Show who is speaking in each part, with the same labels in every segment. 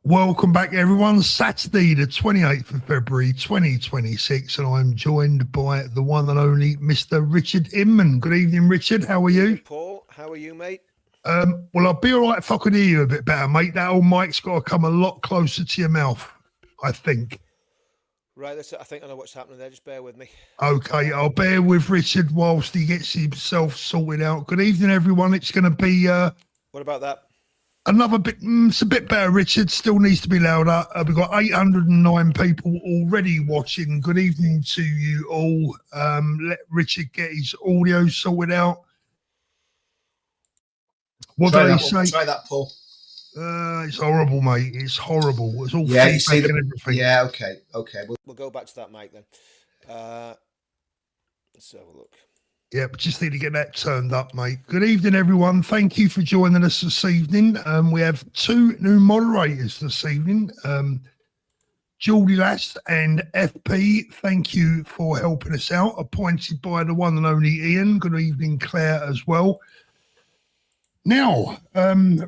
Speaker 1: Welcome back, everyone. Saturday, the 28th of February, 2026, and I'm joined by the one and only Mr. Richard Inman. Good evening, Richard. How are you?
Speaker 2: Paul, how are you, mate?
Speaker 1: Well, I'll be all right if I could hear you a bit better, mate. That old mic's got to come a lot closer to your mouth, I think.
Speaker 2: Right, I think I know what's happening there. Just bear with me.
Speaker 1: Okay, I'll bear with Richard whilst he gets himself sorted out. Good evening, everyone. It's going to be...
Speaker 2: What about that?
Speaker 1: Another bit, it's a bit better, Richard. Still needs to be louder. We've got 809 people already watching. Good evening to you all. Let Richard get his audio sorted out. What do they say?
Speaker 3: Try that, Paul.
Speaker 1: It's horrible, mate. It's horrible. It's all
Speaker 3: Yeah,
Speaker 1: feedback and everything.
Speaker 3: Yeah, okay.
Speaker 2: We'll go back to that mic then. Let's have a look.
Speaker 1: Yeah, but just need to get that turned up, mate. Good evening, everyone. Thank you for joining us this evening. We have two new moderators this evening, Geordie Lass and FP. Thank you for helping us out. Appointed by the one and only Ian. Good evening, Claire, as well. Now,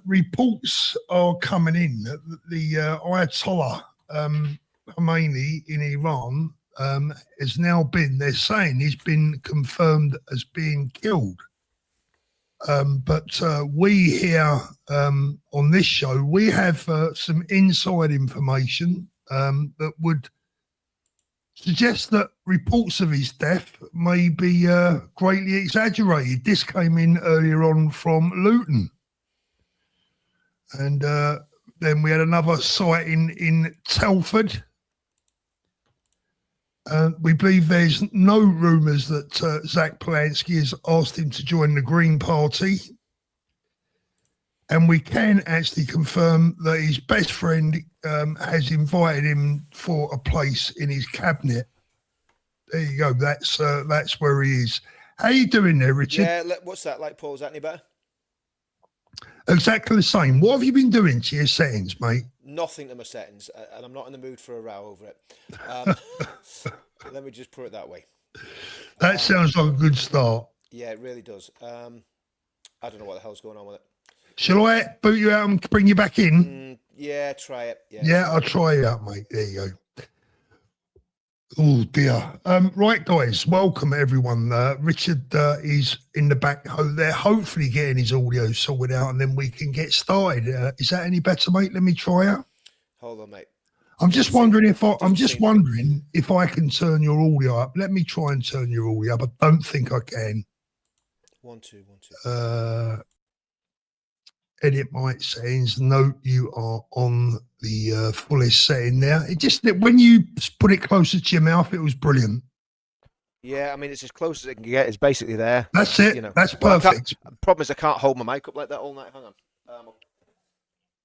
Speaker 1: reports are coming in that the Ayatollah Khomeini in Iran has now been, they're saying he's been confirmed as being killed. But we here on this show, we have some inside information that would suggest that reports of his death may be greatly exaggerated. This came in earlier on from Luton. And then we had another sighting in Telford. We believe there's no rumours that Zach Polanski has asked him to join the Green Party. And we can actually confirm that his best friend has invited him for a place in his cabinet. There you go. That's where he is. How you doing there, Richard?
Speaker 2: Yeah, what's that like, Paul? Is that any better?
Speaker 1: Exactly the same. What have you been doing to your settings, mate?
Speaker 2: Nothing to my settings, and I'm not in the mood for a row over it. Let me just put it that way.
Speaker 1: That sounds like a good start.
Speaker 2: Yeah, it really does. I don't know what the hell's going on with it.
Speaker 1: Shall I boot you out and bring you back in?
Speaker 2: Yeah, try it.
Speaker 1: Yeah, I'll try it out, mate. There you go. Oh, dear. Right, guys, welcome, everyone. Richard is in the back. They're hopefully getting his audio sorted out, and then we can get started. Is that any better, mate? Let me try out.
Speaker 2: Hold on, mate.
Speaker 1: I'm just wondering if I can turn your audio up. Let me try and turn your audio up. I don't think I can.
Speaker 2: 1 2 1 2.
Speaker 1: Edit mic settings. Note you are on the fullest setting there. It just, when you put it closer to your mouth, it was brilliant.
Speaker 2: Yeah, I mean, it's as close as it can get. It's basically there.
Speaker 1: That's it. You know. That's perfect.
Speaker 2: The problem is I can't hold my mic up like that all night. Hang on.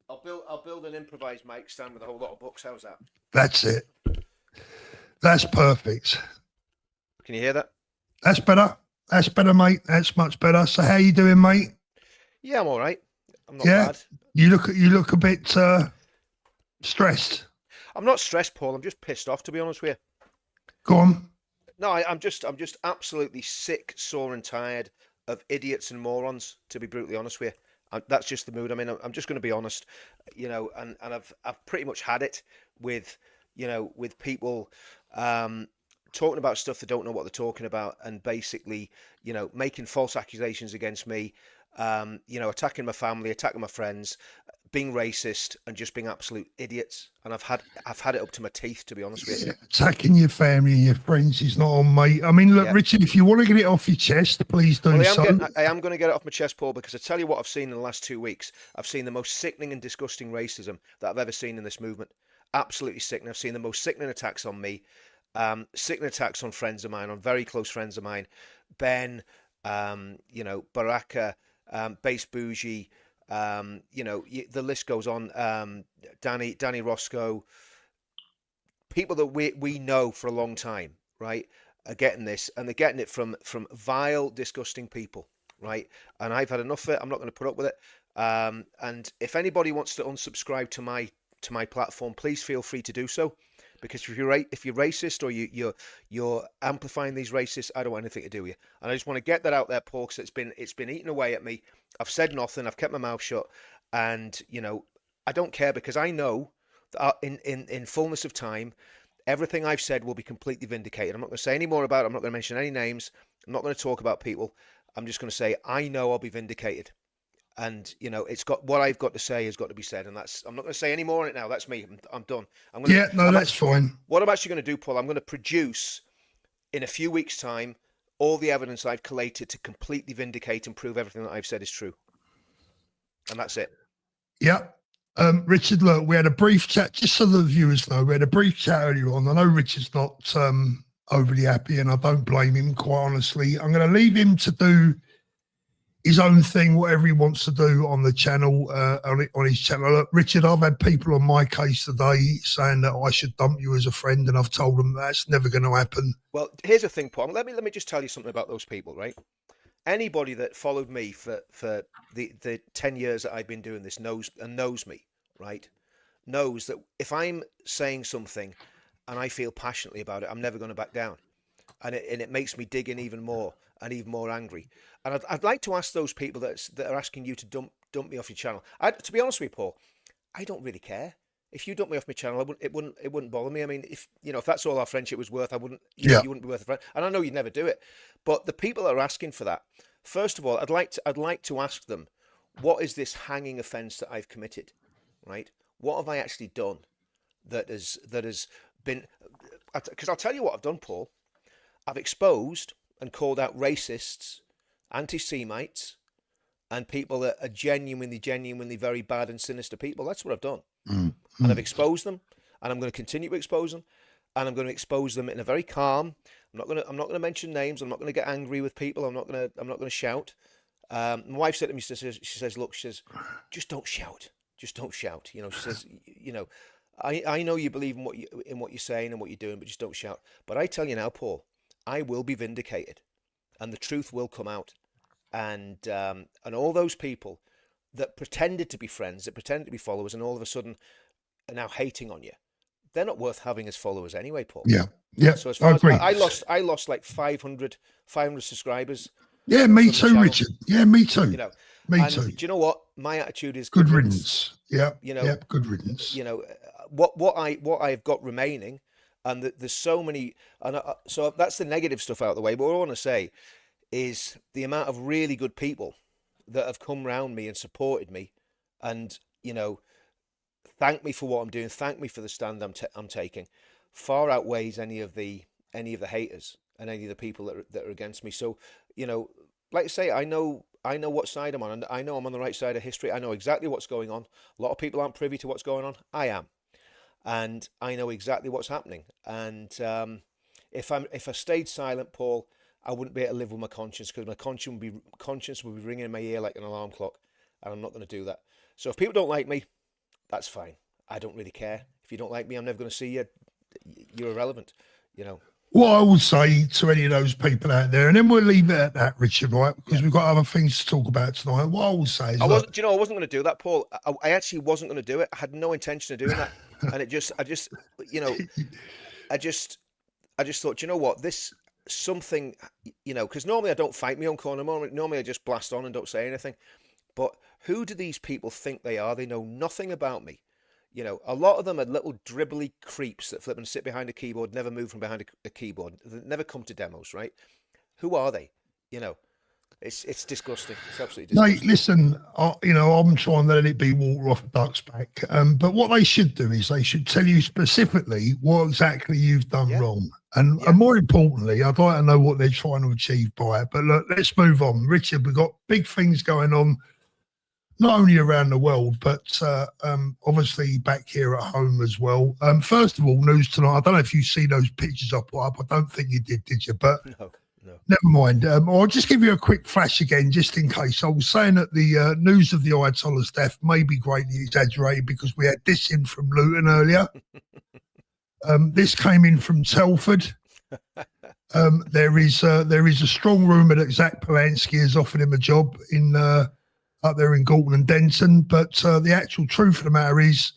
Speaker 2: I'll build an improvised mic stand with a whole lot of books. How's that?
Speaker 1: That's it. That's perfect.
Speaker 2: Can you hear that?
Speaker 1: That's better. That's better, mate. That's much better. So how you doing, mate?
Speaker 2: Yeah, I'm all right. I'm not bad.
Speaker 1: You look a bit stressed.
Speaker 2: I'm not stressed, Paul. I'm just pissed off, to be honest with you.
Speaker 1: Go on.
Speaker 2: No, I'm just absolutely sick, sore, and tired of idiots and morons. To be brutally honest with you, that's just the mood I'm in. I'm just going to be honest, you know. And I've pretty much had it with, you know, with people talking about stuff they don't know what they're talking about, and basically, you know, making false accusations against me. You know, attacking my family, attacking my friends, being racist, and just being absolute idiots. And I've had it up to my teeth, to be honest with you.
Speaker 1: Attacking your family and your friends is not on, mate. I mean, look, Richard, if you want to get it off your chest, please do so.
Speaker 2: I am going to get it off my chest, Paul, because I tell you what I've seen in the last 2 weeks. I've seen the most sickening and disgusting racism that I've ever seen in this movement. Absolutely sickening. I've seen the most sickening attacks on me, sickening attacks on friends of mine, on very close friends of mine, Ben, you know, Baraka, Base Bougie, you know, the list goes on. Danny Roscoe, people that we know for a long time, right, are getting this, and they're getting it from vile, disgusting people, right? And I've had enough of it. I'm not going to put up with it. And if anybody wants to unsubscribe to my platform, please feel free to do so. Because if you're racist or you're amplifying these racists, I don't want anything to do with you. And I just want to get that out there, Paul, because it's been eating away at me. I've said nothing. I've kept my mouth shut, and you know I don't care because I know In fullness of time, everything I've said will be completely vindicated. I'm not going to say any more about it. I'm not going to mention any names. I'm not going to talk about people. I'm just going to say I know I'll be vindicated. And it's got what I've got to say has got to be said, and I'm not going to say any more on it now. That's me. I'm done.
Speaker 1: Yeah, no, that's fine.
Speaker 2: What I'm actually going to do, Paul, I'm going to produce in a few weeks' time all the evidence I've collated to completely vindicate and prove everything that I've said is true. And that's it.
Speaker 1: Yeah. Richard, look, we had a brief chat, just so the viewers know, we had a brief chat earlier on. I know Richard's not overly happy, and I don't blame him, quite honestly. I'm going to leave him to do his own thing, whatever he wants to do on the channel, on his channel. Look, Richard, I've had people on my case today saying that I should dump you as a friend, and I've told them that's never going to happen.
Speaker 2: Well, here's the thing, Paul. Let me just tell you something about those people, right? Anybody that followed me for the 10 years that I've been doing this knows me, right? Knows that if I'm saying something and I feel passionately about it, I'm never going to back down. And it makes me dig in even more and even more angry. And I'd like to ask those people that are asking you to dump me off your channel. To be honest with you, Paul, I don't really care. If you dump me off my channel, it wouldn't bother me. I mean, if that's all our friendship was worth, I wouldn't. You wouldn't be worth a friend. And I know you'd never do it. But the people that are asking for that, first of all, I'd like to ask them, what is this hanging offence that I've committed, right? What have I actually done that has been? Because I'll tell you what I've done, Paul. I've exposed and called out racists, anti-Semites, and people that are genuinely very bad and sinister people. That's what I've done.
Speaker 1: Mm-hmm.
Speaker 2: And I've exposed them, and I'm going to continue to expose them, and I'm going to expose them in a very calm. I'm not going to mention names. I'm not going to get angry with people. I'm not going to shout. My wife said to me, she says, look, she says, just don't shout. Just don't shout. She says, I know you believe in what you're saying and what you're doing, but just don't shout. But I tell you now, Paul, I will be vindicated, and the truth will come out. And all those people that pretended to be friends, that pretended to be followers, and all of a sudden are now hating on you, they're not worth having as followers anyway, Paul.
Speaker 1: Yeah.
Speaker 2: So as far as I lost like 500 subscribers.
Speaker 1: Yeah, me too, Richard. Yeah, me too. Me too.
Speaker 2: Do you know what? My attitude is
Speaker 1: good riddance. Yeah. Good riddance.
Speaker 2: What I've got remaining, and there's so many, and so that's the negative stuff out of the way. But what I want to say is the amount of really good people that have come round me and supported me, and thank me for what I'm doing, thank me for the stand I'm taking, far outweighs any of the haters and any of the people that are against me. So like I say, I know what side I'm on, and I know I'm on the right side of history. I know exactly what's going on. A lot of people aren't privy to what's going on. I am, and I know exactly what's happening. And if I stayed silent, Paul, I wouldn't be able to live with my conscience, because my conscience would be ringing in my ear like an alarm clock, and I'm not going to do that. So if people don't like me, that's fine. I don't really care. If you don't like me, I'm never going to see you. You're irrelevant.
Speaker 1: What I would say to any of those people out there, and then we'll leave it at that, Richard, right? Because we've got other things to talk about tonight. What I would say is, I wasn't
Speaker 2: going to do that, Paul. I actually wasn't going to do it. I had no intention of doing that, and I just thought, you know what, this something, because normally I don't fight my own corner. Normally I just blast on and don't say anything. But who do these people think they are? They know nothing about me. A lot of them are little dribbly creeps that flip and sit behind a keyboard, never move from behind a keyboard, never come to demos, right? Who are they? It's disgusting. It's absolutely disgusting.
Speaker 1: Mate, listen, I'm trying to let it be water off a duck's back. But what they should do is they should tell you specifically what exactly you've done wrong. And more importantly, I'd like to know what they're trying to achieve by it. But look, let's move on. Richard, we've got big things going on, not only around the world, but obviously back here at home as well. First of all, news tonight. I don't know if you see those pictures I put up. I don't think you did you? But
Speaker 2: no.
Speaker 1: Never mind. I'll just give you a quick flash again, just in case. I was saying that the news of the Ayatollah's death may be greatly exaggerated, because we had this in from Luton earlier. This came in from Telford. There is a strong rumour that Zach Polanski has offered him a job in up there in Galton and Denton, but the actual truth of the matter is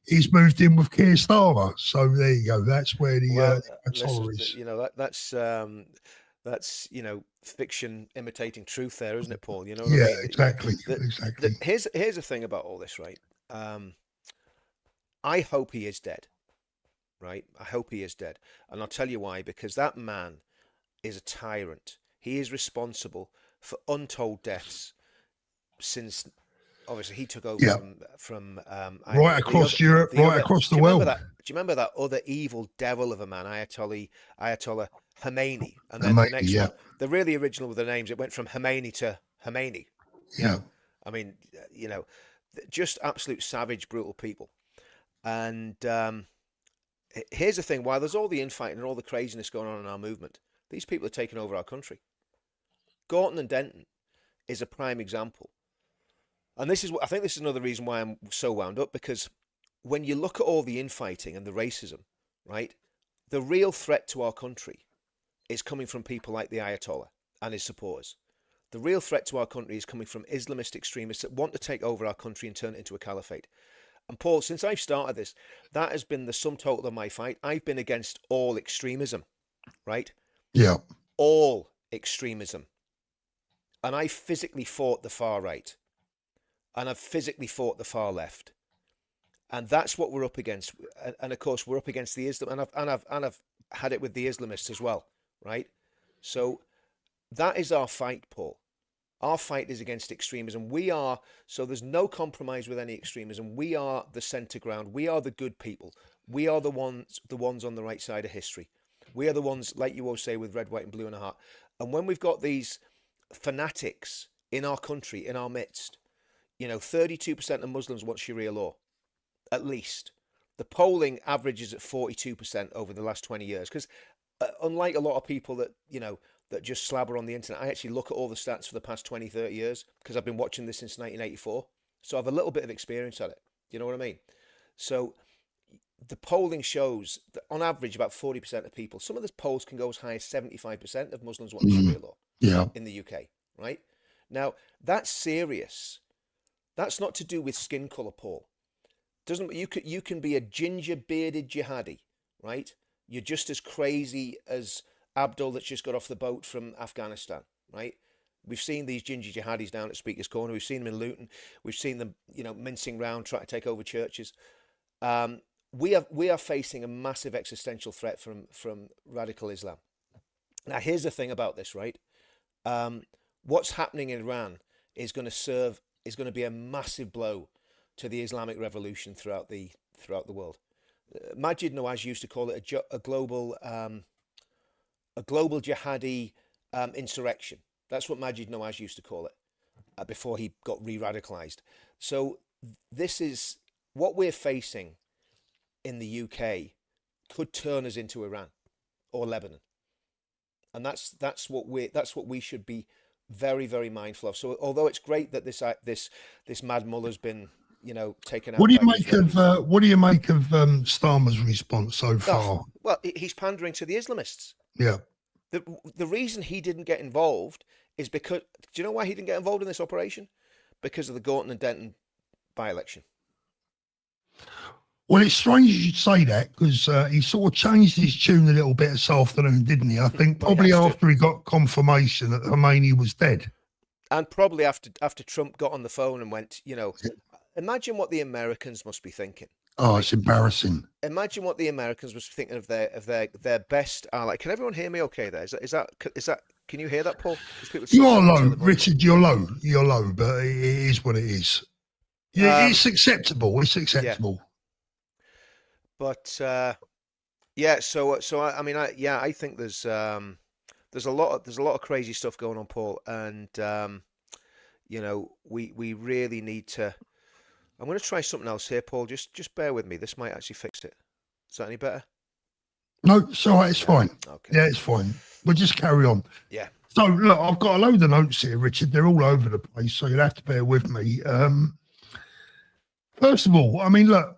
Speaker 1: he's moved in with Keir Starmer. So there you go. That's where the
Speaker 2: listen, is. That's fiction imitating truth there, isn't it, Paul? What
Speaker 1: yeah,
Speaker 2: I mean?
Speaker 1: Exactly.
Speaker 2: Here's the thing about all this, right? I hope he is dead, right? I hope he is dead. And I'll tell you why, because that man is a tyrant. He is responsible for untold deaths since obviously he took over
Speaker 1: Yeah.
Speaker 2: from
Speaker 1: Right across Europe, right across the
Speaker 2: do you remember
Speaker 1: world.
Speaker 2: that? Do you remember that other evil devil of a man, Ayatollah Khomeini, and then the
Speaker 1: Amazing.
Speaker 2: next
Speaker 1: Yeah.
Speaker 2: one, the really original with the names, it went from Khomeini to Khomeini. Yeah,
Speaker 1: Yeah.
Speaker 2: I mean, just absolute savage, brutal people. And here's the thing: while there's all the infighting and all the craziness going on in our movement, these people are taking over our country. Gorton and Denton is a prime example. And this is what I think this is another reason why I'm so wound up, because when you look at all the infighting and the racism, right, the real threat to our country is coming from people like the Ayatollah and his supporters. The real threat to our country is coming from Islamist extremists that want to take over our country and turn it into a caliphate. And Paul, since I've started this, that has been the sum total of my fight. I've been against all extremism, right?
Speaker 1: Yeah.
Speaker 2: All extremism. And I physically fought the far right. And I've physically fought the far left. And that's what we're up against. And of course, we're up against the Islam, and I've had it with the Islamists as well, right? So that is our fight, Paul. Our fight is against extremism. So there's no compromise with any extremism. We are the center ground. We are the good people. We are the ones on the right side of history. We are the ones, like you always say, with red, white, and blue in our heart. And when we've got these fanatics in our country, in our midst, 32% of Muslims want Sharia law, at least. The polling averages at 42% over the last 20 years. Because unlike a lot of people that, that just slabber on the internet, I actually look at all the stats for the past 20, 30 years because I've been watching this since 1984. So I have a little bit of experience at it. You know what I mean? So the polling shows that on average about 40% of people, some of the polls can go as high as 75% of Muslims want Sharia law in the UK, right? Now, that's serious. That's not to do with skin colour, Paul. You can be a ginger bearded jihadi, right? You're just as crazy as Abdul that's just got off the boat from Afghanistan, right? We've seen these ginger jihadis down at Speaker's Corner. We've seen them in Luton. We've seen them, mincing round, trying to take over churches. We are facing a massive existential threat from radical Islam. Now, here's the thing about this, right? What's happening in Iran is going to be a massive blow to the Islamic revolution throughout the world. Majid Nawaz used to call it a global jihadi insurrection. That's what Majid Nawaz used to call it before he got re-radicalized. So this is what we're facing in the UK could turn us into Iran or Lebanon, and that's what we should be very, very mindful of. So although it's great that this mad muller's been taken out.
Speaker 1: What do you make of Starmer's response so far?
Speaker 2: Oh, well, he's pandering to the Islamists.
Speaker 1: Yeah.
Speaker 2: The reason he didn't get involved is because, do you know why he didn't get involved in this operation? Because of the Gorton and Denton by-election.
Speaker 1: Well, it's strange you should say that because he sort of changed his tune a little bit this afternoon, didn't he? I think probably after he got confirmation that Khomeini was dead.
Speaker 2: And probably after Trump got on the phone and went, imagine what the Americans must be thinking.
Speaker 1: Oh, it's embarrassing.
Speaker 2: Imagine what the Americans must be thinking of their best ally. Can everyone hear me okay there? Is that can you hear that, Paul?
Speaker 1: You are low, Richard, you're low, but it is what it is. Yeah, it's acceptable. It's acceptable.
Speaker 2: Yeah. But I mean, I think there's a lot of crazy stuff going on, Paul, and we really need to. I'm going to try something else here, Paul. Just bear with me. This might actually fix it. Is that any better?
Speaker 1: No, it's all right. It's fine.
Speaker 2: Okay.
Speaker 1: Yeah, it's fine. We'll just carry on.
Speaker 2: Yeah.
Speaker 1: So look, I've got a load of notes here, Richard. They're all over the place, so you'll have to bear with me. First of all, I mean, look.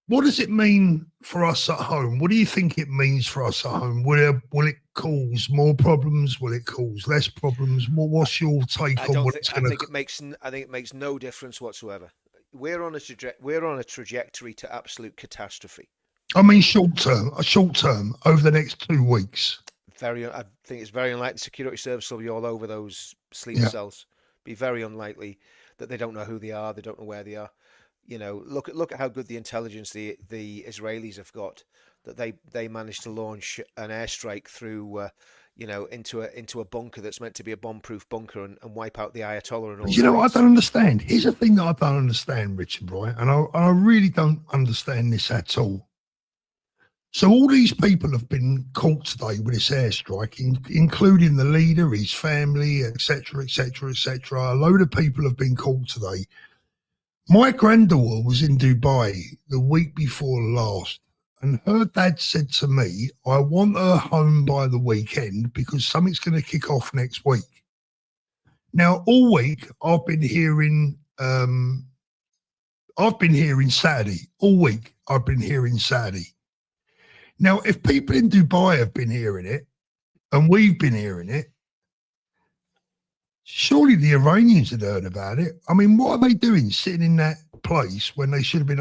Speaker 1: What does it mean for us at home? What do you think it means for us at home? Will it cause more problems? Will it cause less problems? What's your take on what it's going to?
Speaker 2: I think it makes no difference whatsoever. We're on a trajectory to absolute catastrophe.
Speaker 1: I mean, short term, over the next 2 weeks.
Speaker 2: I think it's very unlikely the security service will be all over those sleeper cells. Be very unlikely that they don't know who they are, they don't know where they are. You know, look at how good the intelligence the Israelis have got, that they managed to launch an airstrike through, into a bunker that's meant to be a bomb-proof bunker, and wipe out the Ayatollah and all
Speaker 1: But
Speaker 2: his
Speaker 1: I
Speaker 2: mates.
Speaker 1: don't understand. Here's the thing that I don't understand, Richard, right? And I really don't understand this at all. So all these people have been caught today with this airstrike, including the leader, his family, etc., etc., etc. A load of people have been caught today. My granddaughter was in Dubai the week before last, and her dad said to me, I want her home by the weekend because something's going to kick off next week. Now, all week I've been hearing Saturday. All week I've been hearing Saturday. Now, if people in Dubai have been hearing it and we've been hearing it, surely the Iranians had heard about it. I mean, what are they doing sitting in that place when they should have been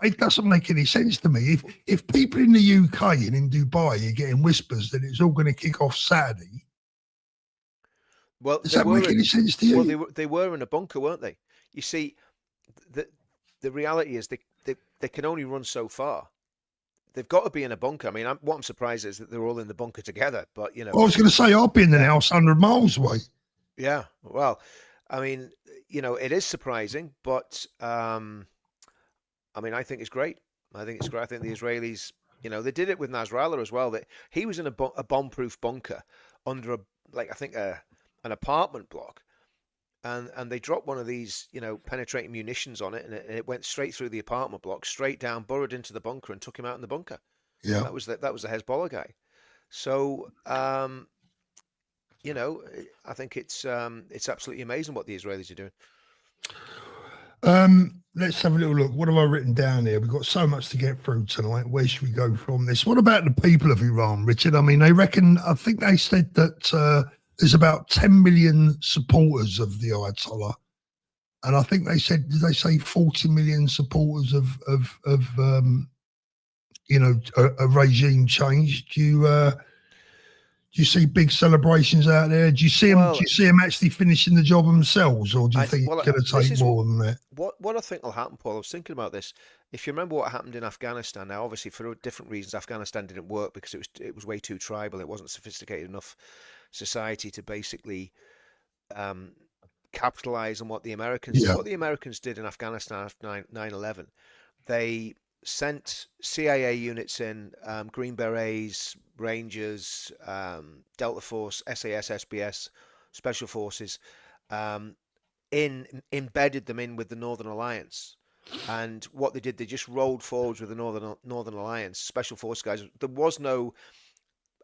Speaker 1: it doesn't make any sense to me. If people in the UK and in Dubai are getting whispers that it's all going to kick off Saturday,
Speaker 2: Well,
Speaker 1: does that make any sense to you?
Speaker 2: Well, they were in a bunker, weren't they? You see, the the reality is they can only run so far. They've got to be in a bunker. I mean, what I'm surprised is that they're all in the bunker together. But
Speaker 1: I was going to say, I've been in the house 100 miles away.
Speaker 2: Yeah. Well, I mean, it is surprising, but I mean, I think it's great. I think it's great. I think the Israelis, they did it with Nasrallah as well. That he was in a bomb-proof bunker under I think an apartment block, and they dropped one of these, penetrating munitions on it, and it went straight through the apartment block, straight down, burrowed into the bunker, and took him out in the bunker.
Speaker 1: Yeah.
Speaker 2: That was the Hezbollah guy. So, I think it's absolutely amazing what the Israelis are doing.
Speaker 1: Let's have a little look. What have I written down here? We've got so much to get through tonight. Where should we go from this? What about the people of Iran, Richard? I mean, I think they said that there's about 10 million supporters of the Ayatollah. And I think did they say 40 million supporters of a regime change? Do you see big celebrations out there? Do you see them actually finishing the job themselves, or do you think it's going to take more than that?
Speaker 2: What I think will happen, Paul, I was thinking about this. If you remember what happened in Afghanistan, now obviously for different reasons, Afghanistan didn't work because it was way too tribal. It wasn't sophisticated enough society to basically capitalize on what the Americans did. What the Americans did in Afghanistan after 9/11, they sent CIA units in, Green Berets, Rangers, Delta Force, SAS, SBS, Special Forces, embedded them in with the Northern Alliance. And what they did, they just rolled forwards with the Northern Alliance, Special Force guys. There was no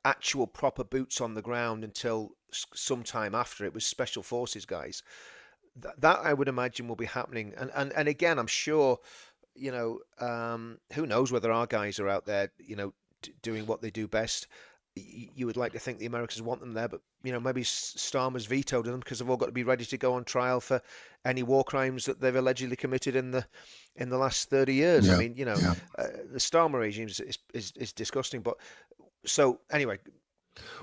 Speaker 2: actual proper boots on the ground until some time after. It was Special Forces guys. That I would imagine will be happening. And again, I'm sure, who knows whether our guys are out there, doing what they do best. You would like to think the Americans want them there, but maybe Starmer's vetoed them because they've all got to be ready to go on trial for any war crimes that they've allegedly committed in the last 30 years. I mean, the Starmer regime is disgusting. But so anyway,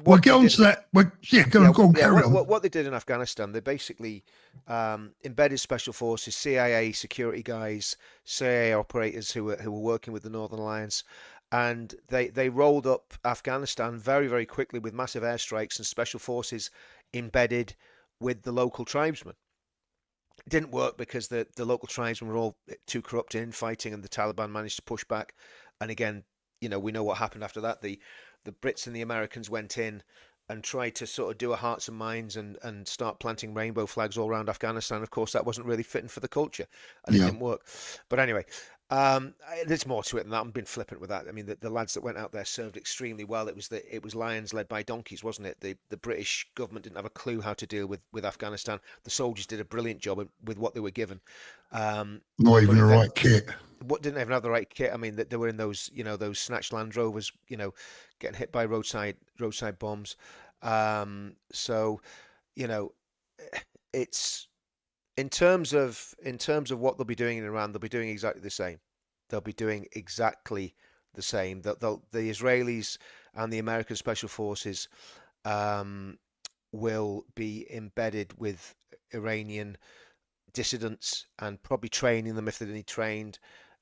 Speaker 1: we'll get on to that. Go on, carry on.
Speaker 2: What they did in Afghanistan, they basically embedded special forces, CIA security guys, CIA operators who were working with the Northern Alliance, and they rolled up Afghanistan very, very quickly with massive airstrikes and special forces embedded with the local tribesmen. It didn't work because the local tribesmen were all too corrupt in fighting, and the Taliban managed to push back. And again, we know what happened after that. The Brits and the Americans went in and tried to sort of do a hearts and minds and start planting rainbow flags all around Afghanistan. Of course, that wasn't really fitting for the culture, and it didn't work. But anyway, there's more to it than that. I've been flippant with that. I mean, the lads that went out there served extremely well. It was lions led by donkeys, wasn't it? The British government didn't have a clue how to deal with Afghanistan. The soldiers did a brilliant job with what they were given.
Speaker 1: Not even the right kit.
Speaker 2: What didn't even have the right kit. I mean, they were in those, those snatched Land Rovers, getting hit by roadside bombs. So, it's in terms of what they'll be doing in Iran, they'll be doing exactly the same. They'll be doing exactly the same. The Israelis and the American Special Forces will be embedded with Iranian dissidents and probably training them if they need trained.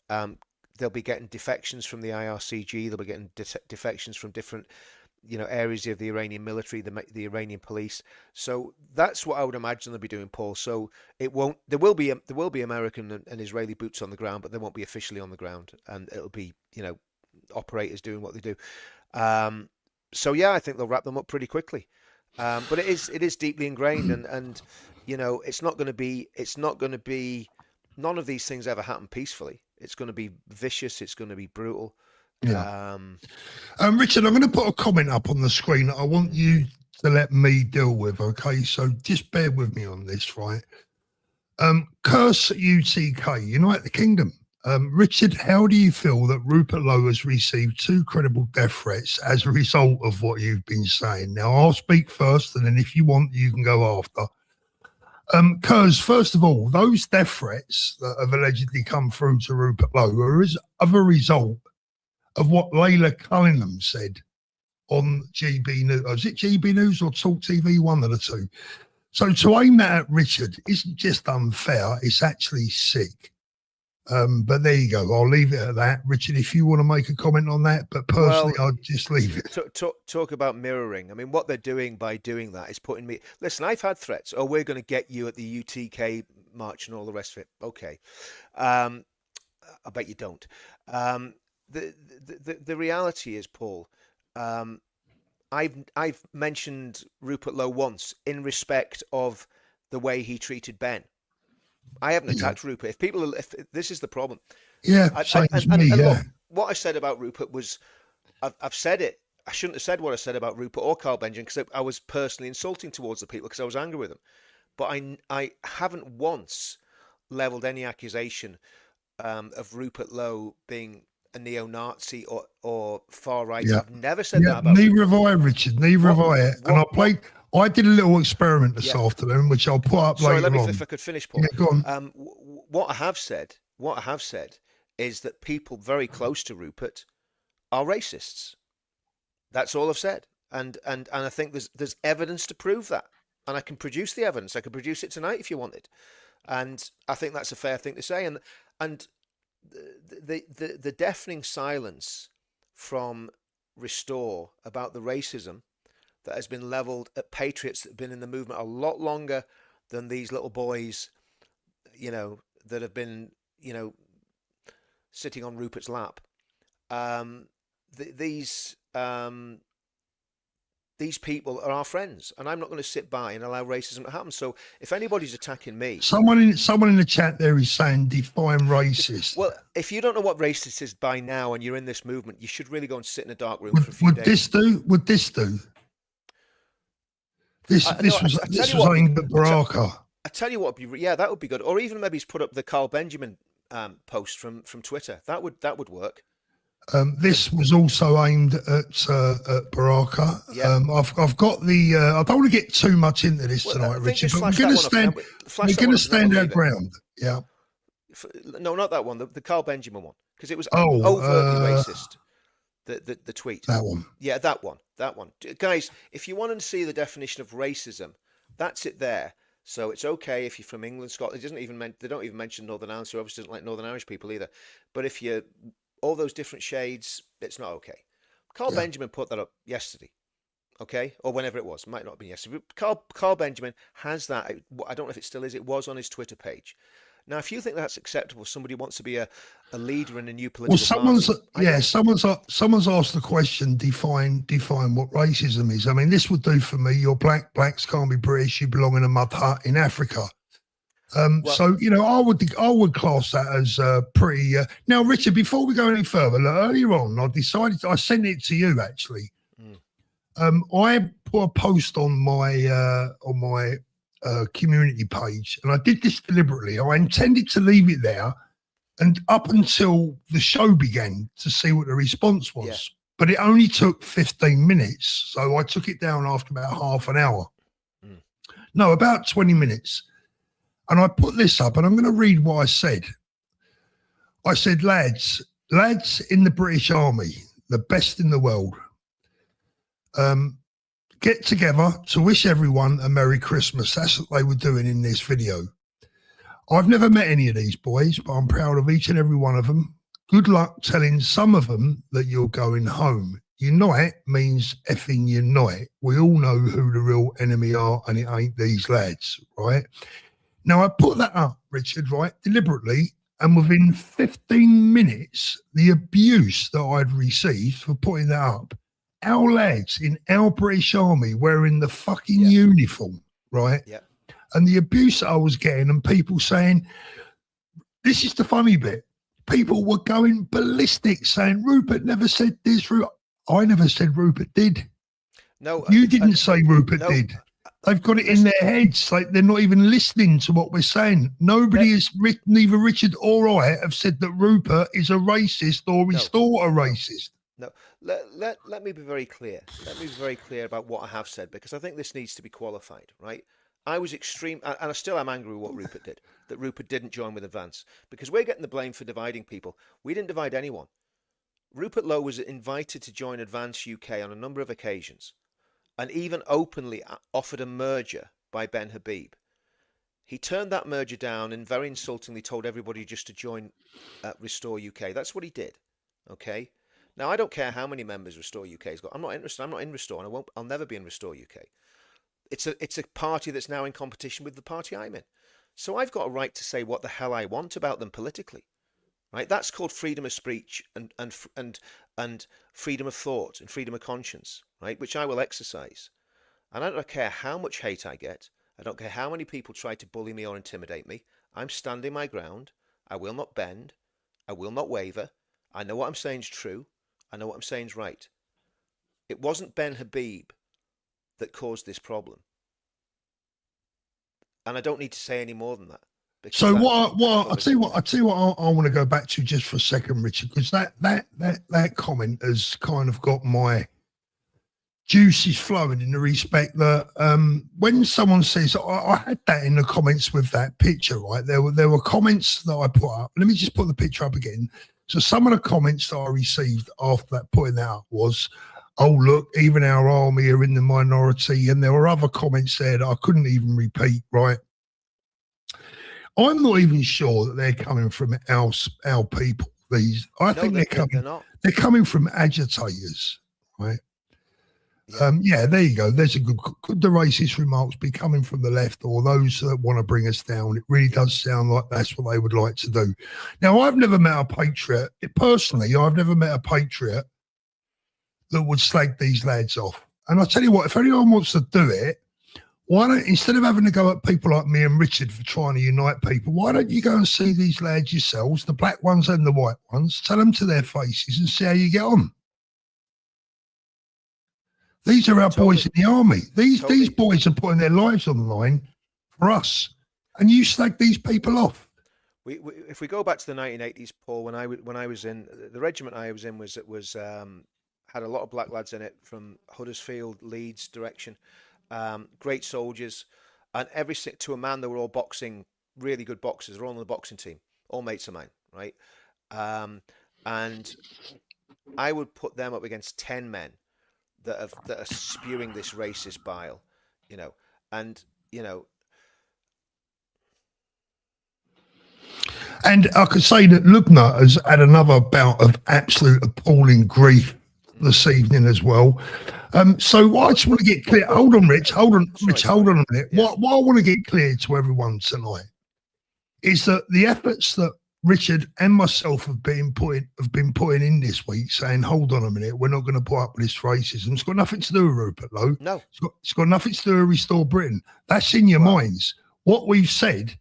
Speaker 2: They'll be getting defections from the IRCG. They'll be getting defections from different, areas of the Iranian military, the Iranian police. So that's what I would imagine they'll be doing, Paul. So it won't. There will be American and Israeli boots on the ground, but they won't be officially on the ground, and it'll be operators doing what they do. So yeah, I think they'll wrap them up pretty quickly. But it is deeply ingrained, and it's not going to be. None of these things ever happen peacefully. It's going to be vicious. It's going to be brutal.
Speaker 1: Yeah. Richard, I'm going to put a comment up on the screen that I want you to let me deal with. Okay, so just bear with me on this, right? Curse UTK, United Kingdom. Richard, how do you feel that Rupert Lowe has received 2 credible death threats as a result of what you've been saying? Now, I'll speak first, and then if you want, you can go after. Because first of all, those death threats that have allegedly come through to Rupert Lowe are as of a result of what Layla Cunningham said on GB News. Was it GB News or Talk TV? One of the two. So to aim that at Richard isn't just unfair, it's actually sick. But there you go. I'll leave it at that. Richard, if you want to make a comment on that, but personally, I'll just leave it.
Speaker 2: Talk about mirroring. I mean, what they're doing by doing that is putting me... Listen, I've had threats. Oh, we're going to get you at the UTK march and all the rest of it. Okay. I bet you don't. The reality is, Paul, I've mentioned Rupert Lowe once in respect of the way he treated Ben. I haven't attacked Rupert. If this is the problem.
Speaker 1: Yeah, same as me.
Speaker 2: Look, what I said about Rupert was, I've said it. I shouldn't have said what I said about Rupert or Carl Benjamin because I was personally insulting towards the people because I was angry with them. But I haven't once leveled any accusation of Rupert Lowe being a neo-Nazi or far right. I've never said that about
Speaker 1: neither have I, Richard. Neither have I. And I did a little experiment this afternoon, which I'll put up later on.
Speaker 2: If I could finish, Paul.
Speaker 1: Yeah, go on.
Speaker 2: What I have said is that people very close to Rupert are racists. That's all I've said, and I think there's evidence to prove that, and I can produce the evidence. I could produce it tonight if you wanted, and I think that's a fair thing to say. And the deafening silence from Restore about the racism that has been leveled at patriots that have been in the movement a lot longer than these little boys, that have been, sitting on Rupert's lap. These people are our friends, and I'm not going to sit by and allow racism to happen. So if anybody's attacking me... Someone
Speaker 1: in the chat there is saying define racist.
Speaker 2: Well, if you don't know what racist is by now and you're in this movement, you should really go and sit in a dark room for a few days.
Speaker 1: Would this do? This was aimed at Baraka.
Speaker 2: I tell you what, that would be good. Or even maybe he's put up the Carl Benjamin post from Twitter. That would work.
Speaker 1: This was also aimed at Baraka.
Speaker 2: Yeah.
Speaker 1: I've got the. I don't want to get too much into this tonight, Richard. But we're going to stand our ground. Yeah.
Speaker 2: No, not that one. The Carl Benjamin one, because it was overtly racist. The tweet.
Speaker 1: That one.
Speaker 2: Yeah, that one. Guys, if you want to see the definition of racism, that's it there. So it's okay if you're from England, Scotland. They don't even mention Northern Ireland, so obviously doesn't like Northern Irish people either. But if you're all those different shades, it's not okay. Carl Benjamin put that up yesterday, okay? Or whenever it was. It might not have been yesterday. But Carl Benjamin has that. I don't know if it still is. It was on his Twitter page. Now, if you think that's acceptable, somebody wants to be a leader in a new political party.
Speaker 1: Someone's asked the question, define what racism is. I mean, this would do for me. You're black, blacks can't be British, you belong in a mud hut in Africa. So, I would class that as pretty... Now, Richard, before we go any further, earlier on, I sent it to you, actually. I put a post on my community page, and I did this deliberately. I intended to leave it there and up until the show began to see what the response was. But it only took 15 minutes. So I took it down after about half an hour. No, about 20 minutes. And I put this up, and I'm going to read what I said. I said, lads in the British Army, the best in the world, get together to wish everyone a Merry Christmas. That's what they were doing in this video. I've never met any of these boys, but I'm proud of each and every one of them. Good luck telling some of them that you're going home. Unite means effing unite. We all know who the real enemy are, and it ain't these lads, right? Now, I put that up, Richard, right, deliberately, and within 15 minutes, the abuse that I'd received for putting that up, our lads in our British Army wearing the fucking uniform, right?
Speaker 2: Yeah.
Speaker 1: And the abuse that I was getting, and people saying, this is the funny bit. People were going ballistic saying, Rupert never said this. I never said Rupert did.
Speaker 2: No.
Speaker 1: You didn't say Rupert did. They've got it in their heads. Like they're not even listening to what we're saying. Nobody is, neither Richard or I have said that Rupert is a racist or is still a racist.
Speaker 2: No. Let me be very clear. Let me be very clear about what I have said, because I think this needs to be qualified, right? I was extreme, and I still am angry with what Rupert did, that Rupert didn't join with Advance, because we're getting the blame for dividing people. We didn't divide anyone. Rupert Lowe was invited to join Advance UK on a number of occasions, and even openly offered a merger by Ben Habib. He turned that merger down and very insultingly told everybody just to join Restore UK. That's what he did. Okay. Now, I don't care how many members Restore UK has got. I'm not interested. I'm not in Restore, and I'll never be in Restore UK. It's a party that's now in competition with the party I'm in. So I've got a right to say what the hell I want about them politically. Right? That's called freedom of speech and freedom of thought and freedom of conscience, right? Which I will exercise. And I don't care how much hate I get. I don't care how many people try to bully me or intimidate me. I'm standing my ground. I will not bend. I will not waver. I know what I'm saying is true. I know what I'm saying is right. It wasn't Ben Habib that caused this problem. And I don't need to say any more than that.
Speaker 1: So I'll tell you what I want to go back to just for a second, Richard, because that comment has kind of got my juices flowing in the respect that when someone says, I had that in the comments with that picture, right? There were comments that I put up. Let me just put the picture up again. So some of the comments that I received after that putting that up was, oh, look, even our army are in the minority. And there were other comments there that I couldn't even repeat, right? I'm not even sure that they're coming from our people. I think they're coming from agitators, right? Yeah, there you go. There's a could the racist remarks be coming from the left or those that want to bring us down? It really does sound like that's what they would like to do. Now, I've never met a patriot. Personally, I've never met a patriot that would slag these lads off. And I tell you what, if anyone wants to do it, why don't, instead of having to go at people like me and Richard for trying to unite people, why don't you go and see these lads yourselves, the black ones and the white ones, tell them to their faces and see how you get on. These are our boys in the army. These boys are putting their lives on the line for us, and you slag these people off.
Speaker 2: If we go back to the 1980s, Paul, when I was in the regiment I was in had a lot of black lads in it from Huddersfield, Leeds direction. Great soldiers, and to a man they were all boxing, really good boxers. They're all on the boxing team, all mates of mine, right? And I would put them up against 10 men that are spewing this racist bile, and
Speaker 1: And I could say that Lubna has had another bout of absolute appalling grief this evening as well. So I just want to get clear. Hold on, Rich. Hold on a minute. Yeah. What I want to get clear to everyone tonight is that the efforts that Richard and myself have been putting in this week, saying, "Hold on a minute, we're not going to put up with this racism." It's got nothing to do with Rupert Lowe.
Speaker 2: No,
Speaker 1: it's got nothing to do with Restore Britain. That's in your minds. What we've said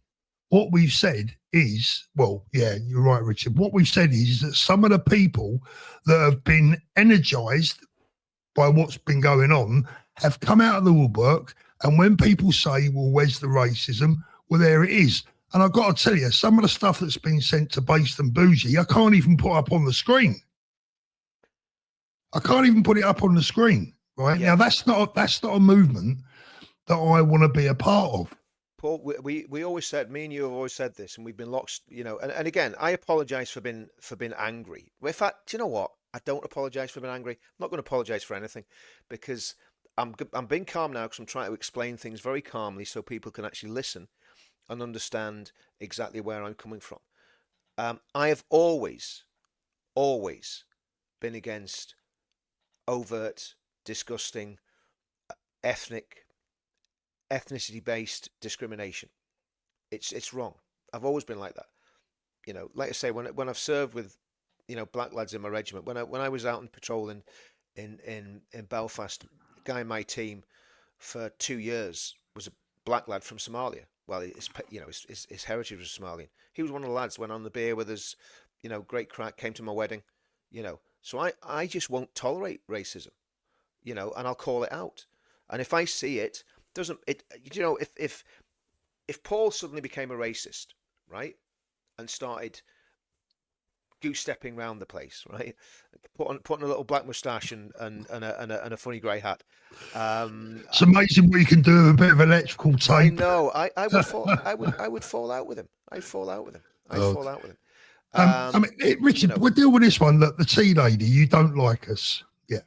Speaker 1: is, well, yeah, you're right, Richard. What we've said is that some of the people that have been energised by what's been going on have come out of the woodwork. And when people say, well, where's the racism? Well, there it is. And I've got to tell you, some of the stuff that's been sent to Based and Bougie, I can't even put up on the screen. I can't even put it up on the screen, right? Yeah. Now, that's not a movement that I want to be a part of.
Speaker 2: Paul, we always said, me and you have always said this, and we've been locked, and again, I apologise for being angry. In fact, do you know what? I don't apologise for being angry. I'm not going to apologise for anything, because I'm being calm now because I'm trying to explain things very calmly so people can actually listen. and understand exactly where I'm coming from. I have always been against overt, disgusting, ethnicity-based discrimination. It's wrong. I've always been like that. Like I say, when I've served with, black lads in my regiment, when I was out on patrol in Belfast, a guy in my team for 2 years was a black lad from Somalia. Well, his heritage was Somalian. He was one of the lads, went on the beer with us, great crack, came to my wedding, So I just won't tolerate racism, and I'll call it out. And if I see it, doesn't it, if Paul suddenly became a racist, right, and started goose stepping around the place, right, putting a little black moustache and a funny grey hat.
Speaker 1: It's amazing what you can do with a bit of electrical tape.
Speaker 2: I know. I would fall out with him. I'd fall out with him.
Speaker 1: I mean, Richard, we'll deal with this one. Look, the tea lady, you don't like us. Yeah.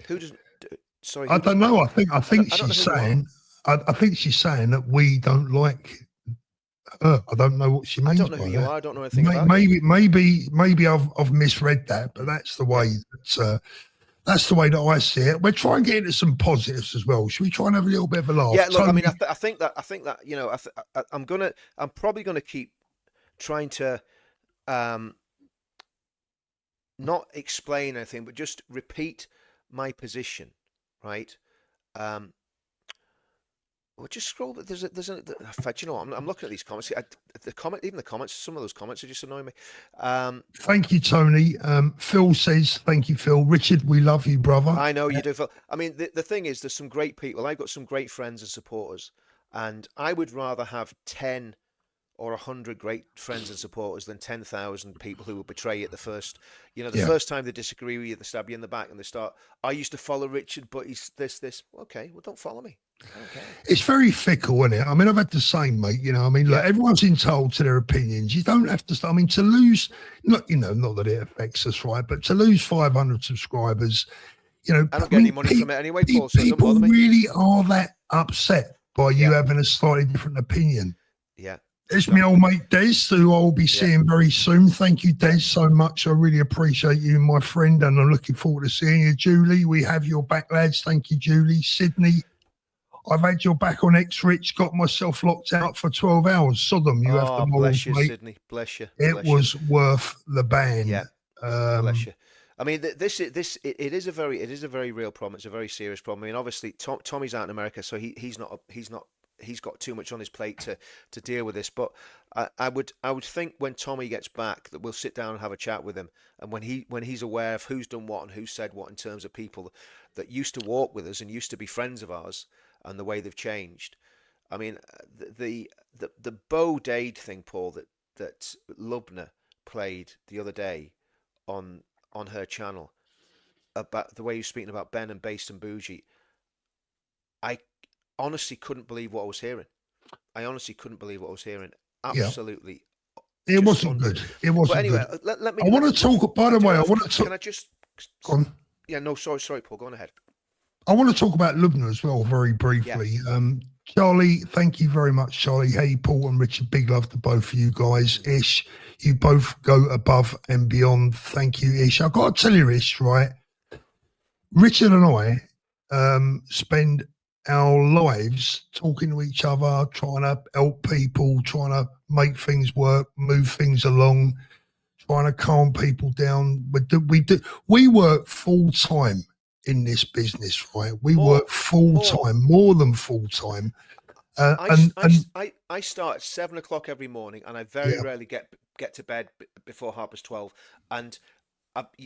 Speaker 2: Who doesn't? Sorry.
Speaker 1: I don't know. I think she's saying. I think she's saying that we don't like her. I don't know what she means.
Speaker 2: I don't know
Speaker 1: by
Speaker 2: who
Speaker 1: that.
Speaker 2: you are. I don't know anything about you.
Speaker 1: Maybe I've misread that, but that's the way that's the way that I see it. We're trying to get into some positives as well. Should we try and have a little bit of a laugh?
Speaker 2: Yeah. Look, I mean, I think that I'm probably gonna keep trying to not explain anything, but just repeat my position, right? Well, just scroll. But there's a. In fact, I'm looking at these comments. Even the comments. Some of those comments are just annoying me.
Speaker 1: Thank you, Tony. Phil says, "Thank you, Phil." Richard, we love you, brother.
Speaker 2: I know you do, Phil. I mean, the thing is, there's some great people. I've got some great friends and supporters, and I would rather have 10 or 100 great friends and supporters than 10,000 people who will betray you at the first. First time they disagree with you, they stab you in the back, and they start. I used to follow Richard, but he's this. Okay, well, don't follow me. Okay.
Speaker 1: It's very fickle, isn't it? I mean, I've had the same, mate. Look, everyone's entitled to their opinions. You don't have to. I mean, to lose, not that it affects us, right? But to lose 500 subscribers,
Speaker 2: I don't get any money from it anyway, Paul. So
Speaker 1: people really are that upset by you having a slightly different opinion.
Speaker 2: Yeah.
Speaker 1: There's my old mate Des, who I'll be seeing very soon. Thank you, Des, so much. I really appreciate you, my friend, and I'm looking forward to seeing you. Julie, we have your back, lads. Thank you, Julie. Sydney, I've had your back on X-Rich, got myself locked out for 12 hours. Sodom, you have the morals,
Speaker 2: bless you,
Speaker 1: mate.
Speaker 2: Sydney. Bless you.
Speaker 1: It was worth the ban.
Speaker 2: Yeah. Bless you. I mean, it is a very real problem. It's a very serious problem. I mean, obviously, Tommy's out in America, so he's got too much on his plate to deal with this. But I would think when Tommy gets back that we'll sit down and have a chat with him, and when he's aware of who's done what and who said what in terms of people that used to walk with us and used to be friends of ours and the way they've changed. I mean, the Bo Dade thing, Paul, that Lubna played the other day on her channel about the way you're speaking about Ben and Based and Bougie. I honestly couldn't believe what I was hearing. Absolutely.
Speaker 1: Yeah. It wasn't good. It wasn't
Speaker 2: anyway,
Speaker 1: good.
Speaker 2: Let me.
Speaker 1: I want to talk, by the way, I want to talk.
Speaker 2: Can I just.
Speaker 1: Go on.
Speaker 2: Yeah, no, sorry, Paul. Go on ahead.
Speaker 1: I want to talk about Lubna as well, very briefly. Yeah. Charlie, thank you very much, Charlie. Hey, Paul and Richard, big love to both of you guys. Ish, you both go above and beyond. Thank you, Ish. I've got to tell you, Ish, right? Richard and I spend our lives talking to each other, trying to help people, trying to make things work, move things along, trying to calm people down. We work full time in this business, right? We work full time, more than full time.
Speaker 2: I start at 7 o'clock every morning, and I very rarely get to bed before 12:30. And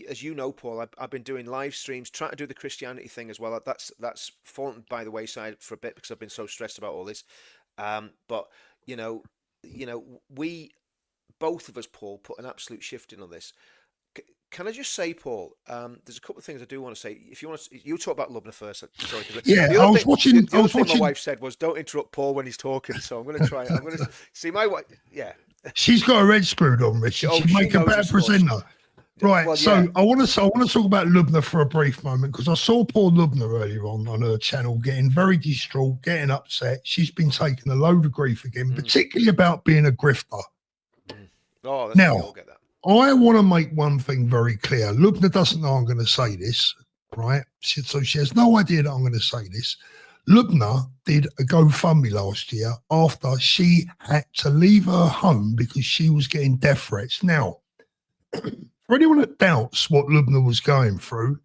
Speaker 2: as you know, Paul, I've been doing live streams, trying to do the Christianity thing as well. That's fallen by the wayside for a bit because I've been so stressed about all this. But we both of us, Paul, put an absolute shift in on this. Can I just say, Paul? There's a couple of things I do want to say. If you want to, you talk about Lubna first. Sorry.
Speaker 1: I was watching.
Speaker 2: The other thing my wife said was, "Don't interrupt Paul when he's talking." So I'm going to try. I'm going to see my wife. Yeah.
Speaker 1: She's got her head screwed on, Richard. She'd make a better presenter. Right,
Speaker 2: Well,
Speaker 1: so
Speaker 2: yeah.
Speaker 1: I want to talk about Lubna for a brief moment because I saw poor Lubna earlier on her channel getting very distraught, getting upset. She's been taking a load of grief again, particularly about being a grifter.
Speaker 2: Oh, we all
Speaker 1: Now,
Speaker 2: get that.
Speaker 1: I want to make one thing very clear. Lubna doesn't know I'm going to say this, right? So she has no idea that I'm going to say this. Lubna did a GoFundMe last year after she had to leave her home because she was getting death threats. Now, for anyone that doubts what Lubna was going through,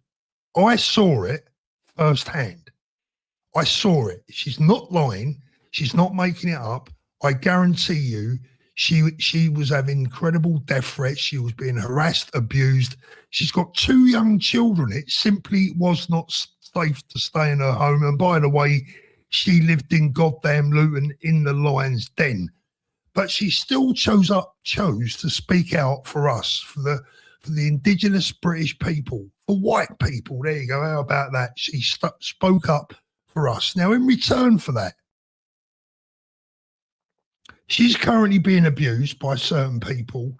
Speaker 1: I saw it firsthand. I saw it. She's not lying. She's not making it up. I guarantee you, she was having incredible death threats. She was being harassed, abused. She's got 2 young children. It simply was not safe to stay in her home. And by the way, she lived in goddamn Luton in the lion's den. But she still chose to speak out for us, for the indigenous British people, for white people. There you go. How about that? She spoke up for us. Now, in return for that, she's currently being abused by certain people,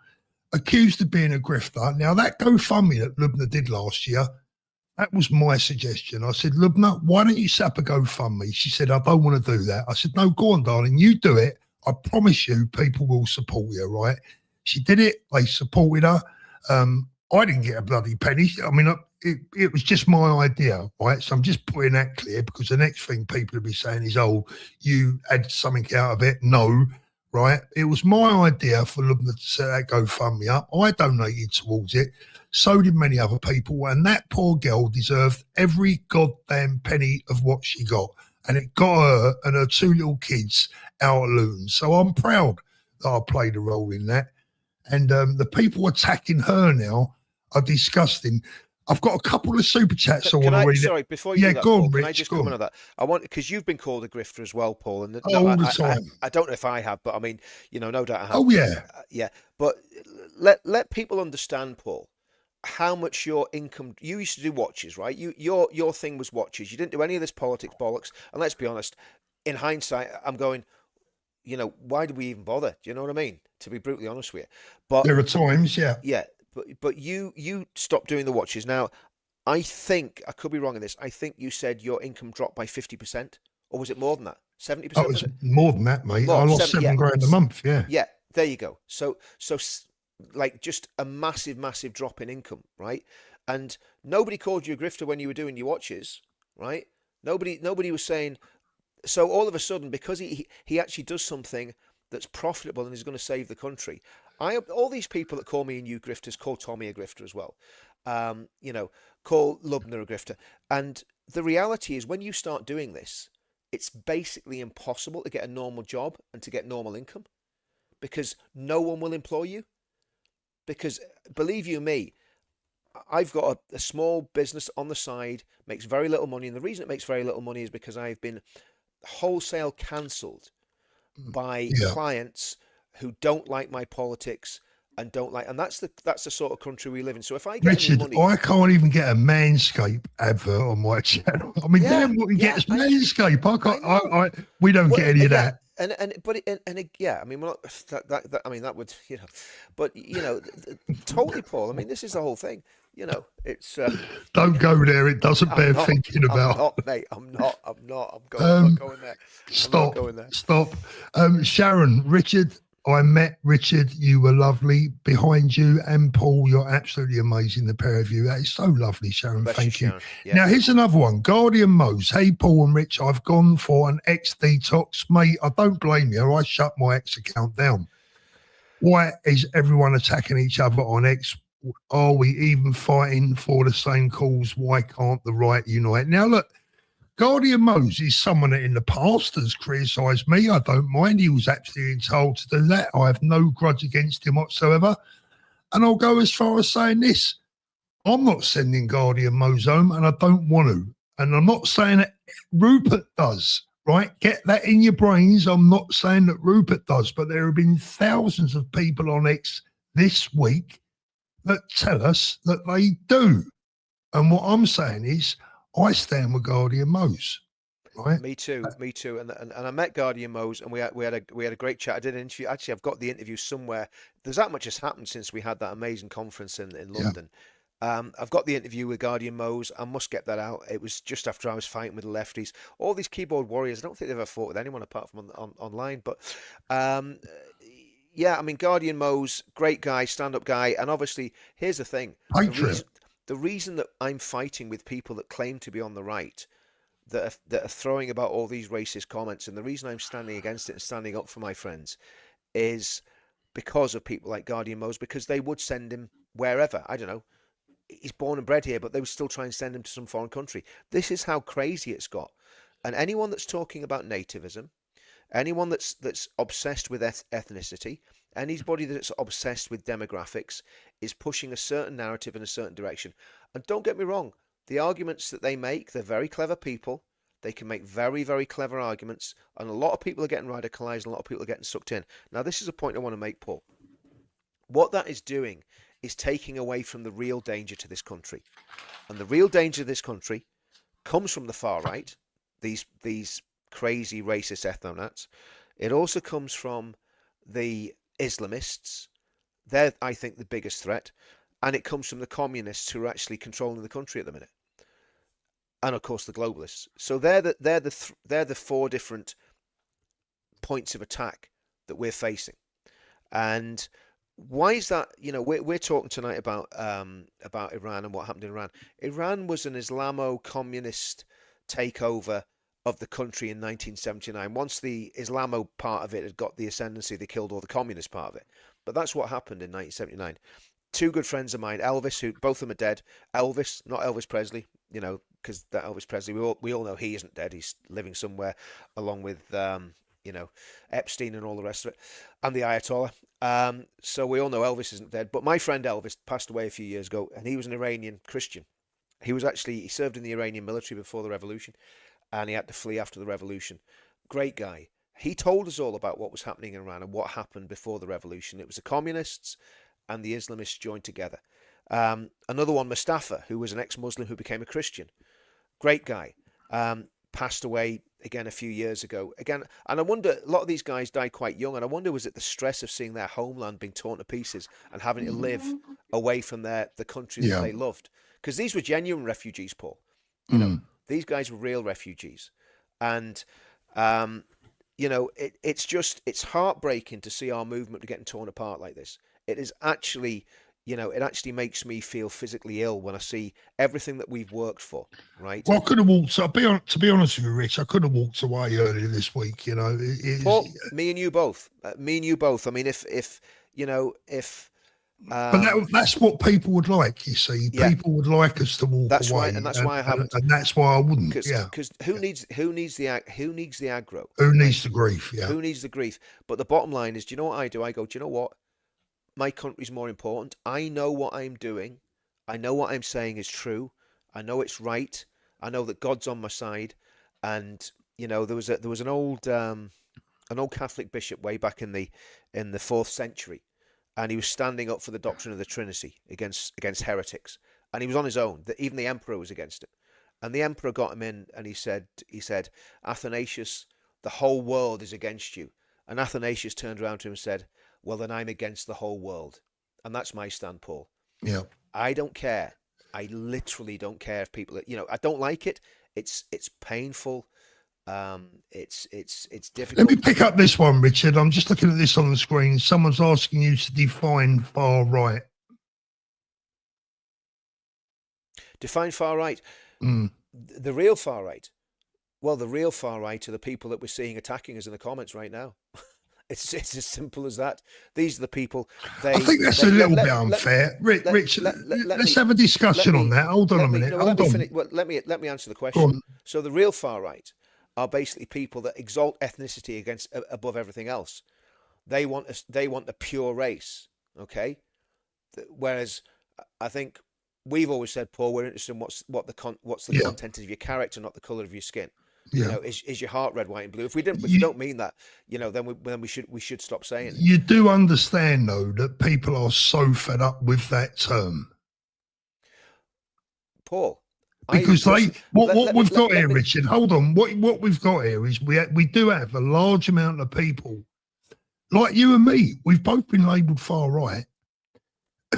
Speaker 1: accused of being a grifter. Now, that GoFundMe that Lubna did last year, that was my suggestion. I said, Lubna, why don't you set up a GoFundMe? She said, I don't want to do that. I said, no, go on, darling, you do it. I promise you people will support you, right? She did it. They supported her. I didn't get a bloody penny. I mean, it was just my idea, right? So I'm just putting that clear because the next thing people will be saying is, oh, you had something out of it. No, right? It was my idea for Lubna to set that GoFundMe up. I donated towards it. So did many other people. And that poor girl deserved every goddamn penny of what she got. And it got her and her 2 little kids out of Luton. So I'm proud that I played a role in that. And the people attacking her now are disgusting. I've got a couple of super chats I want to read.
Speaker 2: Sorry, before you do that,
Speaker 1: go
Speaker 2: Paul,
Speaker 1: on,
Speaker 2: can
Speaker 1: Rich,
Speaker 2: I just
Speaker 1: go
Speaker 2: comment
Speaker 1: on.
Speaker 2: on that? I want, because you've been called a grifter as well, Paul. And
Speaker 1: All the time.
Speaker 2: I don't know if I have, but I mean, no doubt I have.
Speaker 1: Oh, yeah.
Speaker 2: Yeah. But let people understand, Paul, how much your income. You used to do watches, right? Your thing was watches. You didn't do any of this politics bollocks. And let's be honest, in hindsight, I'm going, why do we even bother? Do you know what I mean? To be brutally honest with you. But
Speaker 1: there are times, yeah.
Speaker 2: Yeah, but you stopped doing the watches. Now, I think, I could be wrong in this, I think you said your income dropped by 50%, or was it more than that? 70%?
Speaker 1: Oh, it was more than that, mate. I lost 7 grand a month, yeah.
Speaker 2: Yeah, there you go. So like just a massive drop in income, right? And nobody called you a grifter when you were doing your watches, right? Nobody was saying. So all of a sudden, because he actually does something that's profitable and is going to save the country, all these people that call me and you grifters call Tommy a grifter as well. Call Lubna a grifter. And the reality is, when you start doing this, it's basically impossible to get a normal job and to get normal income because no one will employ you. Because believe you me, I've got a small business on the side, makes very little money. And the reason it makes very little money is because I've been wholesale cancelled by clients who don't like my politics and that's the sort of country we live in. So if I get
Speaker 1: Richard,
Speaker 2: any money,
Speaker 1: I can't even get a Manscaped advert on my channel. I mean, damn what he gets Manscaped. We don't get any of that.
Speaker 2: I mean, well, that would, but totally, Paul. I mean, this is the whole thing. It's
Speaker 1: don't go there. It doesn't bear thinking about.
Speaker 2: I'm not, mate. I'm not. I'm not going there.
Speaker 1: Stop. Stop. Sharon, Richard. I met Richard. You were lovely. Behind you and Paul, you're absolutely amazing. The pair of you. That is so lovely, Sharon. Thank you. Yeah. Now, here's another one. Guardian Mose. Hey, Paul and Rich, I've gone for an X detox. Mate, I don't blame you. I shut my X account down. Why is everyone attacking each other on X? Are we even fighting for the same cause? Why can't the right unite? Now, look, Guardian Mose is someone that in the past has criticised me. I don't mind. He was absolutely entitled to do that. I have no grudge against him whatsoever. And I'll go as far as saying this. I'm not sending Guardian Mose home, and I don't want to. And I'm not saying that Rupert does, right? Get that in your brains. I'm not saying that Rupert does, but there have been thousands of people on X this week that tell us that they do. And what I'm saying is, I stand with Guardian Mose. right?
Speaker 2: Me too, me too. And I met Guardian Mose, and we had a great chat. I did an interview. Actually, I've got the interview somewhere. There's that much has happened since we had that amazing conference in
Speaker 1: Yeah.
Speaker 2: London. I've got the interview with Guardian Mose. I must get that out. It was just after I was fighting with the lefties. All these keyboard warriors. I don't think they've ever fought with anyone apart from online. But um, yeah, I mean, Guardian Mose, great guy, stand-up guy. And obviously, here's the thing: the
Speaker 1: Patriot.
Speaker 2: reason that I'm fighting with people that claim to be on the right, that are throwing about all these racist comments, and the reason I'm standing against it and standing up for my friends is because of people like Guardian Mose, because they would send him wherever. I don't know. He's born and bred here, but they would still try and send him to some foreign country. This is how crazy it's got. And anyone that's talking about nativism, anyone that's obsessed with ethnicity, anybody that's obsessed with demographics is pushing a certain narrative in a certain direction. And don't get me wrong, the arguments that they make, they're very clever people. They can make very, very clever arguments, and a lot of people are getting radicalized, and a lot of people are getting sucked in. Now, this is a point I want to make, Paul. What that is doing is taking away from the real danger to this country. And the real danger to this country comes from the far right, these crazy racist ethno-nats. It also comes from the Islamists. They're, I think, the biggest threat. And it comes from the communists who are actually controlling the country at the minute. And of course the globalists. So they're the four different points of attack that we're facing. And why is that? You know, we're talking tonight about Iran and what happened in Iran. Iran was an Islamo-communist takeover of the country in 1979. Once the Islamo part of it had got the ascendancy, they killed all the communist part of it. But that's what happened in 1979. Two good friends of mine, Elvis, who both of them are dead. Elvis, not Elvis Presley, you know, because that Elvis Presley, we all know he isn't dead. He's living somewhere, along with you know, Epstein and all the rest of it, and the Ayatollah. So we all know Elvis isn't dead. But my friend Elvis passed away a few years ago, and he was an Iranian Christian. He served in the Iranian military before the revolution, and he had to flee after the revolution. Great guy. He told us all about what was happening in Iran and what happened before the revolution. It was the communists and the Islamists joined together. Another one, Mustafa, who was an ex-Muslim who became a Christian. Great guy. Passed away again a few years ago. Again, and I wonder, a lot of these guys died quite young, and I wonder, was it the stress of seeing their homeland being torn to pieces and having to live away from the country that they loved? Because these were genuine refugees, Paul. You know, these guys were real refugees. And you know, it's heartbreaking to see our movement getting torn apart like this. It is actually, you know, it actually makes me feel physically ill when I see everything that we've worked for, right?
Speaker 1: Well, I could have walked. To be honest with you, Rich, I could have walked away earlier this week. You know,
Speaker 2: Paul, me and you both. Me and you both. I mean, if you know, if.
Speaker 1: But that's what people would like. You see, people would like us to walk
Speaker 2: that's
Speaker 1: away,
Speaker 2: right, and that's why I haven't.
Speaker 1: And that's why I wouldn't.
Speaker 2: Because who needs the aggro?
Speaker 1: Who needs the grief? Yeah.
Speaker 2: Who needs the grief? But the bottom line is, do you know what I do? I go, do you know what? My country's more important. I know what I'm doing. I know what I'm saying is true. I know it's right. I know that God's on my side. And you know, there was an old Catholic bishop way back in the 4th century, and he was standing up for the doctrine of the Trinity against heretics. And he was on his own. Even the emperor was against it. And the emperor got him in, and he said, Athanasius, the whole world is against you. And Athanasius turned around to him and said, well, then I'm against the whole world. And that's my stand, Paul.
Speaker 1: Yeah.
Speaker 2: I don't care. I literally don't care if people, you know, I don't like it. It's painful. It's difficult.
Speaker 1: Let me pick up this one, Richard. I'm just looking at this on the screen. Someone's asking you to define far right.
Speaker 2: Define far right. The real far right. Well, the real far right are the people that we're seeing attacking us in the comments right now. It's as simple as that. These are the people.
Speaker 1: I think that's a little bit unfair. Rich, let's have a discussion on that. Hold on a minute.
Speaker 2: Let me answer the question. So the real far right are basically people that exalt ethnicity above everything else. They want a pure race. Okay. Whereas I think we've always said, Paul, we're interested in what's the content of your character, not the color of your skin. You know, is your heart red, white, and blue? If we don't mean that, you know, then we should stop saying it.
Speaker 1: You do understand, though, that people are so fed up with that term.
Speaker 2: Paul,
Speaker 1: Because what we've got here,
Speaker 2: me,
Speaker 1: Richard, hold on. What we've got here is we do have a large amount of people like you and me. We've both been labelled far right.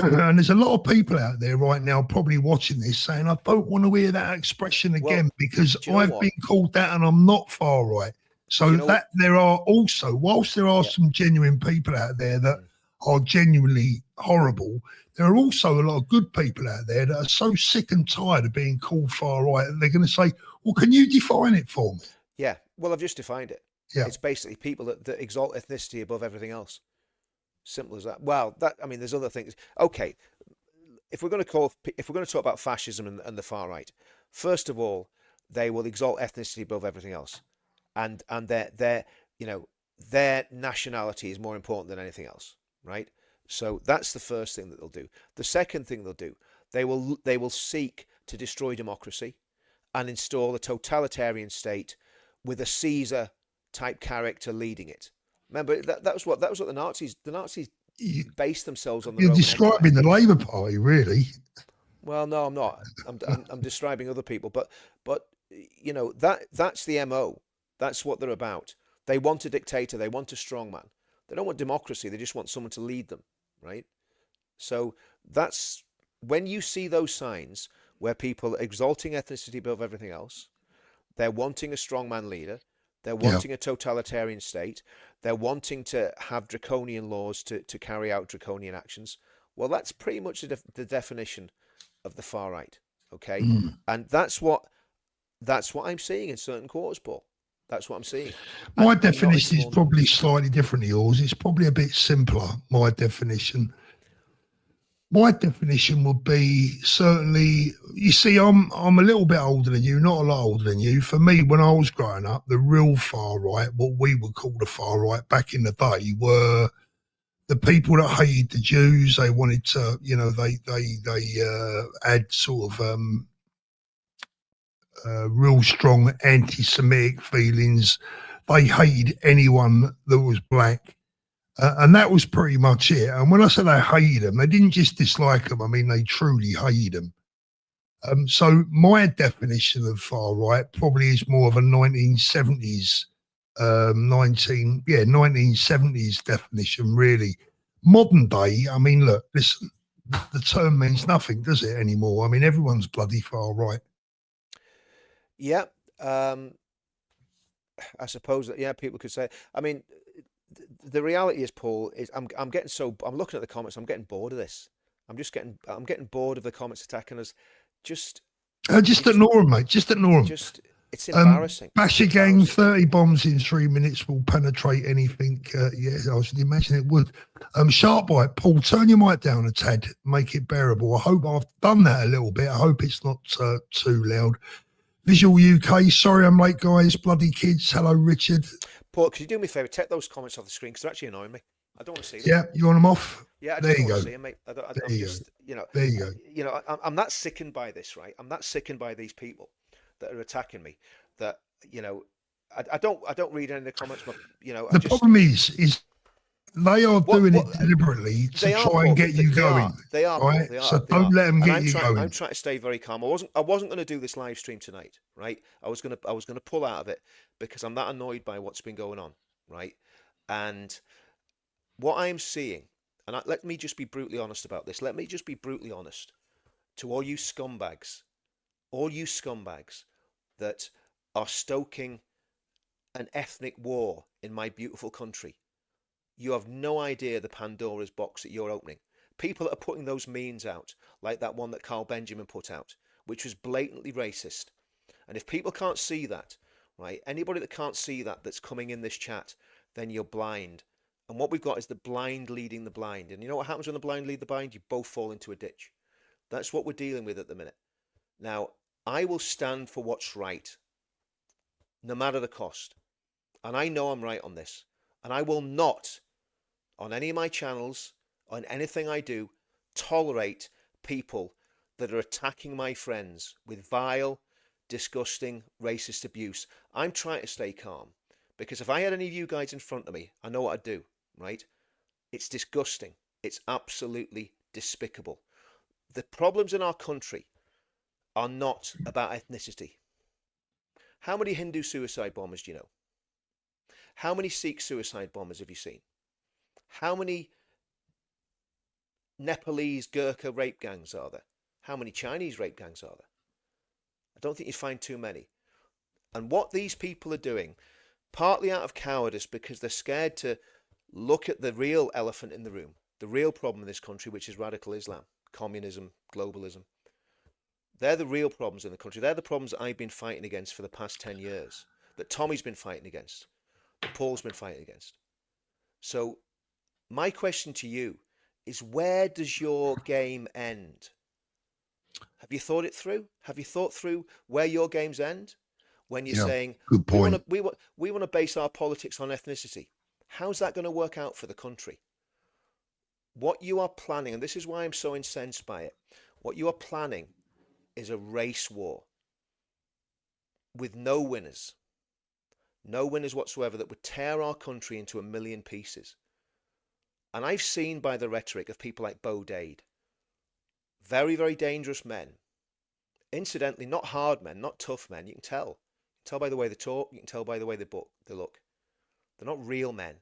Speaker 1: And there's a lot of people out there right now probably watching this saying, I don't want to hear that expression again because I've been called that and I'm not far right. So that there are also, whilst there are some genuine people out there that are genuinely horrible, there are also a lot of good people out there that are so sick and tired of being called far right that they're going to say, well, can you define it for me?
Speaker 2: Yeah, well, I've just defined it.
Speaker 1: Yeah.
Speaker 2: It's basically people that exalt ethnicity above everything else. Simple as that. Well, there's other things. Okay, if we're going to talk about fascism and the far right, first of all, they will exalt ethnicity above everything else, and their nationality is more important than anything else, right? So that's the first thing that they'll do. The second thing they'll do, they will seek to destroy democracy and install a totalitarian state with a Caesar type character leading it. Remember that was what the Nazis based themselves on the
Speaker 1: You're
Speaker 2: Roman
Speaker 1: describing
Speaker 2: Empire.
Speaker 1: the Labour Party, really.
Speaker 2: Well, no, I'm not. I'm describing other people, but that's the MO. That's what they're about. They want a dictator. They want a strongman. They don't want democracy. They just want someone to lead them, right? So that's when you see those signs where people are exalting ethnicity above everything else. They're wanting a strongman leader. They're wanting a totalitarian state. They're wanting to have draconian laws to carry out draconian actions. Well, that's pretty much the definition of the far right. Okay, and that's what I'm seeing in certain quarters, Paul. That's what I'm seeing.
Speaker 1: My definition is probably slightly different to yours. It's probably a bit simpler. My definition would be certainly, you see, I'm a little bit older than you, not a lot older than you. For me, when I was growing up, the real far right, what we would call the far right back in the day, were the people that hated the Jews. They wanted to, they had sort of real strong anti-Semitic feelings. They hated anyone that was black. And that was pretty much it. And when I say they hated them, they didn't just dislike them. I mean, they truly hated them. So my definition of far right probably is more of a 1970s, 1970s definition, really. Modern day, I mean, look, listen, the term means nothing, does it, anymore? I mean, everyone's bloody far right.
Speaker 2: Yeah. I suppose that, people could say, I mean, the reality is, Paul, is I'm looking at the comments, I'm getting bored of this. I'm getting bored of the comments attacking us. Just
Speaker 1: ignore them, mate. Just ignore them.
Speaker 2: It's embarrassing.
Speaker 1: Basher gang, 30 bombs in 3 minutes will penetrate anything. I should imagine it would. Sharp bite, Paul, turn your mic down a tad, make it bearable. I hope I've done that a little bit. I hope it's not too loud. Visual UK, sorry I'm late, guys. Bloody kids. Hello, Richard.
Speaker 2: Paul, could you do me a favour? Take those comments off the screen because they're actually annoying me. I don't want to see them.
Speaker 1: Yeah, you want them off?
Speaker 2: Yeah,
Speaker 1: there you go.
Speaker 2: See them, mate.
Speaker 1: There you go.
Speaker 2: I'm that sickened by this, right? I'm that sickened by these people that are attacking me. That I don't read any of the comments, but
Speaker 1: the problem is they are doing it deliberately to try and get you going.
Speaker 2: They are.
Speaker 1: Right? So don't let them get you going.
Speaker 2: I'm trying to stay very calm. I wasn't going to do this live stream tonight, right? I was going to pull out of it because I'm that annoyed by what's been going on, right? And what I'm seeing, and let me just be brutally honest about this. Let me just be brutally honest to all you scumbags that are stoking an ethnic war in my beautiful country. You have no idea the Pandora's box that you're opening. People that are putting those memes out, like that one that Carl Benjamin put out, which was blatantly racist. And if people can't see that, right, anybody that can't see that that's coming in this chat, then you're blind. And what we've got is the blind leading the blind. And you know what happens when the blind lead the blind? You both fall into a ditch. That's what we're dealing with at the minute. Now, I will stand for what's right, no matter the cost. And I know I'm right on this. And I will not, on any of my channels, on anything I do, tolerate people that are attacking my friends with vile, disgusting, racist abuse. I'm trying to stay calm. Because if I had any of you guys in front of me, I know what I'd do, right? It's disgusting. It's absolutely despicable. The problems in our country are not about ethnicity. How many Hindu suicide bombers do you know? How many Sikh suicide bombers have you seen? How many Nepalese Gurkha rape gangs are there? How many Chinese rape gangs are there? I don't think you'd find too many. And what these people are doing, partly out of cowardice because they're scared to look at the real elephant in the room, the real problem in this country, which is radical Islam, communism, globalism. They're the real problems in the country. They're the problems that I've been fighting against for the past 10 years, that Tommy's been fighting against, that Paul's been fighting against. So my question to you is, where does your game end? Have you thought it through? Have you thought through where your games end? When you're saying,
Speaker 1: good point.
Speaker 2: we want to base our politics on ethnicity. How's that going to work out for the country? What you are planning, and this is why I'm so incensed by it, what you are planning is a race war with no winners whatsoever, that would tear our country into a million pieces. And I've seen by the rhetoric of people like Bo Dade, very, very dangerous men, incidentally, not hard men, not tough men. You can tell by the way they talk, you can tell by the way they look. They're not real men,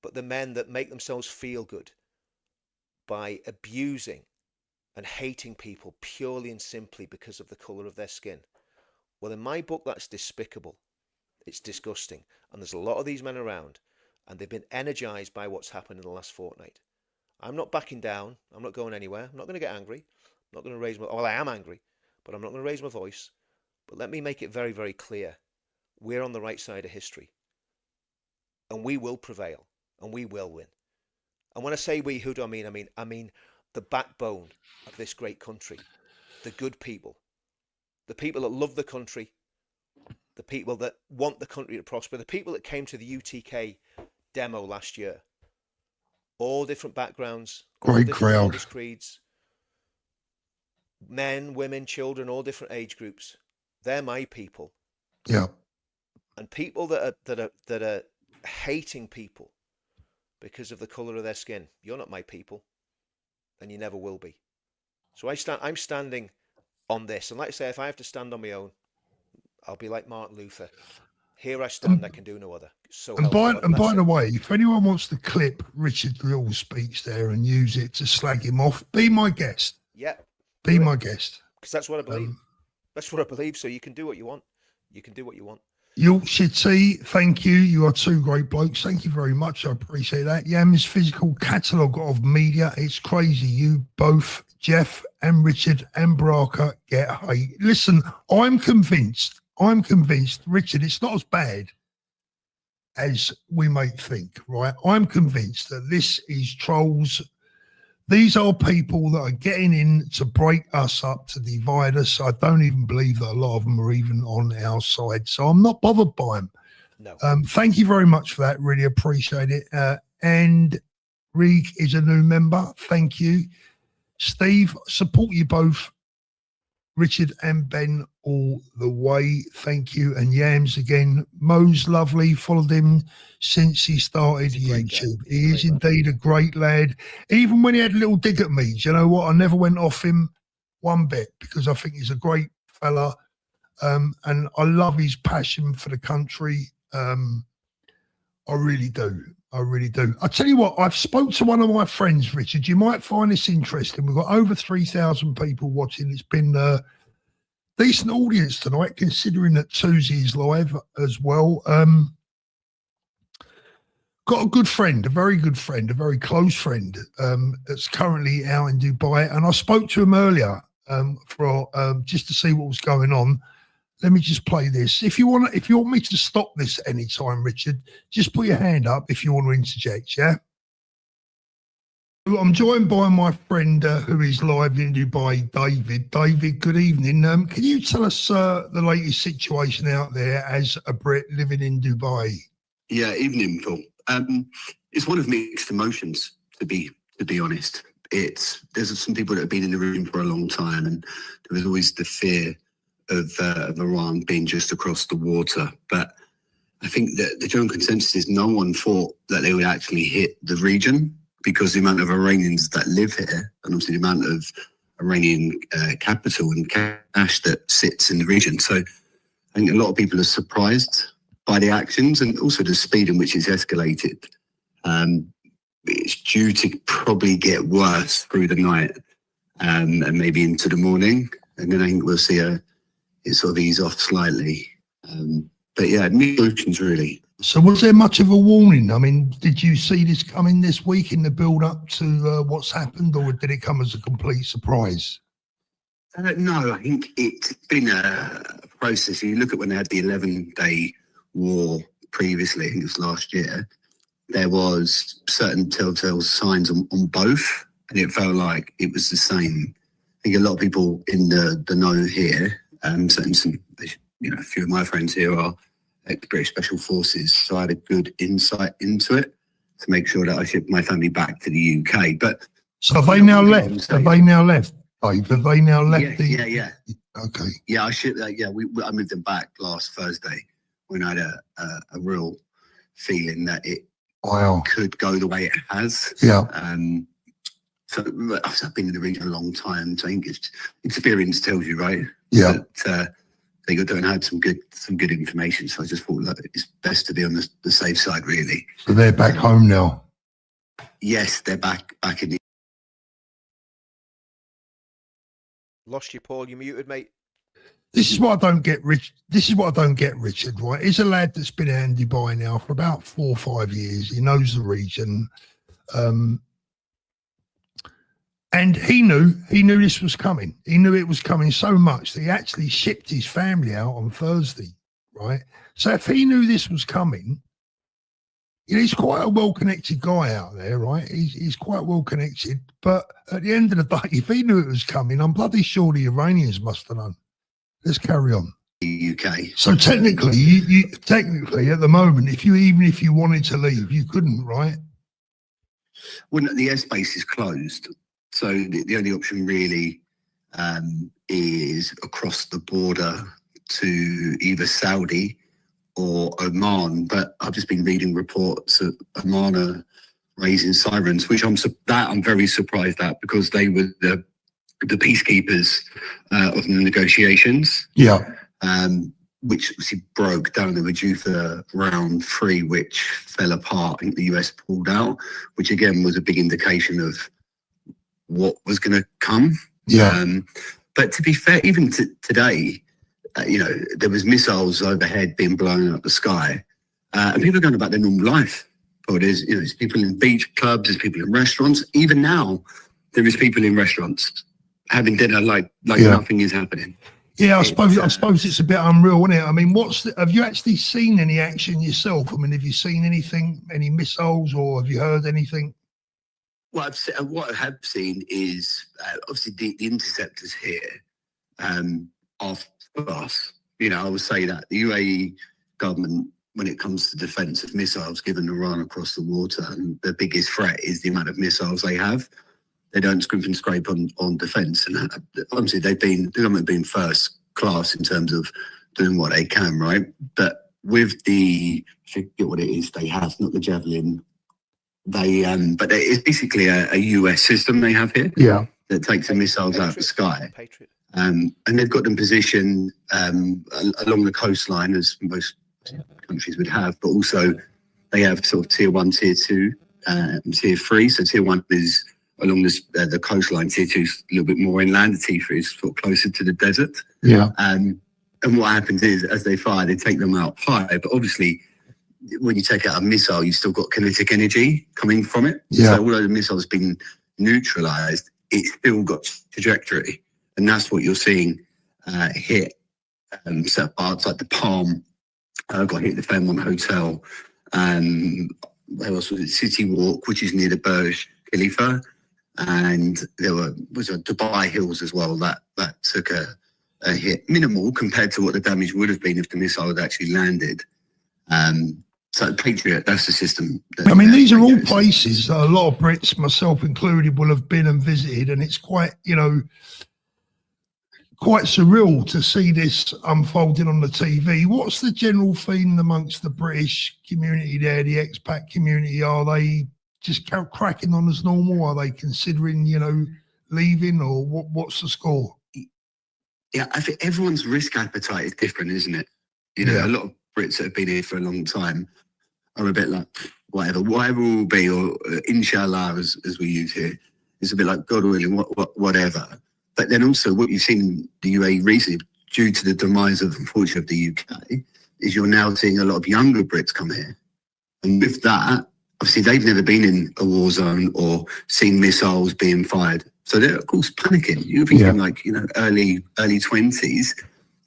Speaker 2: but the men that make themselves feel good by abusing and hating people purely and simply because of the colour of their skin. Well, in my book, that's despicable. It's disgusting. And there's a lot of these men around, and they've been energised by what's happened in the last fortnight. I'm not backing down. I'm not going anywhere. I'm not going to get angry. I'm not going to raise my... Well, I am angry, but I'm not going to raise my voice. But let me make it very, very clear. We're on the right side of history. And we will prevail. And we will win. And when I say we, who do I mean? I mean the backbone of this great country. The good people. The people that love the country. The people that want the country to prosper. The people that came to the UTK demo last year. All different backgrounds.
Speaker 1: Great crowd.
Speaker 2: Creeds. Men, women, children, all different age groups. They're my people.
Speaker 1: Yeah. And
Speaker 2: people that are hating people because of the colour of their skin, you're not my people, and you never will be. So I'm standing on this, and like I say, if I have to stand on my own, I'll be like Martin Luther. Here I stand, I can do no other. So
Speaker 1: by the way, if anyone wants to clip Richard Grill's speech there and use it to slag him off, be my guest.
Speaker 2: Yeah.
Speaker 1: Be my guest.
Speaker 2: Because that's what I believe. That's what I believe. So you can do what you want. You can do what you want.
Speaker 1: Yorkshire Tea, thank you. You are two great blokes. Thank you very much. I appreciate that. Yam's physical catalogue of media. It's crazy. You both, Jeff and Richard and Baraka, get hate. Listen, I'm convinced, Richard, it's not as bad as we may think, right? I'm convinced that this is trolls. These are people that are getting in to break us up, to divide us. I don't even believe that a lot of them are even on our side. So I'm not bothered by them.
Speaker 2: No.
Speaker 1: Thank you very much for that. Really appreciate it. And Reeg is a new member. Thank you. Steve, support you both, Richard and Ben, all the way. Thank you. And Yams again. Mo's lovely. Followed him since he started YouTube. He is indeed a great lad. Even when he had a little dig at me, do you know what? I never went off him one bit because I think he's a great fella. And I love his passion for the country. I really do. I really do. I tell you what, I've spoke to one of my friends, Richard. You might find this interesting. We've got over 3,000 people watching. It's been a decent audience tonight, considering that Tuesday is live as well. Got a good friend, a very good friend, a very close friend that's currently out in Dubai. And I spoke to him earlier just to see what was going on. Let me just play this. If you want me to stop this anytime, Richard, just put your hand up if you want to interject, yeah? I'm joined by my friend who is live in Dubai, David. David, good evening. Can you tell us the latest situation out there as a Brit living in Dubai?
Speaker 3: Yeah, evening, Paul. It's one of mixed emotions, to be honest. There's some people that have been in the room for a long time, and there was always the fear of Iran being just across the water. But I think that the general consensus is no one thought that they would actually hit the region, because the amount of Iranians that live here, and obviously the amount of Iranian capital and cash that sits in the region. So I think a lot of people are surprised by the actions and also the speed in which it's escalated. It's due to probably get worse through the night and maybe into the morning. And then I think we'll see it sort of ease off slightly. But yeah, mixed emotions really.
Speaker 1: So was there much of a warning? I mean, did you see this coming this week in the build up to what's happened, or did it come as a complete surprise?
Speaker 3: No, I think it's been a process. You look at when they had the 11-day war previously, I think it was last year, there was certain telltale signs on both, and it felt like it was the same. I think a lot of people in the know here, certain a few of my friends here are ex-British Special Forces, so I had a good insight into it to make sure that I shipped my family back to the UK. But
Speaker 1: so have they now left? Have they now left? Dave? Have they now left?
Speaker 3: Yeah.
Speaker 1: Okay.
Speaker 3: Yeah, I shipped that. Yeah, I moved them back last Thursday when I had a real feeling that it could go the way it has.
Speaker 1: Yeah.
Speaker 3: So I've been in the region a long time, so I think experience tells you, right?
Speaker 1: Yeah.
Speaker 3: But they got there and had some good information. So I just thought that it's best to be on the safe side, really.
Speaker 1: So they're back home now.
Speaker 3: Yes, they're back in the.
Speaker 2: Lost you, Paul. You muted, mate.
Speaker 1: This is what I don't get, Rich. This is what I don't get, Richard. Right? He's a lad that's been out in Dubai now for about 4 or 5 years. He knows the region, and he knew this was coming. He knew it was coming so much that he actually shipped his family out on Thursday. Right. So if he knew this was coming, he's quite a well-connected guy out there, right? He's quite well-connected. But at the end of the day, if he knew it was coming, I'm bloody sure the Iranians must have known. Let's carry on.
Speaker 3: The UK.
Speaker 1: So technically, you technically at the moment, even if you wanted to leave, you couldn't, right?
Speaker 3: Well, the airspace is closed, so the only option really is across the border to either Saudi or Oman. But I've just been reading reports that Oman are raising sirens, which I'm very surprised at, because they were the peacekeepers of the negotiations.
Speaker 1: Yeah.
Speaker 3: Which obviously broke down. They were due for round 3, which fell apart. I think the US pulled out, which again was a big indication of what was going to come.
Speaker 1: Yeah.
Speaker 3: But to be fair, even today, there was missiles overhead being blown out the sky, and people are going about their normal life. But there's people in beach clubs, there's people in restaurants. Even now, there is people in restaurants having dinner like nothing is happening.
Speaker 1: Yeah, I suppose it's a bit unreal, isn't it? I mean, have you actually seen any action yourself? I mean, have you seen anything, any missiles, or have you heard anything?
Speaker 3: Well, what I have seen is obviously the interceptors here are fast. I would say that the UAE government, when it comes to defence of missiles, given Iran across the water, and the biggest threat is the amount of missiles they have. They don't scrimp and scrape on defence, and obviously the government have been first class in terms of doing what they can, right? But with I forget what it is they have, not the Javelin. But it's basically a US system they have here.
Speaker 1: Yeah.
Speaker 3: That takes the missiles out of the sky. And they've got them positioned along the coastline, as most countries would have, but also they have sort of tier 1, tier 2, tier 3. So tier 1 is along the coastline, tier 2 is a little bit more inland, tier 3 is sort of closer to the desert.
Speaker 1: Yeah.
Speaker 3: And what happens is, as they fire, they take them out high, but obviously when you take out a missile, you've still got kinetic energy coming from it.
Speaker 1: Yeah.
Speaker 3: So although the missile's been neutralized, it's still got trajectory. And that's what you're seeing hit set parts like the Palm, got hit the Fairmont Hotel. Where else was it? City Walk, which is near the Burj Khalifa. And there was a Dubai Hills as well that took a hit, minimal compared to what the damage would have been if the missile had actually landed. So Patriot, that's the system.
Speaker 1: These are all places that a lot of Brits, myself included, will have been and visited, and it's quite surreal to see this unfolding on the TV. What's the general feeling amongst the British community there, the expat community? Are they just cracking on as normal? Are they considering, leaving, or what's the score?
Speaker 3: Yeah, I think everyone's risk appetite is different, isn't it? You know,
Speaker 1: Yeah.
Speaker 3: a lot of Brits that have been here for a long time are a bit like, whatever will be, or inshallah, as we use here, it's a bit like God willing, whatever. But then also what you've seen in the UAE recently, due to the demise of, unfortunately, of the UK, is you're now seeing a lot of younger Brits come here. And with that, obviously, they've never been in a war zone or seen missiles being fired. So they're, of course, panicking. You're thinking like, you know, early 20s.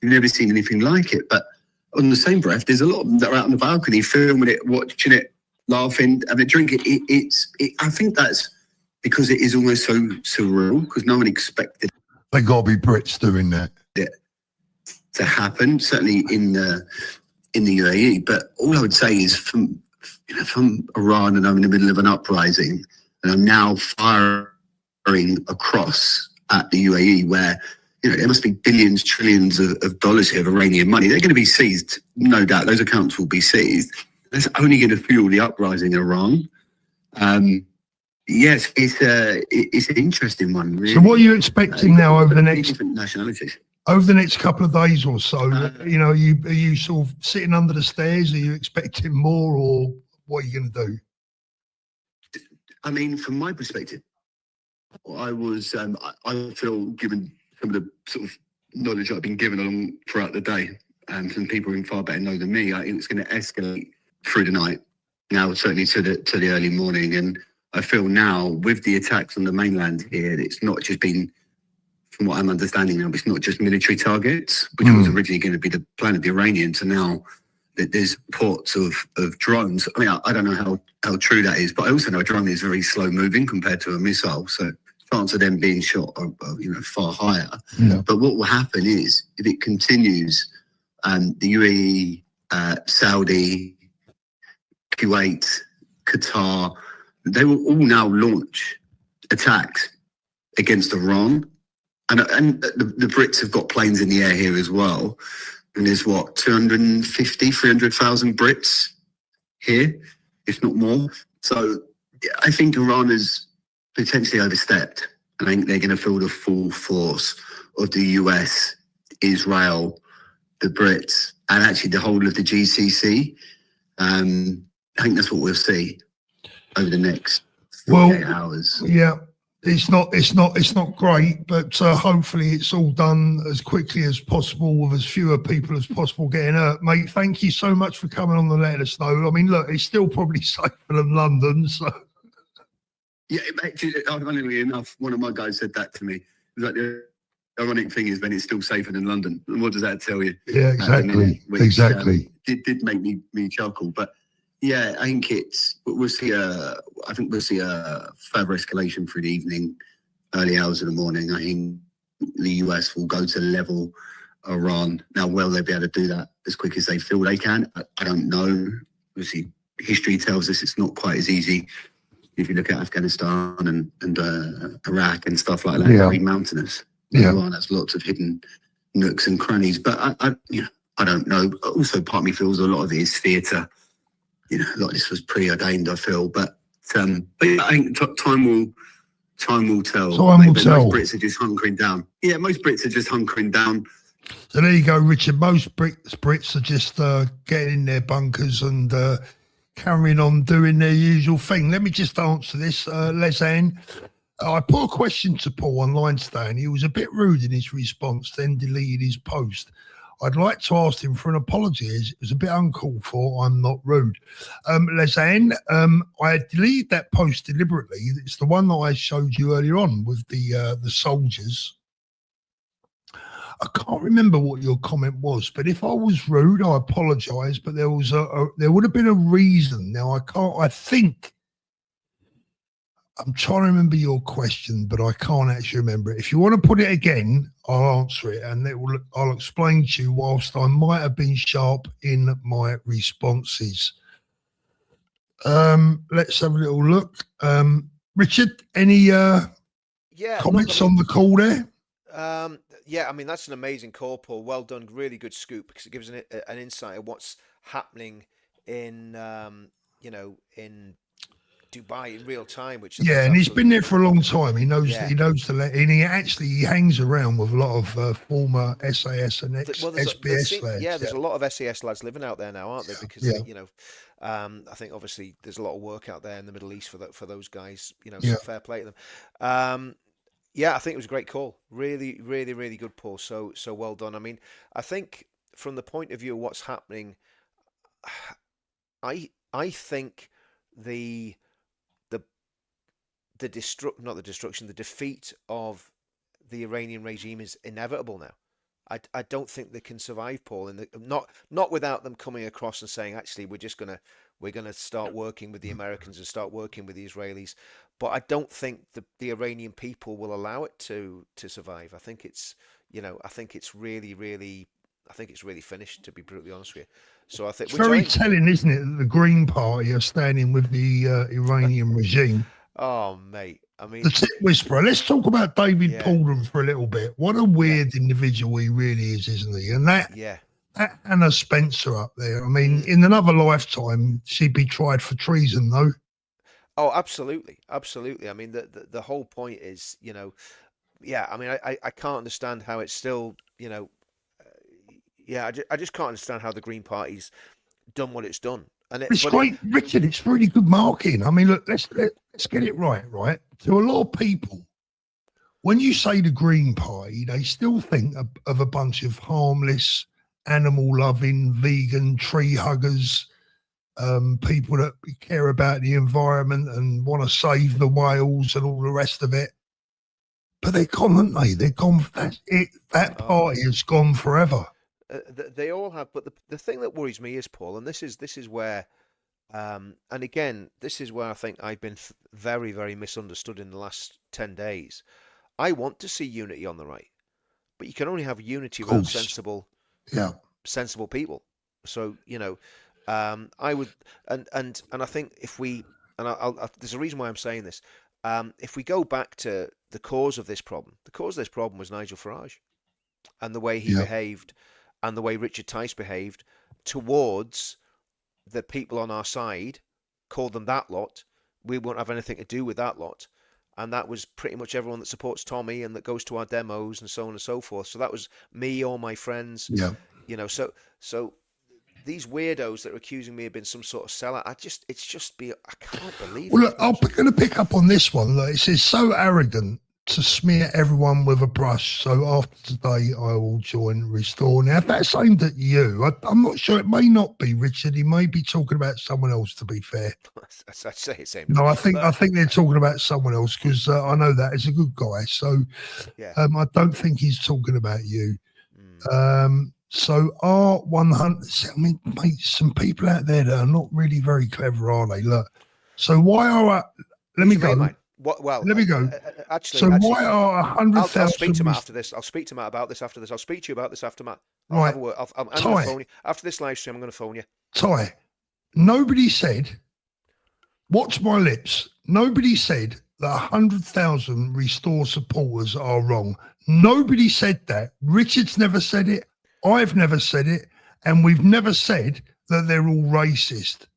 Speaker 3: You've never seen anything like it. But on the same breath, there's a lot of them that are out on the balcony filming it, watching it, laughing, having a drink. I think that's because it is almost so surreal, because no one expected
Speaker 1: They got to be Brits doing that.
Speaker 3: it to happen, certainly in the UAE. But all I would say is from Iran, and I'm in the middle of an uprising, and I'm now firing across at the UAE, where, you know, there must be billions, trillions of dollars here of Iranian money. They're going to be seized, no doubt. Those accounts will be seized. That's only going to fuel the uprising in Iran. Yes, it's an interesting one. Really.
Speaker 1: So what are you expecting now over the next
Speaker 3: different nationalities?
Speaker 1: Over the next couple of days or so? You know, are you sort of sitting under the stairs? Are you expecting more, or what are you going to do?
Speaker 3: I mean, from my perspective, I was, I feel, given some of the sort of knowledge I've been given along throughout the day, and some people who far better know than me, I think it's going to escalate through the night. Now, certainly to the early morning, and I feel now with the attacks on the mainland here, it's not just been, from what I'm understanding now, it's not just military targets, which was originally going to be the plan of the Iranians, and now that there's ports of drones. I mean, I don't know how true that is, but I also know a drone is very slow moving compared to a missile, so chance of them being shot are far higher. Yeah. But what will happen is, if it continues, the UAE, Saudi, Kuwait, Qatar, they will all now launch attacks against Iran. And the Brits have got planes in the air here as well. And there's 250, 300,000 Brits here, if not more. So I think Iran has potentially overstepped. And I think they're going to feel the full force of the US, Israel, the Brits, and actually the whole of the GCC. I think that's what we'll see over the next 48 hours.
Speaker 1: Yeah. It's not great, but hopefully it's all done as quickly as possible with as fewer people as possible getting hurt. Mate, thank you so much for coming on and letting us know. I mean, look, it's still probably safer than London, so.
Speaker 3: Yeah, actually, ironically enough, one of my guys said that to me. It was like, the ironic thing is, when it's still safer than London. And what does that tell you?
Speaker 1: Yeah, exactly. Exactly.
Speaker 3: It did make me chuckle, but yeah, I think we'll see a further escalation through the evening, early hours of the morning. I think the US will go to level Iran. Now, will they be able to do that as quick as they feel they can? I don't know. Obviously, history tells us it's not quite as easy. If you look at Afghanistan and Iraq and stuff like that, very mountainous. Iran has lots of hidden nooks and crannies. But I don't know. Also, part of me feels a lot of it is theatre. A lot of this was preordained, I feel, but yeah, I think time will tell.
Speaker 1: Time will tell.
Speaker 3: Most Brits are just hunkering down. Yeah, most Brits are just hunkering down.
Speaker 1: So there you go, Richard. Most Brits are just getting in their bunkers and carrying on doing their usual thing. Let me just answer this, Lesanne. I put a question to Paul online today, and he was a bit rude in his response, then deleted his post. I'd like to ask him for an apology. It was a bit uncalled for. I'm not rude. Lesanne, I deleted that post deliberately. It's the one that I showed you earlier on with the soldiers. I can't remember what your comment was, but if I was rude, I apologise. But there was there would have been a reason. Now I'm trying to remember your question, but I can't actually remember it. If you want to put it again, I'll answer it, and I'll explain to you whilst I might have been sharp in my responses. Let's have a little look. Richard, any comments on the call there?
Speaker 2: Yeah, I mean, that's an amazing call, Paul. Well done. Really good scoop, because it gives an insight of what's happening in Dubai in real time, which
Speaker 1: Yeah, and he's been there for a long time. He knows.
Speaker 2: Yeah.
Speaker 1: He knows and he hangs around with a lot of former SAS and ex
Speaker 2: Well,
Speaker 1: SBS lads.
Speaker 2: yeah, there's a lot of SAS lads living out there now, aren't there? Because
Speaker 1: Yeah.
Speaker 2: you know, I think obviously there's a lot of work out there in the Middle East for those guys. You know,
Speaker 1: Yeah.
Speaker 2: so fair play to them. Yeah, I think it was a great call. Really, really, really good, Paul. So well done. I mean, I think from the point of view of what's happening, I think the not the destruction, the defeat of the Iranian regime is inevitable now. I don't think they can survive, Paul, and not without them coming across and saying, actually, we're gonna start working with the Americans and start working with the Israelis. But I don't think the Iranian people will allow it to survive. I think it's really, really, I think it's really finished, to be brutally honest with you. So I think
Speaker 1: It's very telling, isn't it, that the Green Party are standing with the Iranian regime.
Speaker 2: Oh, mate. I mean,
Speaker 1: The tip whisperer. Let's talk about David
Speaker 2: Yeah.
Speaker 1: Paulden for a little bit. What a weird individual he really is, isn't he? And that
Speaker 2: yeah.
Speaker 1: Anna Spencer up there. I mean, in another lifetime, she'd be tried for treason, though.
Speaker 2: Oh, absolutely, absolutely. I mean, the whole point is, yeah. I mean, I can't understand how it's still, yeah. I just can't understand how the Green Party's done what it's done. And
Speaker 1: It's great, Richard. It's really good marketing. I mean, look, let's get it right. Right, to a lot of people, when you say the Green Party, they still think of a bunch of harmless, animal-loving, vegan, tree huggers, people that care about the environment and want to save the whales and all the rest of it. But they're gone, haven't they? They're gone. That's it. That party has gone forever.
Speaker 2: They all have. But the thing that worries me is, Paul, and this is where, and again, this is where I think I've been very, very misunderstood in the last 10 days. I want to see unity on the right, but you can only have unity without sensible people. So I would, and I think if we, and there's a reason why I'm saying this. If we go back to the cause of this problem, the cause of this problem was Nigel Farage, and the way he behaved, and the way Richard Tice behaved towards the people on our side, called them that lot. We won't have anything to do with that lot. And that was pretty much everyone that supports Tommy and that goes to our demos and so on and so forth. So that was me, all my friends.
Speaker 1: Yeah.
Speaker 2: So these weirdos that are accusing me of being some sort of seller, I can't believe it.
Speaker 1: Well, look, I'm going to pick up on this one. Look, it says, so arrogant to smear everyone with a brush. So after today, I will join Restore. Now, if that's aimed at you, I'm not sure. It may not be, Richard. He may be talking about someone else, to be fair.
Speaker 2: I'd say it's aimed.
Speaker 1: No, I think they're talking about someone else because I know that is a good guy. So I don't think he's talking about you. So R100, I mean, mate, some people out there that are not really very clever, are they? Look, so why are, let me go.
Speaker 2: Well,
Speaker 1: let me go.
Speaker 2: Actually,
Speaker 1: why are 100,000?
Speaker 2: I'll speak to Matt after this. I'll speak to Matt about this after this. I'll speak to you about this after Matt.
Speaker 1: Right.
Speaker 2: I'm going to phone you. After this live stream, I'm going to phone you.
Speaker 1: Ty, nobody said, watch my lips, nobody said that 100,000 Restore supporters are wrong. Nobody said that. Richard's never said it. I've never said it, and we've never said that they're all racist.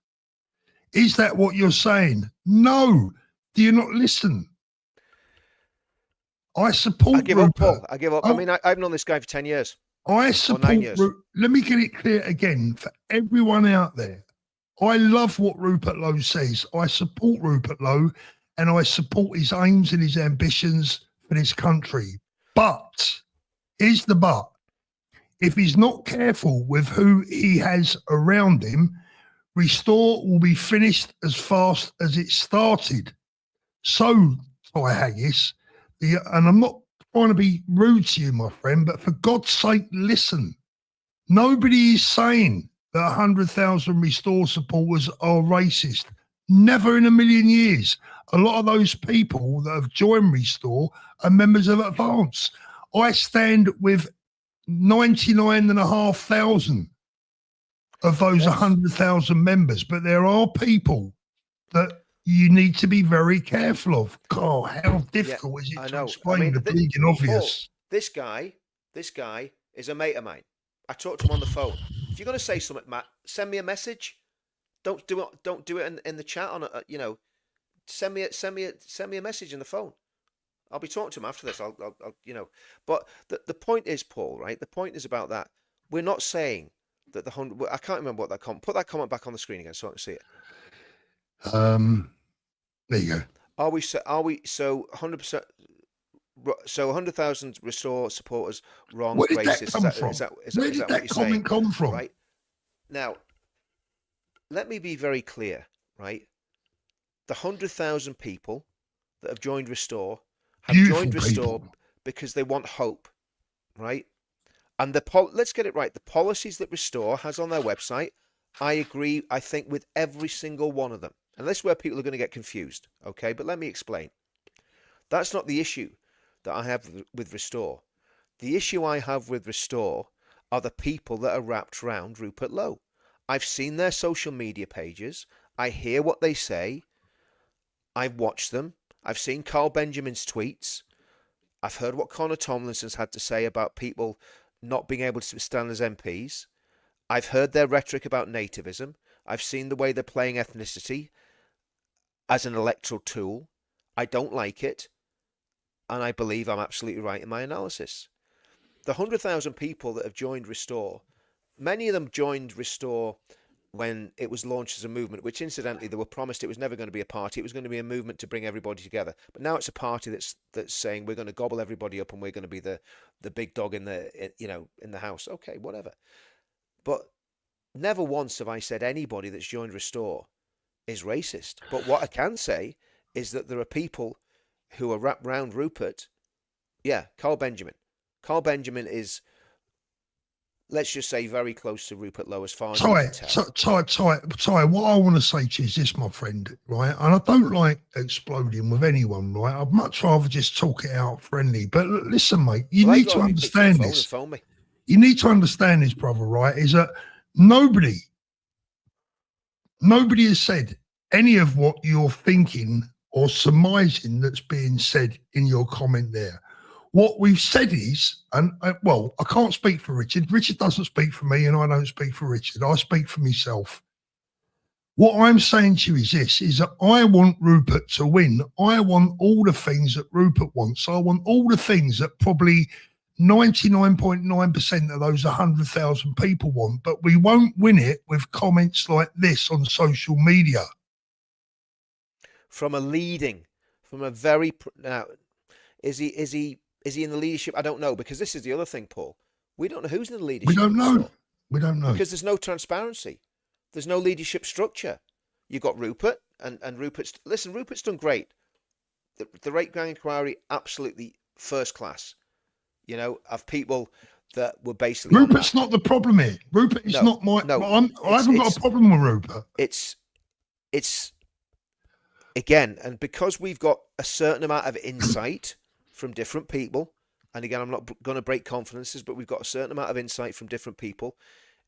Speaker 1: Is that what you're saying? No. Do you not listen? I support.
Speaker 2: I give
Speaker 1: Rupert.
Speaker 2: up, Paul. I give up. I mean, I've known this guy for 10 years.
Speaker 1: I support.
Speaker 2: 9 years.
Speaker 1: Let me get it clear again for everyone out there. I love what Rupert Lowe says. I support Rupert Lowe, and I support his aims and his ambitions for this country. But here's the but. If he's not careful with who he has around him, Restore will be finished as fast as it started. So, Ty Haggis, and I'm not trying to be rude to you, my friend, but for God's sake, listen. Nobody is saying that 100,000 Restore supporters are racist. Never in a million years. A lot of those people that have joined Restore are members of Advance. I stand with 99,500 of those 100,000 members, but there are people that you need to be very careful of. God, how difficult is it to explain the bleeding obvious?
Speaker 2: Paul, this guy is a mate of mine. I talked to him on the phone. If you're going to say something, Matt, send me a message. Don't do it in the chat on send me a message in the phone. I'll be talking to him after this. I'll But the point is, Paul, right? The point is about that. We're not saying that the 100. I can't remember what that comment. Put that comment back on the screen again so I can see it.
Speaker 1: There you go.
Speaker 2: Are we so 100%? So 100,000 Restore supporters wrong,
Speaker 1: Where did that
Speaker 2: racist.
Speaker 1: come from? Where did
Speaker 2: what
Speaker 1: that
Speaker 2: you're
Speaker 1: comment
Speaker 2: saying?
Speaker 1: come from?
Speaker 2: Right now, let me be very clear. Right, the 100,000 people that have joined Restore have
Speaker 1: Beautiful
Speaker 2: joined Restore
Speaker 1: people.
Speaker 2: because they want hope. Right, and let's get it right. The policies that Restore has on their website, I agree. I think with every single one of them. And this is where people are going to get confused. Okay, but let me explain. That's not the issue that I have with Restore. The issue I have with Restore are the people that are wrapped around Rupert Lowe. I've seen their social media pages. I hear what they say. I've watched them. I've seen Carl Benjamin's tweets. I've heard what Connor Tomlinson's had to say about people not being able to stand as MPs. I've heard their rhetoric about nativism. I've seen the way they're playing ethnicity as an electoral tool. I don't like it. And I believe I'm absolutely right in my analysis. The 100,000 people that have joined Restore, many of them joined Restore when it was launched as a movement, which incidentally they were promised it was never going to be a party. It was going to be a movement to bring everybody together. But now it's a party that's saying we're going to gobble everybody up and we're going to be the big dog in the house. Okay, whatever. But never once have I said anybody that's joined Restore is racist. But what I can say is that there are people who are wrapped round Rupert. Yeah, Carl Benjamin. Carl Benjamin is, let's just say, very close to Rupert Lowe as far as I can tell.
Speaker 1: Ty, what I want to say to you is this, my friend, right? And I don't like exploding with anyone, right? I'd much rather just talk it out friendly. But listen, mate, you need to understand this.
Speaker 2: Phone me.
Speaker 1: You need to understand this, brother, right? Is that nobody has said any of what you're thinking or surmising that's being said in your comment there. What we've said is, and I can't speak for Richard. Richard doesn't speak for me, and I don't speak for Richard. I speak for myself. What I'm saying to you is this, is that I want Rupert to win. I want all the things that Rupert wants. I want all the things that probably 99.9% of those 100,000 people want, but we won't win it with comments like this on social media.
Speaker 2: From a very now, is he in the leadership? I don't know, because this is the other thing, Paul. We don't know who's in the leadership.
Speaker 1: We don't know. We don't know
Speaker 2: because there's no transparency. There's no leadership structure. You got Rupert and Rupert's done great. The Rate Gang Inquiry, absolutely first class. You know, of people that were basically.
Speaker 1: Rupert's not the problem here. Rupert is not my. No, I haven't got a problem with Rupert.
Speaker 2: It's again, and because we've got a certain amount of insight from different people, and again, I'm not going to break confidences, but we've got a certain amount of insight from different people.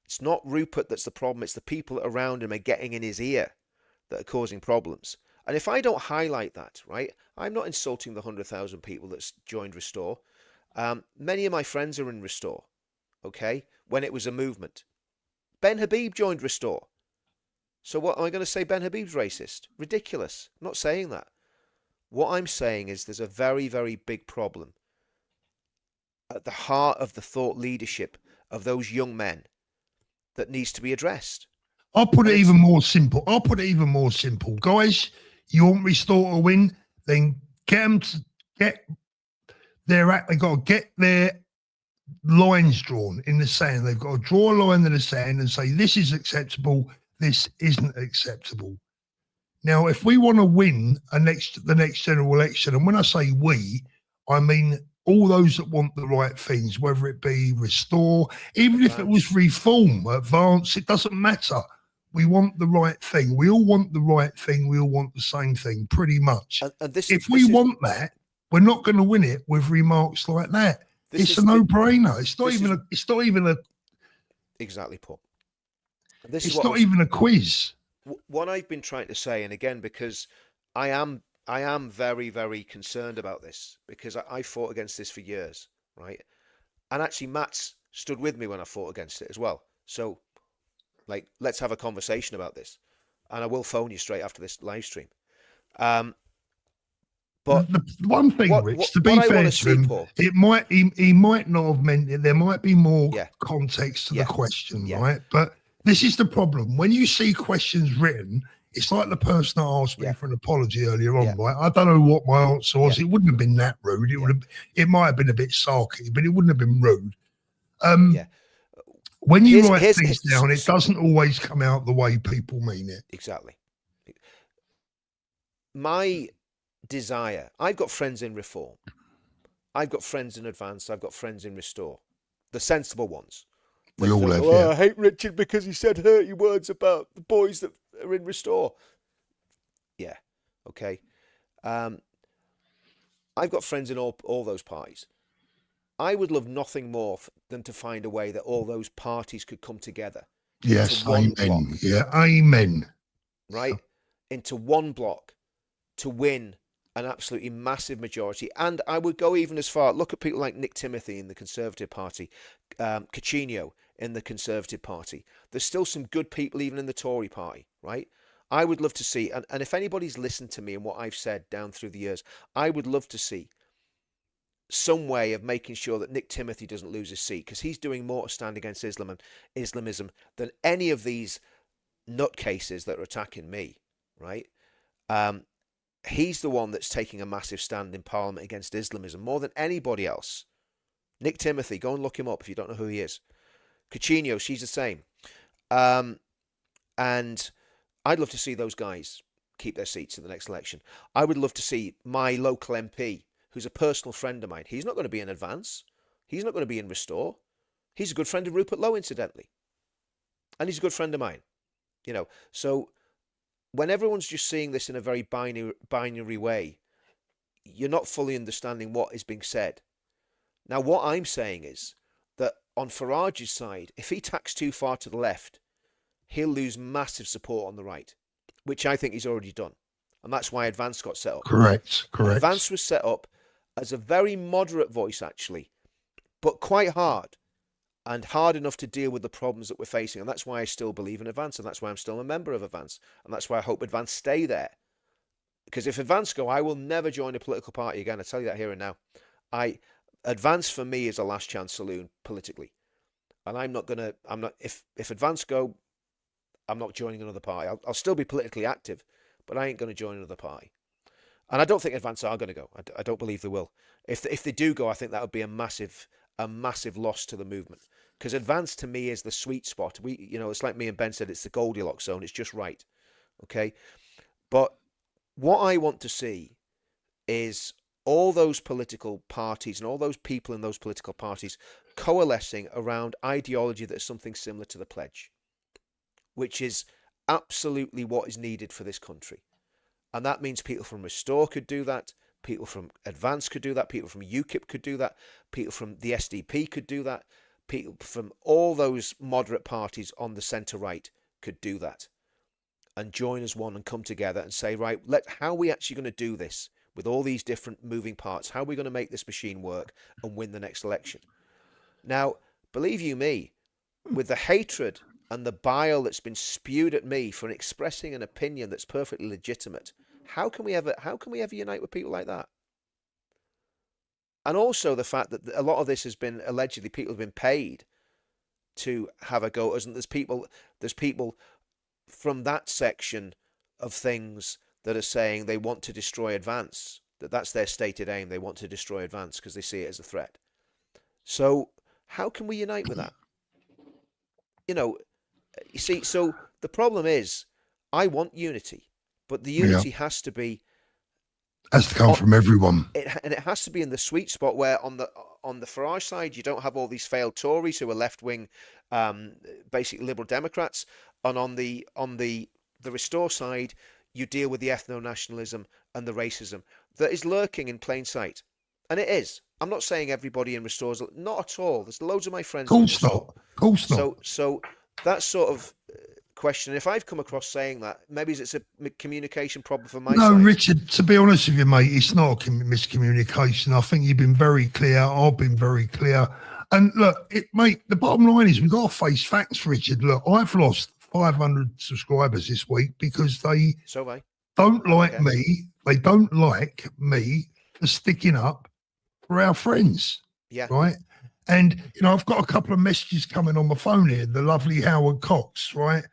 Speaker 2: It's not Rupert that's the problem. It's the people around him are getting in his ear that are causing problems. And if I don't highlight that, right, I'm not insulting the 100,000 people that's joined Restore. Many of my friends are in Restore, okay, when it was a movement. Ben Habib joined Restore. So what am I going to say? Ben Habib's racist? Ridiculous. I'm not saying that. What I'm saying is there's a very, very big problem at the heart of the thought leadership of those young men that needs to be addressed.
Speaker 1: I'll put it even more simple. Guys, you want Restore to win, then get them to get their act. They've got to get their lines drawn in the sand. They've got to draw a line in the sand and say, this is acceptable, this isn't acceptable. Now, if we want to win the next general election, and when I say we, I mean all those that want the right things, whether it be Restore, even if it was Reform, Advance, it doesn't matter. We want the right thing. We all want the right thing. We all want the same thing, pretty much. If we want that, we're not going to win it with remarks like that. It's a no-brainer. It's not even a.
Speaker 2: Exactly, Paul.
Speaker 1: It's not even a quiz.
Speaker 2: What I've been trying to say, and again, because I am very, very concerned about this, because I fought against this for years, right? And actually, Matt's stood with me when I fought against it as well. So, like, let's have a conversation about this. And I will phone you straight after this live stream. But
Speaker 1: the one thing, Rich, to be
Speaker 2: what I
Speaker 1: fair
Speaker 2: wanna
Speaker 1: to
Speaker 2: see,
Speaker 1: him,
Speaker 2: Paul,
Speaker 1: he might not have meant it. There might be more
Speaker 2: Yeah.
Speaker 1: context to
Speaker 2: Yeah.
Speaker 1: the question,
Speaker 2: Yeah.
Speaker 1: right? But this is the problem. When you see questions written, it's like the person that asked me
Speaker 2: Yeah.
Speaker 1: for an apology earlier on,
Speaker 2: Yeah.
Speaker 1: right? I don't know what my answer was.
Speaker 2: Yeah.
Speaker 1: It wouldn't have been that rude. It might have been a bit sarky, but it wouldn't have been rude.
Speaker 2: Yeah.
Speaker 1: When you
Speaker 2: Here's-
Speaker 1: write
Speaker 2: here's-
Speaker 1: things
Speaker 2: here's-
Speaker 1: down, it doesn't always come out the way people mean it.
Speaker 2: Exactly. My desire, I've got friends in Reform. I've got friends in Advance. I've got friends in Restore. The sensible ones.
Speaker 1: We all have,
Speaker 2: go,
Speaker 1: yeah.
Speaker 2: I hate Richard because he said hurty words about the boys that are in Restore. Yeah. Okay. I've got friends in all those parties. I would love nothing more than to find a way that all those parties could come together.
Speaker 1: Yes,
Speaker 2: one
Speaker 1: amen.
Speaker 2: block.
Speaker 1: Yeah, amen.
Speaker 2: Right? Into one block to win an absolutely massive majority. And I would go even as far, look at people like Nick Timothy in the Conservative Party, Caccino in the Conservative Party. There's still some good people even in the Tory Party, right? I would love to see, and if anybody's listened to me and what I've said down through the years, I would love to see some way of making sure that Nick Timothy doesn't lose his seat, because he's doing more to stand against Islam and Islamism than any of these nutcases that are attacking me, right? He's the one that's taking a massive stand in Parliament against Islamism more than anybody else. Nick Timothy, go and look him up if you don't know who he is. Caccino, she's the same. And I'd love to see those guys keep their seats in the next election. I would love to see my local MP, who's a personal friend of mine. He's not going to be in Advance. He's not going to be in Restore. He's a good friend of Rupert Lowe, incidentally. And he's a good friend of mine. You know, so when everyone's just seeing this in a very binary way, you're not fully understanding what is being said. Now, what I'm saying is that on Farage's side, if he tacks too far to the left, he'll lose massive support on the right, which I think he's already done. And that's why Advance got set up.
Speaker 1: Correct.
Speaker 2: Advance was set up as a very moderate voice, actually, but quite hard, and hard enough to deal with the problems that we're facing. And that's why I still believe in Advance, and that's why I'm still a member of Advance, and that's why I hope Advance stay there. Because if Advance go, I will never join a political party again. I tell you that here and now. Advance for me is a last chance saloon politically. And if Advance go, I'm not joining another party. I'll still be politically active, but I ain't going to join another party. And I don't think Advance are going to go. I don't believe they will. If they do go, I think that would be a massive loss to the movement. Because Advance to me is the sweet spot. It's like me and Ben said, it's the Goldilocks zone. It's just right. Okay. But what I want to see is all those political parties and all those people in those political parties coalescing around ideology that is something similar to the pledge, which is absolutely what is needed for this country. And that means people from Restore could do that, people from Advance could do that, people from UKIP could do that, people from the SDP could do that, people from all those moderate parties on the centre-right could do that. And join as one and come together and say, right, how are we actually going to do this with all these different moving parts? How are we going to make this machine work and win the next election? Now, believe you me, with the hatred and the bile that's been spewed at me for expressing an opinion that's perfectly legitimate, how can we ever unite with people like that? And also the fact that a lot of this has been allegedly people have been paid to have a go, and there's people from that section of things that are saying they want to destroy Advance, that's their stated aim. They want to destroy Advance because they see it as a threat. So how can we unite with that? You see, so the problem is, I want unity, but the unity has to
Speaker 1: come from everyone.
Speaker 2: And it has to be in the sweet spot where on the Farage side, you don't have all these failed Tories who are left-wing, basic Liberal Democrats, and on the Restore side, you deal with the ethno-nationalism and the racism that is lurking in plain sight. And it is. I'm not saying everybody in Restore is, not at all. There's loads of my friends in Restore.
Speaker 1: Of course not.
Speaker 2: So that sort of question, if I've come across saying that, maybe it's a communication problem from my side.
Speaker 1: No, Richard, to be honest with you, mate, it's not a miscommunication. I think you've been very clear. I've been very clear. And look, mate, the bottom line is we've got to face facts, Richard. Look, I've lost 500 subscribers this week because they don't
Speaker 2: I don't
Speaker 1: like
Speaker 2: care.
Speaker 1: me. They don't like me for sticking up for our friends,
Speaker 2: Yeah.
Speaker 1: right? And I've got a couple of messages coming on my phone here. The lovely Howard Cox, right?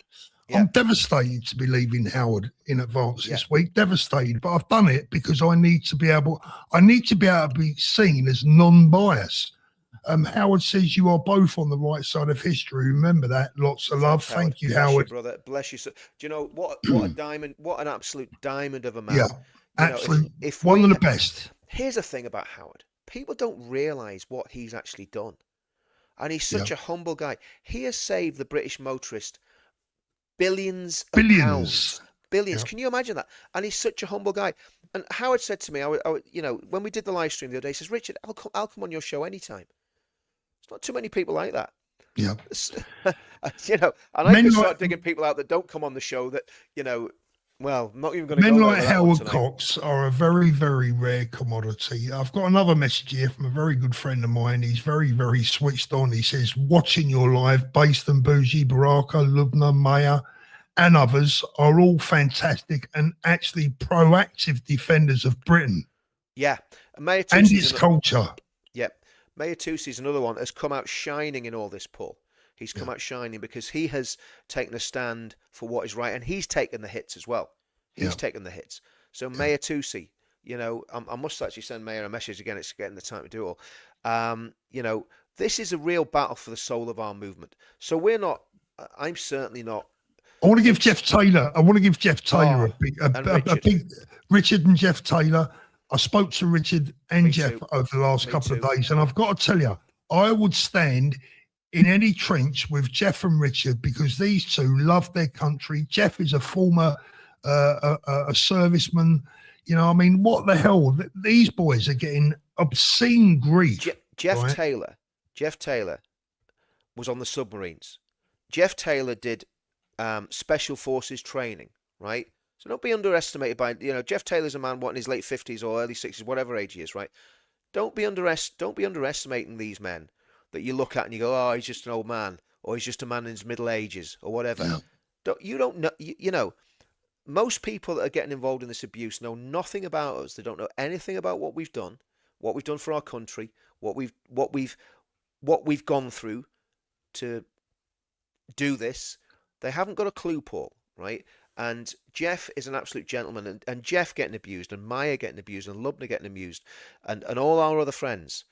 Speaker 2: Yeah.
Speaker 1: I'm devastated to be leaving Howard in advance
Speaker 2: Yeah.
Speaker 1: this week. Devastated, but I've done it because I need to be able to be seen as non-biased. Howard says you are both on the right side of history. Remember that. Lots of love.
Speaker 2: Thanks, Howard.
Speaker 1: Thank you,
Speaker 2: Bless
Speaker 1: Howard.
Speaker 2: you, brother. Bless you. So, do you know what a diamond, what an absolute diamond of a man.
Speaker 1: Yeah,
Speaker 2: You know,
Speaker 1: absolutely.
Speaker 2: if
Speaker 1: One of
Speaker 2: we
Speaker 1: the best.
Speaker 2: here's the thing about Howard. People don't realize what he's actually done. And he's such a humble guy. He has saved the British motorist billions of
Speaker 1: Billions.
Speaker 2: pounds. Billions.
Speaker 1: Yeah.
Speaker 2: Can you imagine that? And he's such a humble guy. And Howard said to me, when we did the live stream the other day, he says, Richard, I'll come on your show anytime. There's not too many people like that.
Speaker 1: Yeah.
Speaker 2: And I could start digging people out that don't come on the show that, well, I'm not even going to go
Speaker 1: Men
Speaker 2: there
Speaker 1: like
Speaker 2: with that one
Speaker 1: Howard
Speaker 2: tonight.
Speaker 1: Cox are a very, very rare commodity. I've got another message here from a very good friend of mine. He's very, very switched on. He says, watching your live, Based and Bougie, Baraka, Lubna, Maya, and others are all fantastic and actually proactive defenders of Britain
Speaker 2: Yeah. And Mayor
Speaker 1: and
Speaker 2: Tusi's
Speaker 1: its culture.
Speaker 2: Yeah. Mayor Tusi's another one has come out shining in all this, Paul. He's come out shining because he has taken a stand for what is right, and he's taken the hits as well. He's taken the hits. So Mayor Tusi, I must actually send Mayor a message again. It's getting the time to do it all. This is a real battle for the soul of our movement. So I'm certainly not.
Speaker 1: I want to give Jeff Taylor a big Richard and Jeff Taylor. I spoke to Richard and Jeff over the last couple of days, and I've got to tell you, I would stand in any trench with Jeff and Richard because these two love their country. Jeff is a former a serviceman. What the hell? These boys are getting obscene grief.
Speaker 2: Jeff Taylor was on the submarines. Jeff Taylor did special forces training, right? So don't be underestimated by, Jeff Taylor's a man, in his late 50s or early 60s, whatever age he is, right? Don't be underestimating these men that you look at and you go, oh, he's just an old man, or he's just a man in his middle ages, or whatever. Yeah. Most people that are getting involved in this abuse know nothing about us. They don't know anything about what we've done for our country, what we've gone through to do this. They haven't got a clue, Paul, right? And Jeff is an absolute gentleman, and Jeff getting abused, and Maya getting abused, and Lubna getting abused, and all our other friends.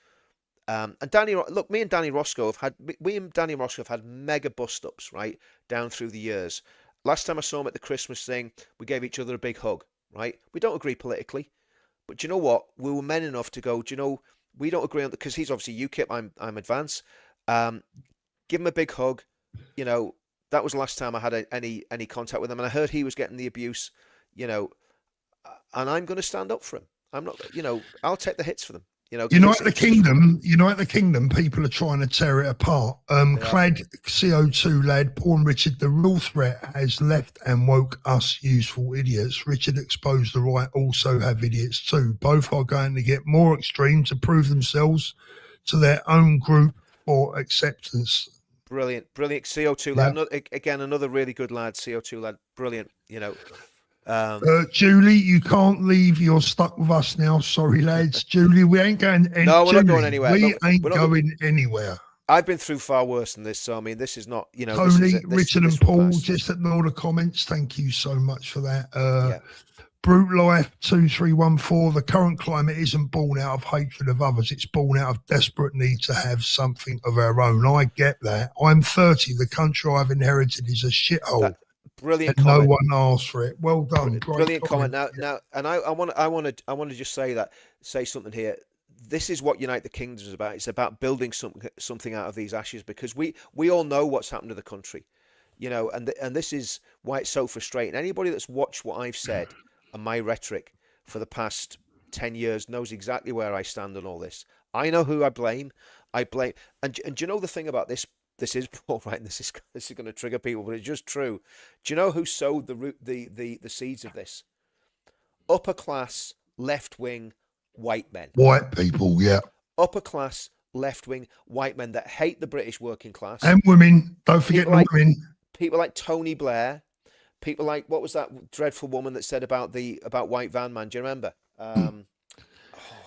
Speaker 2: And Danny, look, me and Danny Roscoe have had mega bust ups, right, down through the years. Last time I saw him at the Christmas thing, we gave each other a big hug, right? We don't agree politically, but do you know what? We were men enough to go, we don't agree on because he's obviously UKIP, I'm Advance. Give him a big hug, That was the last time I had any contact with him, and I heard he was getting the abuse, and I'm going to stand up for him. I'm not, I'll take the hits for them.
Speaker 1: Unite the Kingdom, people are trying to tear it apart. Clad CO2 lad, Paul and Richard, the real threat has left and woke us useful idiots. Richard exposed the right also have idiots too. Both are going to get more extreme to prove themselves to their own group for acceptance.
Speaker 2: Brilliant. CO2 lad. Again, another really good lad, CO2 lad. Brilliant,
Speaker 1: Julie, you can't leave. You're stuck with us now. Sorry, lads. Julie, we ain't going anywhere.
Speaker 2: No, we're not going anywhere.
Speaker 1: We ain't going anywhere.
Speaker 2: I've been through far worse than this, so I mean, this is not,
Speaker 1: Tony, Richard and Paul, just ignore the comments. Thank you so much for that. Brute Life 2314, the current climate isn't born out of hatred of others, it's born out of desperate need to have something of our own. I get that. I'm 30, the country I've inherited is a shithole.
Speaker 2: Brilliant
Speaker 1: and
Speaker 2: comment.
Speaker 1: No one asked for it. Well done.
Speaker 2: Brilliant comment. Now, and I want to just say something here. This is what Unite the Kingdom is about. It's about building something out of these ashes, because we all know what's happened to the country, and this is why it's so frustrating. Anybody that's watched what I've said and my rhetoric for the past 10 years knows exactly where I stand on all this. I know who I blame. And do you know the thing about this? This is Paul, right? And this is going to trigger people, but it's just true. Do you know who sowed the seeds of this? Upper class, left wing, white men.
Speaker 1: White people, yeah.
Speaker 2: Upper class, left wing, white men that hate the British working class
Speaker 1: and women. Don't forget the women.
Speaker 2: People like Tony Blair. People like, what was that dreadful woman that said about White Van Man? Do you remember?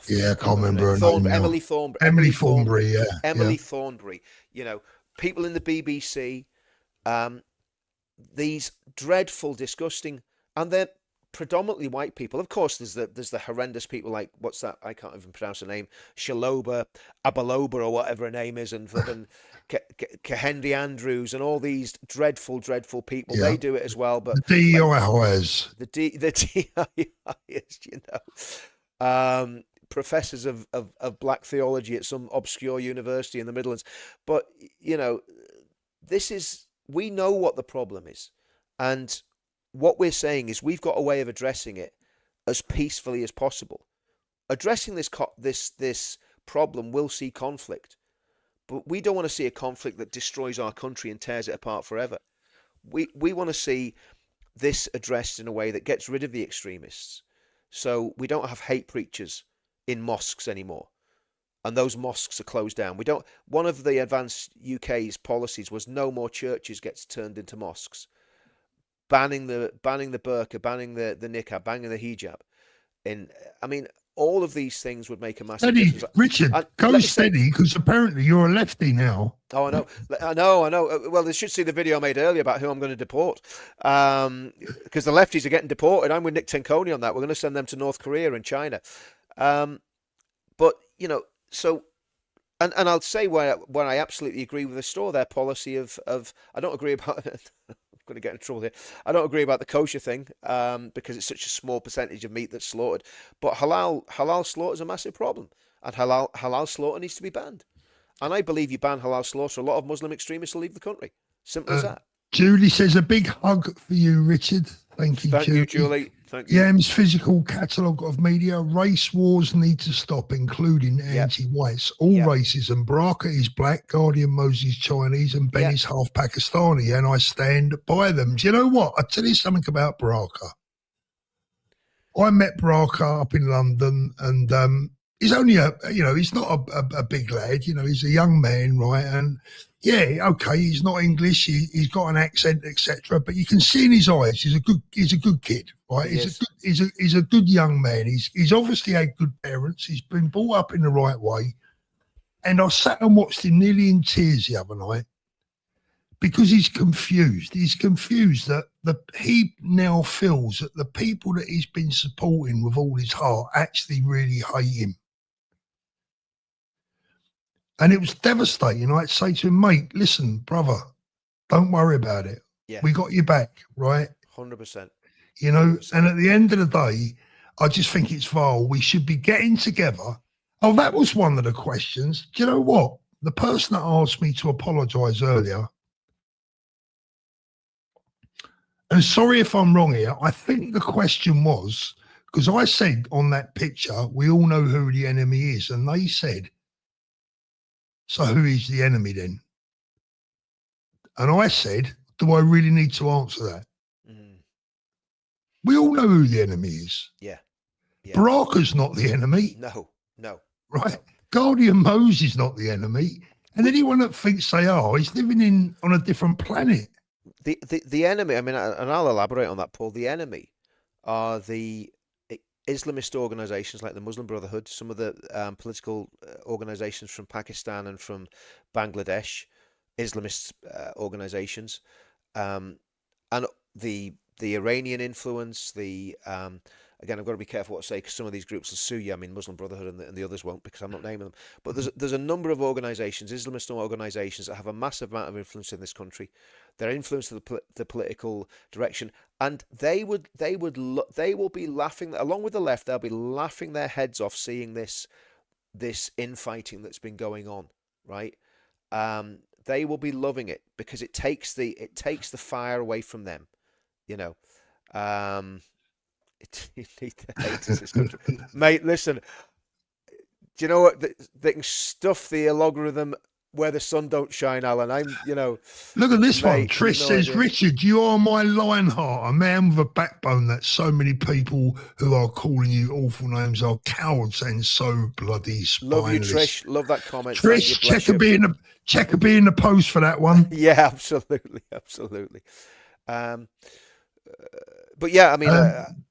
Speaker 1: Yeah, I can't remember her name now.
Speaker 2: Emily Thornberry.
Speaker 1: Emily Thornberry, yeah.
Speaker 2: Emily Thornberry. People in the BBC, these dreadful, disgusting, and they're predominantly white people. Of course, there's the horrendous people like, what's that? I can't even pronounce her name. Shaloba, Abaloba, or whatever her name is, and Kehendi Andrews, and all these dreadful, dreadful people. They do it as well. But
Speaker 1: the DEI hires.
Speaker 2: The DEI hires, professors of black theology at some obscure university in the Midlands. But, we know what the problem is. And what we're saying is we've got a way of addressing it as peacefully as possible. Addressing this problem will see conflict, but we don't want to see a conflict that destroys our country and tears it apart forever. We want to see this addressed in a way that gets rid of the extremists, so we don't have hate preachers in mosques anymore, and those mosques are closed down. One of the advanced UK's policies was no more churches gets turned into mosques. Banning the burqa, banning the niqab, banning the hijab. All of these things would make a massive difference.
Speaker 1: Richard, go steady, because apparently you're a lefty now.
Speaker 2: Oh, I know. Well, they should see the video I made earlier about who I'm going to deport. Because the lefties are getting deported. I'm with Nick Tenconi on that. We're going to send them to North Korea and China. But, and I'll say where I absolutely agree with the store, their policy of I don't agree about I'm going to get in trouble here. I don't agree about the kosher thing because it's such a small percentage of meat that's slaughtered. But halal slaughter is a massive problem, and halal slaughter needs to be banned. And I believe you ban halal slaughter, a lot of Muslim extremists will leave the country. Simple as that.
Speaker 1: Julie says a big hug for you, Richard. Thank you,
Speaker 2: Thank you, Julie. Thank you.
Speaker 1: Yam's physical catalogue of media. Race wars need to stop, including anti-whites. All racism. Baraka is black, Guardian Moses Chinese, and Ben is half Pakistani, and I stand by them. Do you know what? I'll tell you something about Baraka. I met Baraka up in London, and he's only he's not a big lad. He's a young man, right? And he's not English. He's got an accent, etc. But you can see in his eyes, he's a good kid, right? He's a good young man. He's obviously had good parents. He's been brought up in the right way. And I sat and watched him nearly in tears the other night because he's confused. He's confused that he now feels that the people that he's been supporting with all his heart actually really hate him. And it was devastating. I'd say to him, mate, listen, brother, don't worry about it.
Speaker 2: Yeah.
Speaker 1: We got your back, right?
Speaker 2: 100%.
Speaker 1: 100%. And at the end of the day, I just think it's vile. We should be getting together. Oh, that was one of the questions. Do you know what? The person that asked me to apologise earlier, and sorry if I'm wrong here, I think the question was, because I said on that picture, we all know who the enemy is. And they said, so who is the enemy then? And I said, do I really need to answer that? Mm. We all know who the enemy is.
Speaker 2: Yeah.
Speaker 1: Baraka's not the enemy.
Speaker 2: No.
Speaker 1: Right?
Speaker 2: No.
Speaker 1: Guardian Moses is not the enemy. And anyone that thinks they are is living on a different planet.
Speaker 2: The enemy, and I'll elaborate on that, Paul. The enemy are the Islamist organizations like the Muslim Brotherhood, some of the political organizations from Pakistan and from Bangladesh, Islamist organizations, and the Iranian influence. Again, I've got to be careful what I say because some of these groups will sue you. Muslim Brotherhood and the others won't because I'm not naming them. But there's a number of organizations, Islamist organizations, that have a massive amount of influence in this country. They're influenced the political direction, and they will be laughing along with the left. They'll be laughing their heads off seeing this infighting that's been going on, right? They will be loving it because it takes the fire away from them, You need to hate this country, mate. Listen, do you know what? They can stuff the logarithm where the sun don't shine, Alan.
Speaker 1: Look at this one. Trish says, idea. Richard, you are my Lionheart, a man with a backbone that so many people who are calling you awful names are cowards and so bloody spineless.
Speaker 2: Love you, Trish. Love that comment.
Speaker 1: Trish, check a be in the post for that one.
Speaker 2: Yeah, absolutely. but yeah, I mean,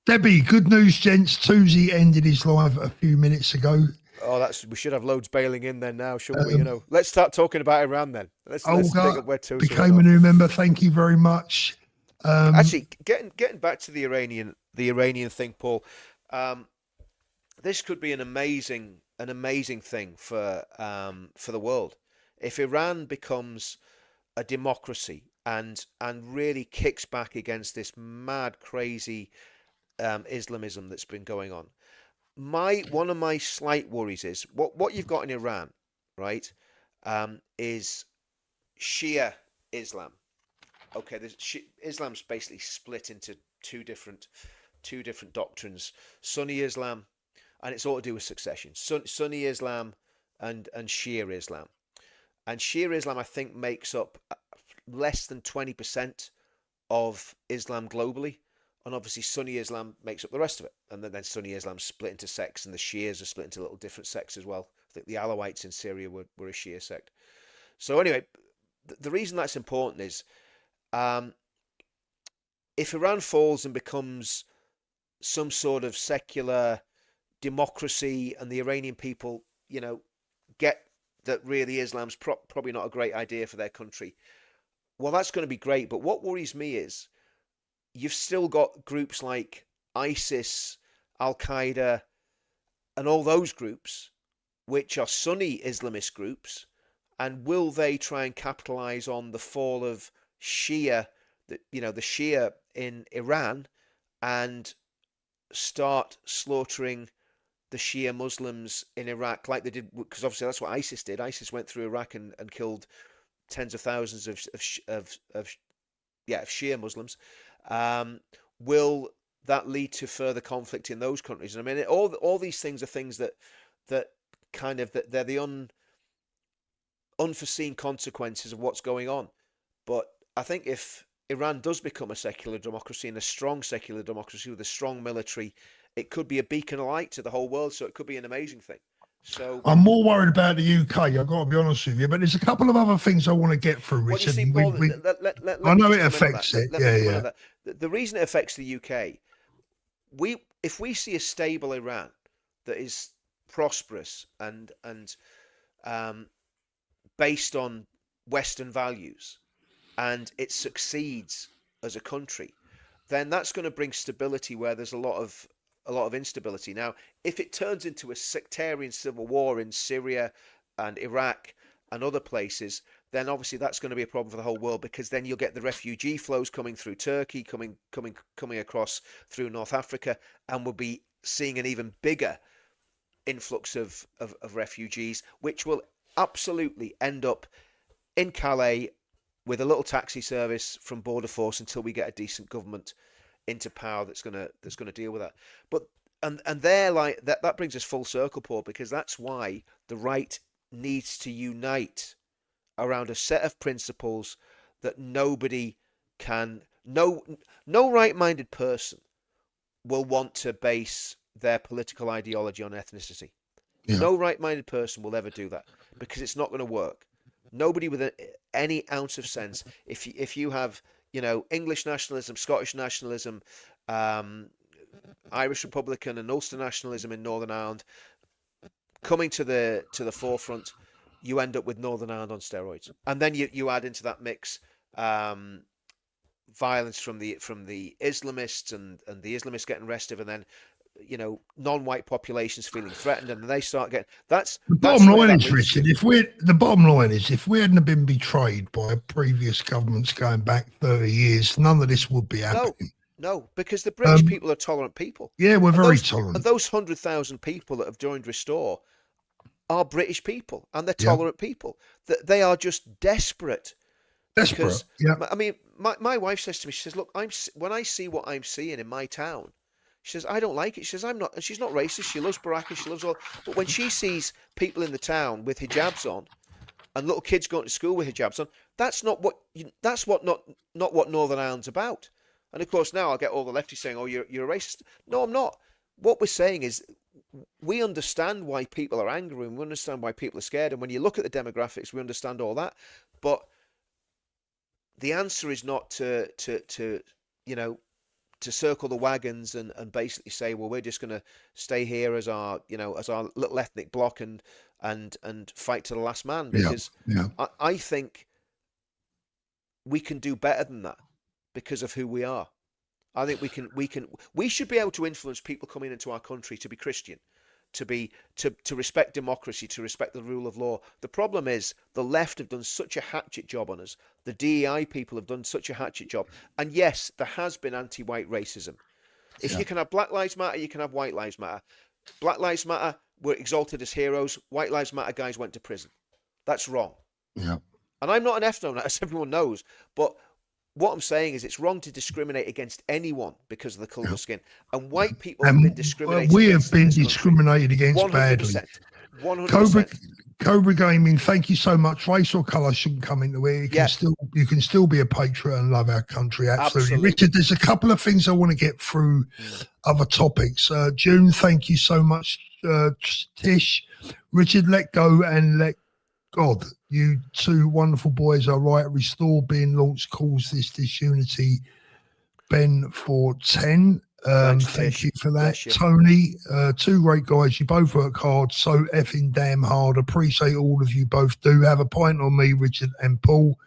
Speaker 1: Debbie, good news, gents. Tuesday ended his live a few minutes ago.
Speaker 2: we should have loads bailing in then now, shouldn't we? Let's start talking about Iran then. Let's pick up where Tuesday
Speaker 1: became a new member. Thank you very much.
Speaker 2: Actually, getting back to the Iranian thing, Paul. This could be an amazing thing for the world if Iran becomes a democracy and really kicks back against this mad, crazy Islamism that's been going on. One of my slight worries is what you've got in Iran, right? Is Shia Islam. Okay, Islam's basically split into two different doctrines: Sunni Islam, and it's all to do with succession. Sunni Islam and Shia Islam. And Shia Islam, I think, makes up less than 20% of Islam globally. And obviously Sunni Islam makes up the rest of it. And then Sunni Islam split into sects, and the Shias are split into little different sects as well. I think the Alawites in Syria were a Shia sect. So anyway, the reason that's important is if Iran falls and becomes some sort of secular democracy and the Iranian people, get that really Islam's probably not a great idea for their country, well, that's going to be great. But what worries me is you've still got groups like ISIS, Al-Qaeda, and all those groups, which are Sunni Islamist groups. And will they try and capitalize on the fall of Shia, the Shia in Iran, and start slaughtering the Shia Muslims in Iraq like they did? Because obviously that's what ISIS did. ISIS went through Iraq and killed tens of thousands of Shia Muslims. Will that lead to further conflict in those countries? And I mean, all these things are things that kind of they're the unforeseen consequences of what's going on. But I think if Iran does become a secular democracy, and a strong secular democracy with a strong military, it could be a beacon of light to the whole world. So it could be an amazing thing. So
Speaker 1: I'm more worried about the UK. I've got to be honest with you, but there's a couple of other things I want to get through, Richard.
Speaker 2: See, Paul,
Speaker 1: I know it affects it. Yeah.
Speaker 2: The reason it affects the UK, if we see a stable Iran that is prosperous and based on Western values, and it succeeds as a country, then that's going to bring stability where there's a lot of instability. Now, if it turns into a sectarian civil war in Syria and Iraq and other places, then obviously that's going to be a problem for the whole world, because then you'll get the refugee flows coming through Turkey, coming across through North Africa, and we'll be seeing an even bigger influx of refugees, which will absolutely end up in Calais with a little taxi service from Border Force until we get a decent government into power that's gonna deal with that. But and they're like that brings us full circle, Paul, because that's why the right needs to unite around a set of principles that no right-minded person will want to base their political ideology on ethnicity. Yeah. No right-minded person will ever do that, because it's not going to work. Nobody with any ounce of sense, if you have English nationalism, Scottish nationalism, Irish Republican and Ulster nationalism in Northern Ireland coming to the forefront, you end up with Northern Ireland on steroids. And then you add into that mix violence from the Islamists and the Islamists getting restive, and then non-white populations feeling threatened, and they start getting the
Speaker 1: bottom line is, Richard, if we hadn't have been betrayed by previous governments going back 30 years, none of this would be happening.
Speaker 2: No, because the British people are tolerant people.
Speaker 1: Yeah, we're very tolerant.
Speaker 2: And those 100,000 people that have joined Restore are British people, and they're tolerant people. They are just desperate.
Speaker 1: Desperate.
Speaker 2: I mean, my wife says to me, she says, "Look, when I see what I'm seeing in my town," she says, "I don't like it." She says, "I'm not," and she's not racist. She loves Baraka. She loves all. But when she sees people in the town with hijabs on, and little kids going to school with hijabs on, that's not what Northern Ireland's about. And of course, now I'll get all the lefties saying, "Oh, you're a racist." No, I'm not. What we're saying is, we understand why people are angry, and we understand why people are scared. And when you look at the demographics, we understand all that. But the answer is not to circle the wagons and basically say, well, we're just going to stay here as our, as our little ethnic bloc and fight to the last man, because I think we can do better than that because of who we are. I think we should be able to influence people coming into our country to be Christian, to respect democracy, to respect the rule of law. The problem is the left have done such a hatchet job on us. The DEI people have done such a hatchet job. And yes, there has been anti-white racism. If you can have Black Lives Matter, you can have White Lives Matter. Black Lives Matter were exalted as heroes. White Lives Matter guys went to prison. That's wrong.
Speaker 1: Yeah.
Speaker 2: And I'm not an ethno, as everyone knows, but what I'm saying is it's wrong to discriminate against anyone because of the colour of skin. And white people have been discriminated
Speaker 1: against. We
Speaker 2: have
Speaker 1: been discriminated against 100%, badly.
Speaker 2: 100%.
Speaker 1: Cobra Gaming, thank you so much. Race or colour shouldn't come into it. You can still be a patriot and love our country. Absolutely. Richard, there's a couple of things I want to get through other topics. June, thank you so much. Tish, Richard, let go and let God. You two wonderful boys are right. Restore being launched calls this disunity. Ben for 10. Thank you for that. Tony, two great guys. You both work hard, so effing damn hard. Appreciate all of you both do. Have a pint on me, Richard and Paul.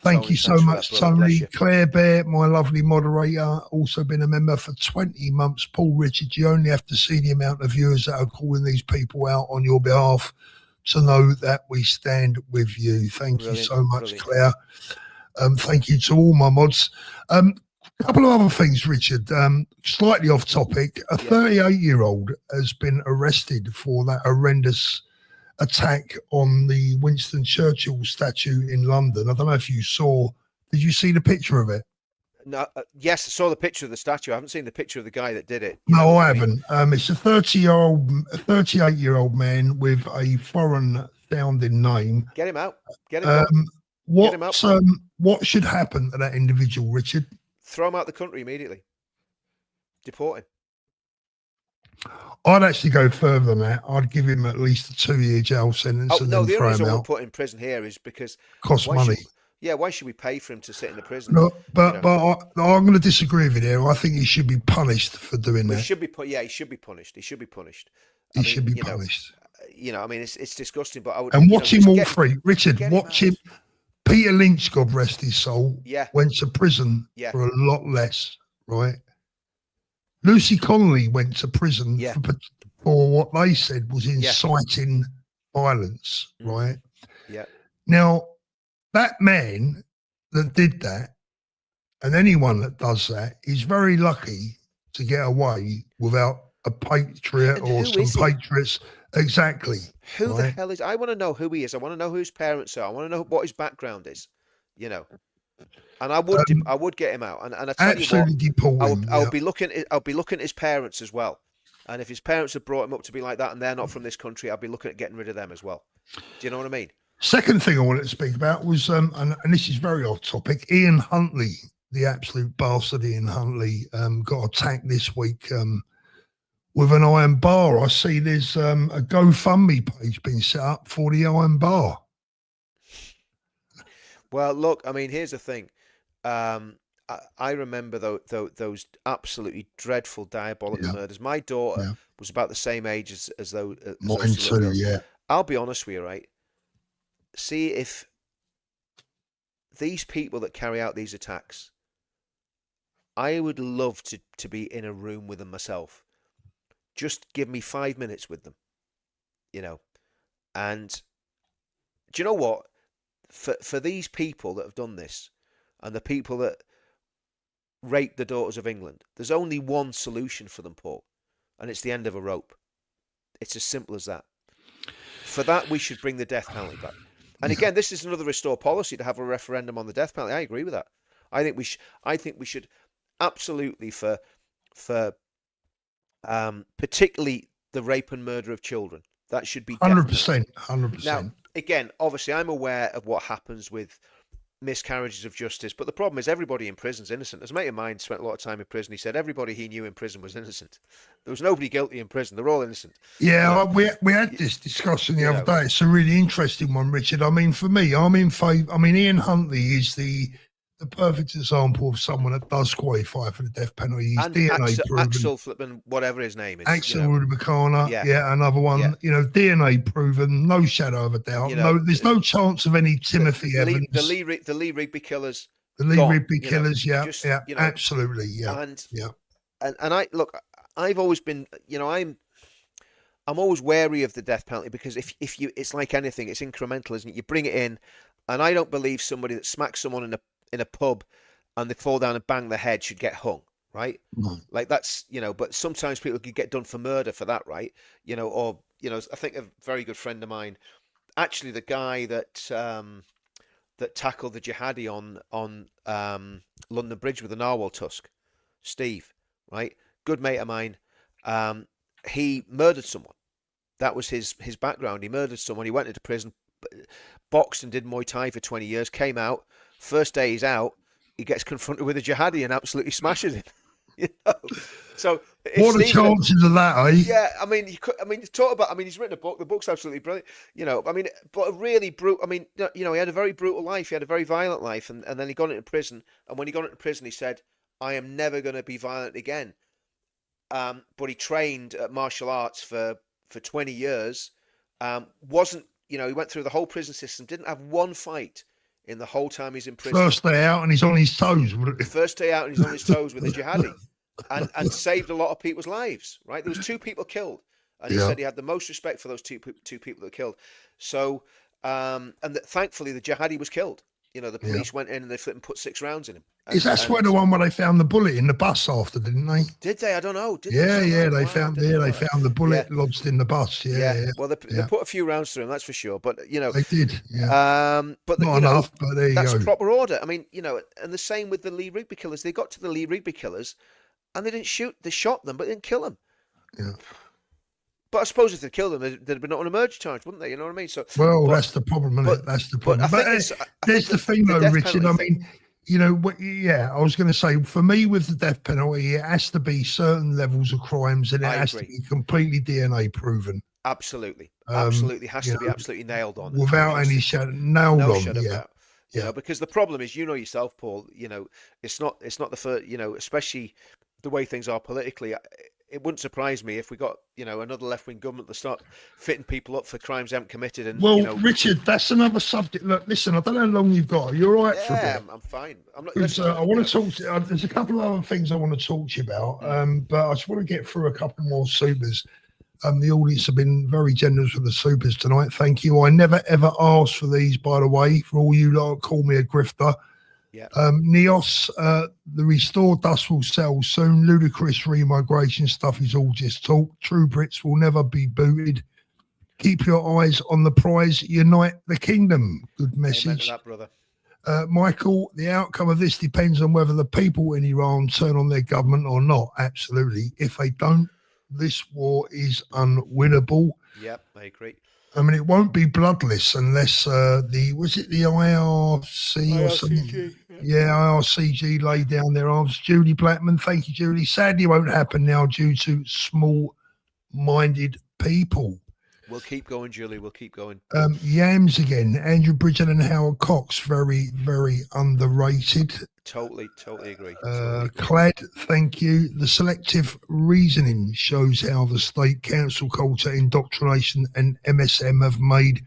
Speaker 1: Thank you so much, Tony. Claire Bear, my lovely moderator, also been a member for 20 months. Paul, Richard, you only have to see the amount of viewers that are calling these people out on your behalf to know that we stand with you. Thank you so much, Claire. Thank you to all my mods. A couple of other things, Richard, slightly off topic. A 38-year-old has been arrested for that horrendous attack on the Winston Churchill statue in London. I don't know if you saw. Did you see the picture of it?
Speaker 2: No, yes, I saw the picture of the statue. I haven't seen the picture of the guy that did it.
Speaker 1: No, I haven't. It's a 38-year-old man with a foreign-sounding name.
Speaker 2: Get him out. Get him out.
Speaker 1: What should happen to that individual, Richard?
Speaker 2: Throw him out the country immediately. Deport him.
Speaker 1: I'd actually go further than that. I'd give him at least a 2-year jail sentence.
Speaker 2: The only reason I won't put him in prison here is because
Speaker 1: costs money.
Speaker 2: Why should we pay for him to sit in the prison?
Speaker 1: No, but I'm going to disagree with you there. I think he should be punished for doing that.
Speaker 2: He should be punished. He should be punished. He should be punished. I mean, it's disgusting. But I would.
Speaker 1: And watch him all free, Richard. Watch him. Peter Lynch, God rest his soul, went to prison for a lot less, right? Lucy Connolly went to prison for what they said was inciting violence, right?
Speaker 2: Yeah.
Speaker 1: Now, that man that did that, and anyone that does that, is very lucky to get away without a patriot or some patriots. Exactly.
Speaker 2: Who the hell is? I want to know who he is. I want to know who his parents are. I want to know what his background is. And I would get him out. And I tell you what, I'll be looking at his parents as well. And if his parents have brought him up to be like that, and they're not from this country, I'll be looking at getting rid of them as well. Do you know what I mean?
Speaker 1: Second thing I wanted to speak about was, and this is very off topic, Ian Huntley, the absolute bastard Ian Huntley, got attacked this week with an iron bar. I see there's a GoFundMe page being set up for the iron bar.
Speaker 2: Well, look, I mean, here's the thing. I remember those absolutely dreadful, diabolical murders. My daughter was about the same age as those.
Speaker 1: Mine too, yeah.
Speaker 2: I'll be honest with you, right? See if these people that carry out these attacks, I would love to be in a room with them myself. Just give me 5 minutes with them, And do you know what? For these people that have done this, and the people that raped the daughters of England, there's only one solution for them, Paul, and it's the end of a rope. It's as simple as that. For that, we should bring the death penalty back. And again, this is another restore policy to have a referendum on the death penalty. I agree with that. I think we should absolutely for particularly the rape and murder of children. That should be
Speaker 1: 100%. 100%.
Speaker 2: Now, again, obviously, I'm aware of what happens with miscarriages of justice, but the problem is everybody in prison's innocent. As a mate of mine spent a lot of time in prison. He said everybody he knew in prison was innocent. There was nobody guilty in prison. They're all innocent.
Speaker 1: Yeah, we had this discussion the other day. It's a really interesting one, Richard. I mean, for me, I'm in favour. I mean, Ian Huntley is the the perfect example of someone that does qualify for the death penalty. He's
Speaker 2: And
Speaker 1: DNA proven.
Speaker 2: Axel flipping, whatever his name is.
Speaker 1: Axel Rudabakana,
Speaker 2: yeah.
Speaker 1: Another one.
Speaker 2: Yeah.
Speaker 1: You know, DNA proven, no shadow of a doubt.
Speaker 2: You know,
Speaker 1: there's no chance of any Timothy Evans.
Speaker 2: The Lee Rigby killers.
Speaker 1: The Lee Rigby killers,
Speaker 2: know,
Speaker 1: absolutely,
Speaker 2: And I look, I've always been, I'm always wary of the death penalty because if you, it's like anything, it's incremental, isn't it? You bring it in, and I don't believe somebody that smacks someone in a pub and they fall down and bang their head should get hung, right?
Speaker 1: No.
Speaker 2: Like that's, but sometimes people could get done for murder for that, right? I think a very good friend of mine, actually the guy that tackled the jihadi on London Bridge with a narwhal tusk, Steve, right? Good mate of mine. He murdered someone. That was his background. He murdered someone. He went into prison, boxed and did Muay Thai for 20 years, came out. First day he's out, he gets confronted with a jihadi and absolutely smashes him. So
Speaker 1: what are the chances of that, eh?
Speaker 2: Yeah, talk about. He's written a book. The book's absolutely brilliant. But a really brutal. He had a very brutal life. He had a very violent life, and then he got into prison. And when he got into prison, he said, "I am never going to be violent again." But he trained at martial arts for 20 years. He went through the whole prison system. Didn't have one fight in the whole time he's in prison.
Speaker 1: First day out and he's on his toes.
Speaker 2: First day out and he's on his toes with a jihadi. And saved a lot of people's lives, right? There was 2 people killed, and he said he had the most respect for those two people that were killed. So, thankfully the jihadi was killed. The police went in and they flipped and put 6 rounds in him.
Speaker 1: Where the one where they found the bullet in the bus after, didn't they?
Speaker 2: Did they? I don't know.
Speaker 1: They found the bullet lodged in the bus. Yeah.
Speaker 2: Well, they put a few rounds through him, that's for sure. But
Speaker 1: they did. Yeah.
Speaker 2: But
Speaker 1: not enough. But there you go.
Speaker 2: That's proper order. And the same with the Lee Rigby killers. They got to the Lee Rigby killers, and they didn't shoot. They shot them, but they didn't kill them.
Speaker 1: Yeah.
Speaker 2: But I suppose if they killed them, they'd have been on a murder charge, wouldn't they? You know what I mean? So,
Speaker 1: that's the problem, isn't it? That's the problem.
Speaker 2: But
Speaker 1: there's the thing, though, Richard. I was going to say, for me, with the death penalty, it has to be certain levels of crimes, and it has to be completely DNA proven.
Speaker 2: Absolutely, absolutely has to be absolutely nailed on,
Speaker 1: without any shadow. Nailed on,
Speaker 2: because the problem is, yourself, Paul. It's not the first. Especially the way things are politically. It wouldn't surprise me if we got, another left-wing government to start fitting people up for crimes they haven't committed. And
Speaker 1: Richard, that's another subject. Look, listen, I don't know how long you've got. You're all right for a bit.
Speaker 2: I'm fine. I'm not.
Speaker 1: I want to talk to. There's a couple of other things I want to talk to you about, but I just want to get through a couple more supers. The audience have been very generous with the supers tonight. Thank you. I never ever asked for these, by the way. For all you lot, call me a grifter.
Speaker 2: Yeah.
Speaker 1: Neos, the restored dust will settle soon. Ludicrous remigration stuff is all just talk. True Brits will never be booted. Keep your eyes on the prize. Unite the kingdom. Good message.
Speaker 2: Amen to that, brother.
Speaker 1: Michael, the outcome of this depends on whether the people in Iran turn on their government or not. Absolutely. If they don't, this war is unwinnable.
Speaker 2: Yep, I agree.
Speaker 1: It won't be bloodless unless was it the IRC or something? Yeah, IRCG laid down their arms. Julie Blackman, thank you, Julie. Sadly, it won't happen now due to small-minded people.
Speaker 2: We'll keep going, Julie. We'll keep going.
Speaker 1: Yams again. Andrew Bridgen and Howard Cox, very, very underrated.
Speaker 2: Totally agree.
Speaker 1: Clad, thank you. The selective reasoning shows how the state council culture, indoctrination and MSM have made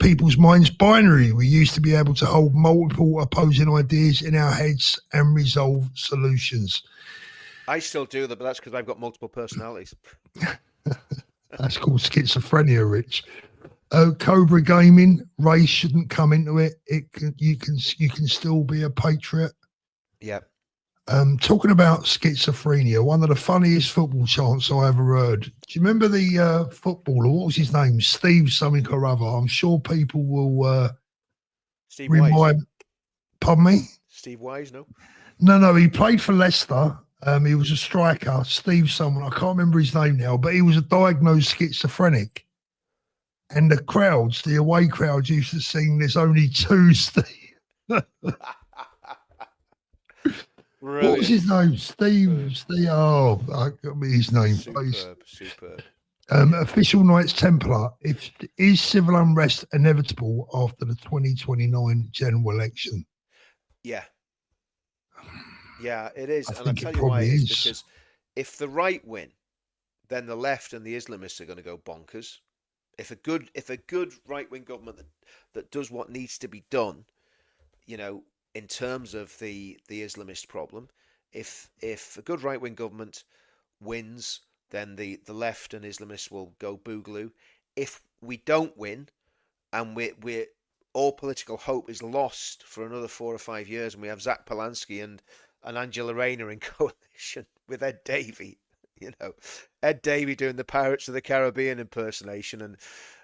Speaker 1: people's minds binary. We used to be able to hold multiple opposing ideas in our heads and resolve solutions.
Speaker 2: I still do that, but that's because I've got multiple personalities.
Speaker 1: That's called schizophrenia, Rich. Cobra Gaming, race shouldn't come into it. You can still be a patriot.
Speaker 2: Yeah.
Speaker 1: Talking about schizophrenia, one of the funniest football chants I ever heard. Do you remember the footballer? What was his name? Steve something or other. I'm sure people will
Speaker 2: Steve Wise.
Speaker 1: Pardon me?
Speaker 2: Steve Wise, no?
Speaker 1: No, he played for Leicester. He was a striker, Steve someone. I can't remember his name now, but he was a diagnosed schizophrenic. And the crowds, the away crowds, used to sing, "There's only two Steve." What was his name? Steve. Oh, I got me his name.
Speaker 2: Superb.
Speaker 1: Official Knights Templar. Is civil unrest inevitable after the 2029 general election?
Speaker 2: Yeah, Yeah, it is.
Speaker 1: I
Speaker 2: And I'll
Speaker 1: think
Speaker 2: tell
Speaker 1: it
Speaker 2: you why
Speaker 1: probably
Speaker 2: it is,
Speaker 1: is.
Speaker 2: because if the right win, then the left and the Islamists are going to go bonkers. If a good right wing government that does what needs to be done, you know, in terms of the Islamist problem, if a good right wing government wins, then the left and Islamists will go boogaloo. If we don't win, and we're all political hope is lost for another 4 or 5 years, and we have Zach Polanski and Angela Rayner in coalition with Ed Davey, you know, Ed Davey doing the Pirates of the Caribbean impersonation, and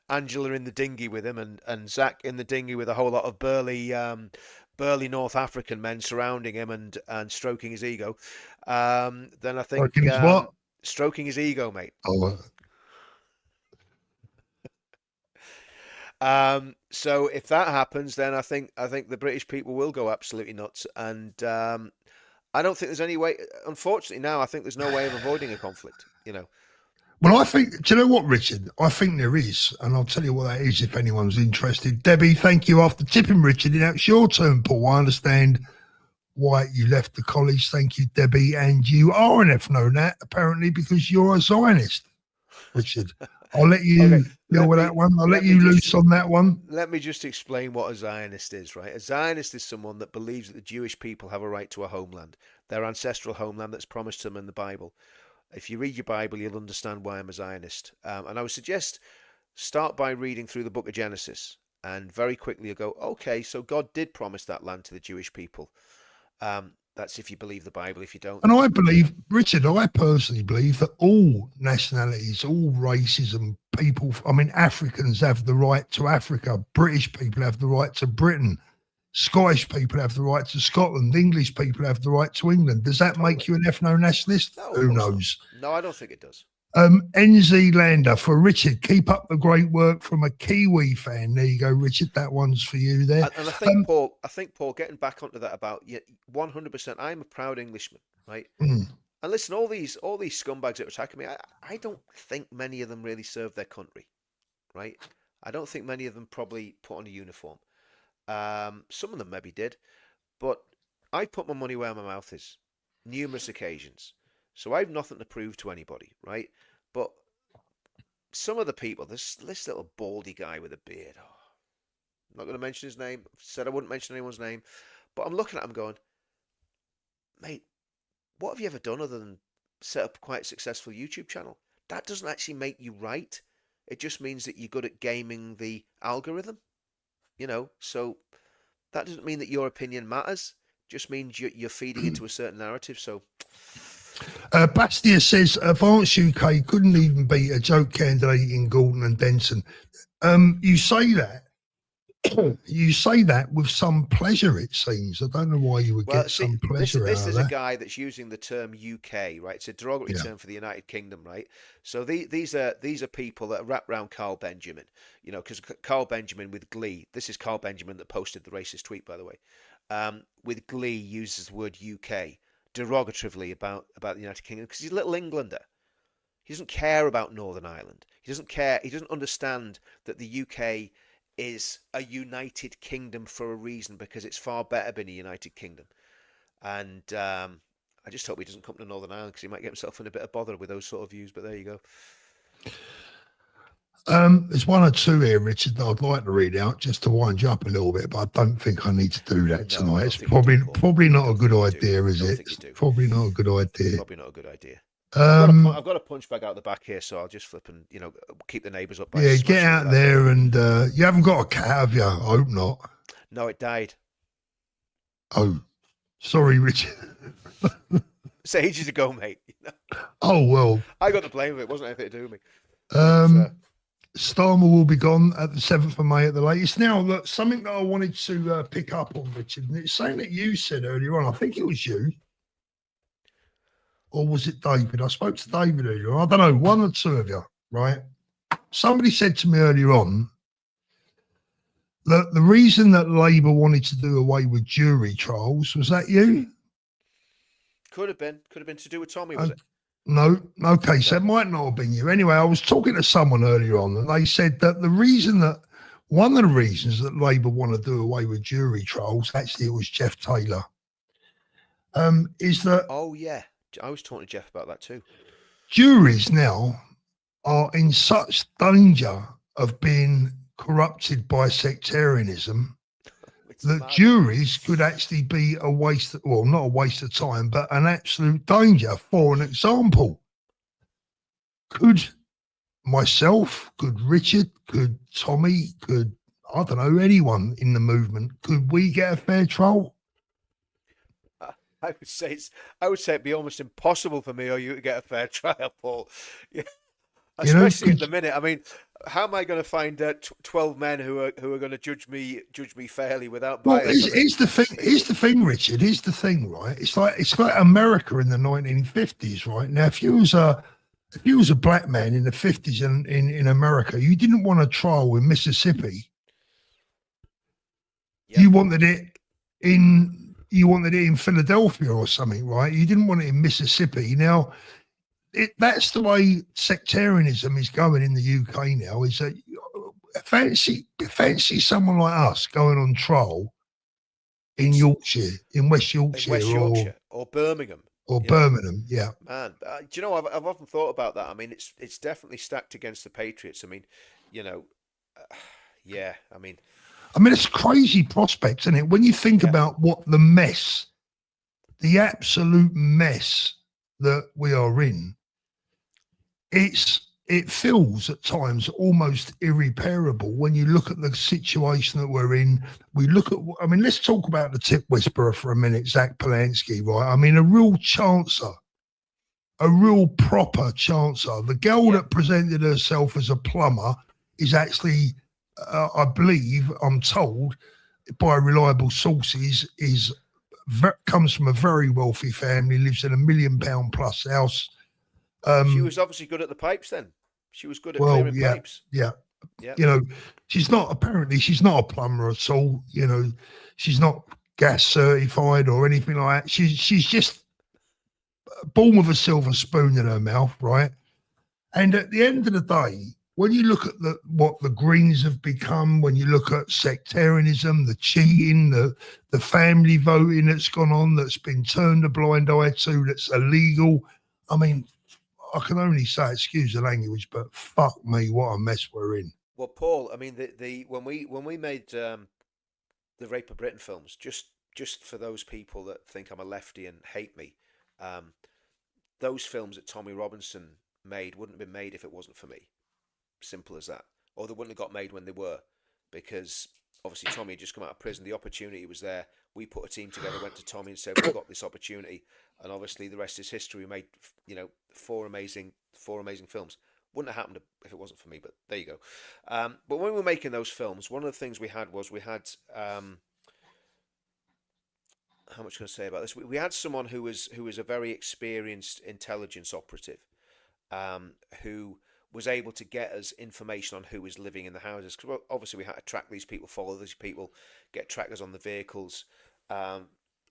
Speaker 2: Angela in the dinghy with him, and Zach in the dinghy with a whole lot of burly North African men surrounding him and stroking his ego. Then I think
Speaker 1: Reckon it's what?
Speaker 2: stroking his ego, mate.
Speaker 1: Oh,
Speaker 2: So if that happens, then I think the British people will go absolutely nuts, and I don't think there's any way. Unfortunately, now I think there's no way of avoiding a conflict. You know.
Speaker 1: well, I think, do you know what, Richard? I think there is, and I'll tell you what that is if anyone's interested. Debbie, thank you. After tipping Richard, now it's your turn, Paul. I understand why you left the college. Thank you, Debbie. And you are an ethno-nat, apparently, because you're a Zionist, Richard. I'll let you deal with that one. I'll let you loose on that one.
Speaker 2: Let me just explain what a Zionist is, right? A Zionist is someone that believes that the Jewish people have a right to a homeland, their ancestral homeland that's promised to them in the Bible. If you read your Bible, you'll understand why I'm a Zionist. And I would suggest start by reading through the book of Genesis, and very quickly you'll go, okay, so God did promise that land to the Jewish people. That's if you believe the Bible. If you don't,
Speaker 1: and I believe, Richard, I personally believe that all nationalities, all races and people, I mean, Africans have the right to Africa, British people have the right to Britain, Scottish people have the right to Scotland, English people have the right to England. Does that make you an ethno-nationalist?
Speaker 2: No,
Speaker 1: Who knows?
Speaker 2: No, I don't think it does.
Speaker 1: NZ Lander for Richard, keep up the great work from a Kiwi fan. There you go, Richard. That one's for you there.
Speaker 2: And I think Paul, getting back onto that about 100%. I'm a proud Englishman, right? And listen, all these scumbags that are attacking me, I don't think many of them really serve their country, right? I don't think many of them probably put on a uniform. Some of them maybe did, but I put my money where my mouth is, numerous occasions. So I have nothing to prove to anybody, right? But some of the people, this little baldy guy with a beard, I'm not going to mention his name. Said I wouldn't mention anyone's name, but I'm looking at him going, mate, what have you ever done other than set up quite a successful YouTube channel? That doesn't actually make you right. It just means that you're good at gaming the algorithm, you know? So that doesn't mean that your opinion matters. It just means you're feeding into a certain narrative. So
Speaker 1: Bastia says Advance UK couldn't even beat a joke candidate in Gordon and Denson. You say that. You say that with some pleasure, it seems. I don't know why you would get some pleasure
Speaker 2: this
Speaker 1: out of
Speaker 2: is
Speaker 1: that.
Speaker 2: a guy that's using the term UK, right? It's a derogatory term for the United Kingdom, right? So these are people that are wrapped around Carl Benjamin, you know, because Carl Benjamin with glee. This is Carl Benjamin that posted the racist tweet, by the way. With glee, uses the word UK derogatively about the United Kingdom because he's a little Englander. He doesn't care about Northern Ireland. He doesn't care. He doesn't understand that the UK is a united kingdom for a reason, because it's far better being a united kingdom. And I just hope he doesn't come to Northern Ireland, because he might get himself in a bit of bother with those sort of views. But there you
Speaker 1: go. There's one or two here, Richard, that I'd like to read out just to wind you up a little bit, but I don't think I need to do that tonight. It's probably not a good idea, is it? It's probably not a good idea.
Speaker 2: Probably not a good idea. I've got a punch bag out the back here, so I'll just flip and keep the neighbours up.
Speaker 1: Yeah, get out there, and you haven't got a cat, have you? I hope not.
Speaker 2: No, it died.
Speaker 1: Oh, sorry, Richard.
Speaker 2: It's ages ago, mate.
Speaker 1: Oh well,
Speaker 2: I got the blame of it. It wasn't anything to do with me.
Speaker 1: Starmer will be gone at the 7th of May at the latest. Now, look, something that I wanted to pick up on, Richard, and it's something that you said earlier on. I think it was you. Or was it David? I spoke to David earlier. I don't know, one or two of you, right? Somebody said to me earlier on that the reason that Labour wanted to do away with jury trials, was that you?
Speaker 2: Could have been to do with Tommy, was it?
Speaker 1: No. Okay, so it might not have been you. Anyway, I was talking to someone earlier on, and they said that one of the reasons that Labour want to do away with jury trials, actually it was Jeff Taylor. is that
Speaker 2: Oh yeah, I was talking to Jeff about that too.
Speaker 1: juries now are in such danger of being corrupted by sectarianism
Speaker 2: It's
Speaker 1: that
Speaker 2: mad.
Speaker 1: juries could actually be a waste, well, not a waste of time, but an absolute danger. For an example, could myself, could Richard, could Tommy, could, I don't know, anyone in the movement, could we get a fair trial?
Speaker 2: I would say it'd be almost impossible for me or you to get a fair trial, Paul. Yeah,
Speaker 1: You know,
Speaker 2: especially at the minute. I mean, how am I going to find 12 men who are going to judge me fairly without
Speaker 1: well,
Speaker 2: bias?
Speaker 1: here's the thing. Here's the thing, Richard. Here's the thing, right? It's like America in the 1950s, right? Now, if you was a black man in the 50s in America, you didn't want a trial in Mississippi.
Speaker 2: Yep.
Speaker 1: You wanted it in Philadelphia or something, right? You didn't want it in Mississippi. Now, that's the way sectarianism is going in the UK now. Is that fancy someone like us going on trial in Yorkshire, in West Yorkshire,
Speaker 2: West Yorkshire or Birmingham
Speaker 1: or
Speaker 2: you know?
Speaker 1: Birmingham, yeah.
Speaker 2: Man, do you know, I've often thought about that. I mean, it's definitely stacked against the Patriots. I mean, you know, yeah. I mean,
Speaker 1: it's crazy prospects, isn't it? When you think about what the absolute mess that we are in, it feels at times almost irreparable when you look at the situation that we're in. We look at, I mean, let's talk about the tip whisperer for a minute, Zach Polanski, right? I mean, a real chancer, a real proper chancer. The girl that presented herself as a plumber is actually, I believe, I'm told by reliable sources, comes from a very wealthy family, lives in £1 million plus house.
Speaker 2: She was obviously good at the pipes then. She was good at clearing pipes.
Speaker 1: Yeah. You know, she's not a plumber at all. You know, she's not gas certified or anything like that. She's just born with a silver spoon in her mouth, right? And at the end of the day, when you look at what the Greens have become, when you look at sectarianism, the cheating, the family voting that's gone on, that's been turned a blind eye to, that's illegal. I mean, I can only say, excuse the language, but fuck me, what a mess we're in.
Speaker 2: Well, Paul, I mean, when we made the Rape of Britain films, just for those people that think I'm a lefty and hate me, those films that Tommy Robinson made wouldn't have been made if it wasn't for me. Simple as that. Or they wouldn't have got made when they were, because obviously Tommy had just come out of prison. The opportunity was there. We put a team together, went to Tommy and said, we've got this opportunity. And obviously the rest is history. We made, you know, four amazing films. Wouldn't have happened if it wasn't for me, but there you go. But when we were making those films, one of the things we had how much can I say about this? We had someone who was a very experienced intelligence operative, who was able to get us information on who was living in the houses. Because obviously we had to track these people, follow these people, get trackers on the vehicles,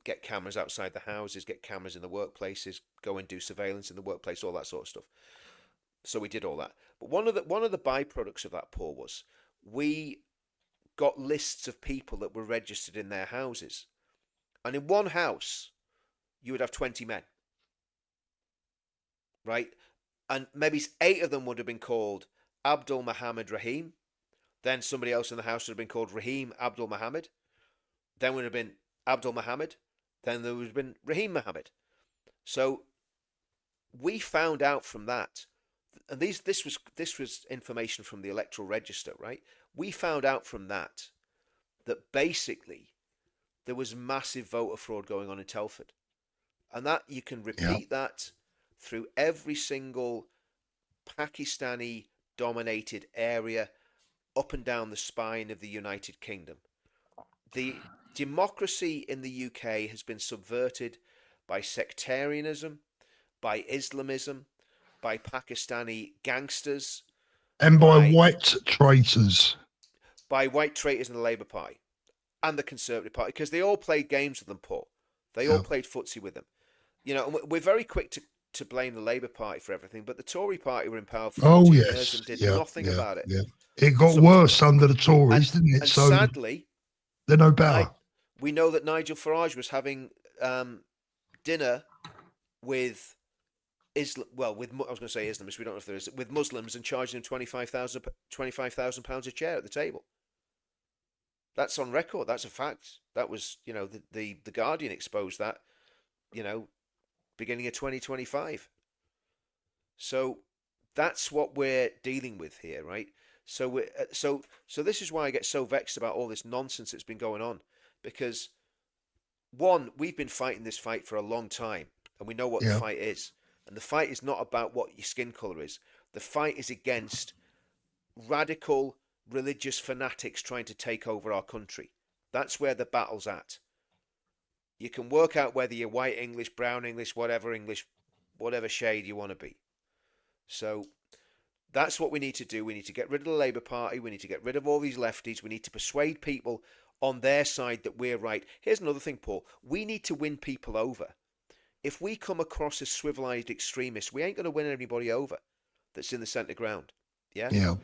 Speaker 2: get cameras outside the houses, get cameras in the workplaces, go and do surveillance in the workplace, all that sort of stuff. So we did all that. But one of the byproducts of that, Paul, was we got lists of people that were registered in their houses. And in one house, you would have 20 men. Right? And maybe 8 of them would have been called Abdul Muhammad Rahim. Then somebody else in the house would have been called Rahim Abdul Muhammad. Then would have been Abdul Muhammad. Then there would have been Rahim Muhammad. So we found out from that, and this was information from the electoral register, right? We found out from that basically there was massive voter fraud going on in Telford. And that you can repeat that through every single Pakistani dominated area up and down the spine of the United Kingdom. The democracy in the UK has been subverted by sectarianism, by Islamism, by Pakistani gangsters,
Speaker 1: and by white traitors.
Speaker 2: By white traitors in the Labour Party and the Conservative Party, because they all played games with them, Paul. They all played footsie with them. You know, and we're very quick to blame the Labour Party for everything, but the Tory Party were in power for 14 years and did nothing about it.
Speaker 1: Yeah. It got worse under the Tories, didn't it?
Speaker 2: And
Speaker 1: so
Speaker 2: sadly,
Speaker 1: they're no better.
Speaker 2: we know that Nigel Farage was having dinner with Islam. Well, I was going to say Islamists. We don't know if there is with Muslims and charging them £25,000 a chair at the table. That's on record. That's a fact. That was, the Guardian exposed that, beginning of 2025. So that's what we're dealing with here, right? So so this is why I get so vexed about all this nonsense that's been going on, because one, we've been fighting this fight for a long time, and we know what the fight is. And the fight is not about what your skin color is. The fight is against radical religious fanatics trying to take over our country. That's where the battle's at. You can work out whether you're white English, brown English, whatever shade you want to be. So that's what we need to do. We need to get rid of the Labour Party. We need to get rid of all these lefties. We need to persuade people on their side that we're right. Here's another thing, Paul. We need to win people over. If we come across as swivelized extremists, we ain't going to win anybody over that's in the centre ground. Yeah?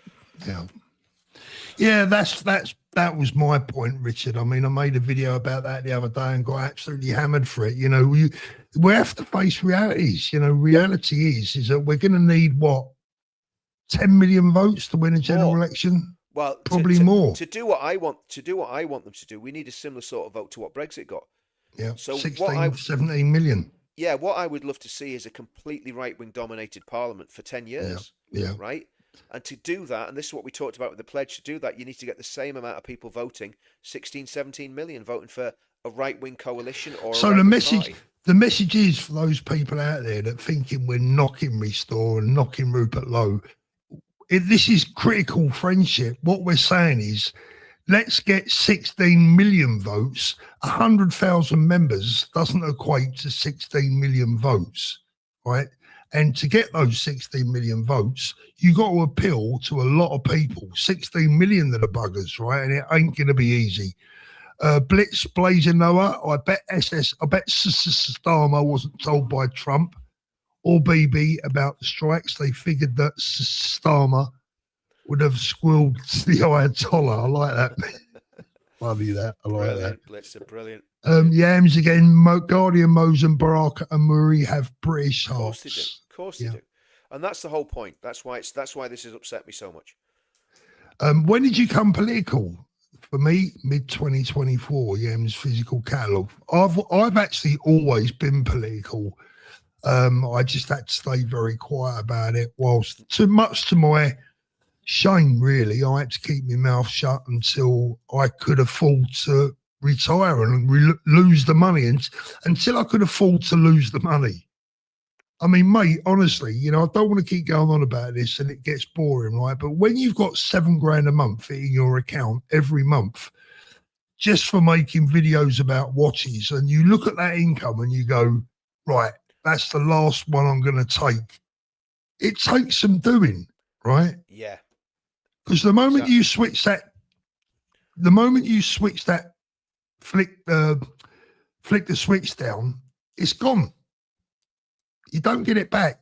Speaker 1: Yeah, that was my point, Richard. I mean, I made a video about that the other day and got absolutely hammered for it. We have to face realities. Reality is that we're going to need, 10 million votes to win a general election?
Speaker 2: Well,
Speaker 1: probably more.
Speaker 2: To do what I want them to do, we need a similar sort of vote to what Brexit got.
Speaker 1: Yeah, so 17 million.
Speaker 2: Yeah, what I would love to see is a completely right-wing dominated parliament for 10 years.
Speaker 1: Yeah.
Speaker 2: Right? And to do that, and this is what we talked about with the pledge, to do that, you need to get the same amount of people voting, 16, 17 million voting for a right-wing coalition or
Speaker 1: so the message is for those people out there that thinking we're knocking Restore and knocking Rupert Lowe, this is critical friendship. What we're saying is, let's get 16 million votes. 100,000 members doesn't equate to 16 million votes, right? And to get those 16 million votes, you got to appeal to a lot of people. 16 million of the buggers, right? And it ain't going to be easy. Blitz, Blazer Noah, I bet Starmer wasn't told by Trump or Bibi about the strikes. They figured that Starmer would have squilled the Ayatollah. I like that. Funny that. I like
Speaker 2: brilliant,
Speaker 1: that.
Speaker 2: Blitzer, brilliant.
Speaker 1: Yams again. Guardian, Mose and Baraka and Marie have British hearts.
Speaker 2: Of course they do. And that's the whole point. That's why this has upset me so much.
Speaker 1: When did you come political? For me, mid 2024. Yams physical catalogue. I've actually always been political. I just had to stay very quiet about it. Whilst too much to my shame, really, I had to keep my mouth shut until I could afford to retire and lose the money, and until I could afford to lose the money. I mean, mate, honestly, I don't want to keep going on about this and it gets boring, right? But when you've got $7,000 a month in your account every month just for making videos about watches, and you look at that income and you go, right, that's the last one I'm going to take. It takes some doing, right?
Speaker 2: Yeah.
Speaker 1: Because the moment you switch that, flick the switch down, it's gone. You don't get it back.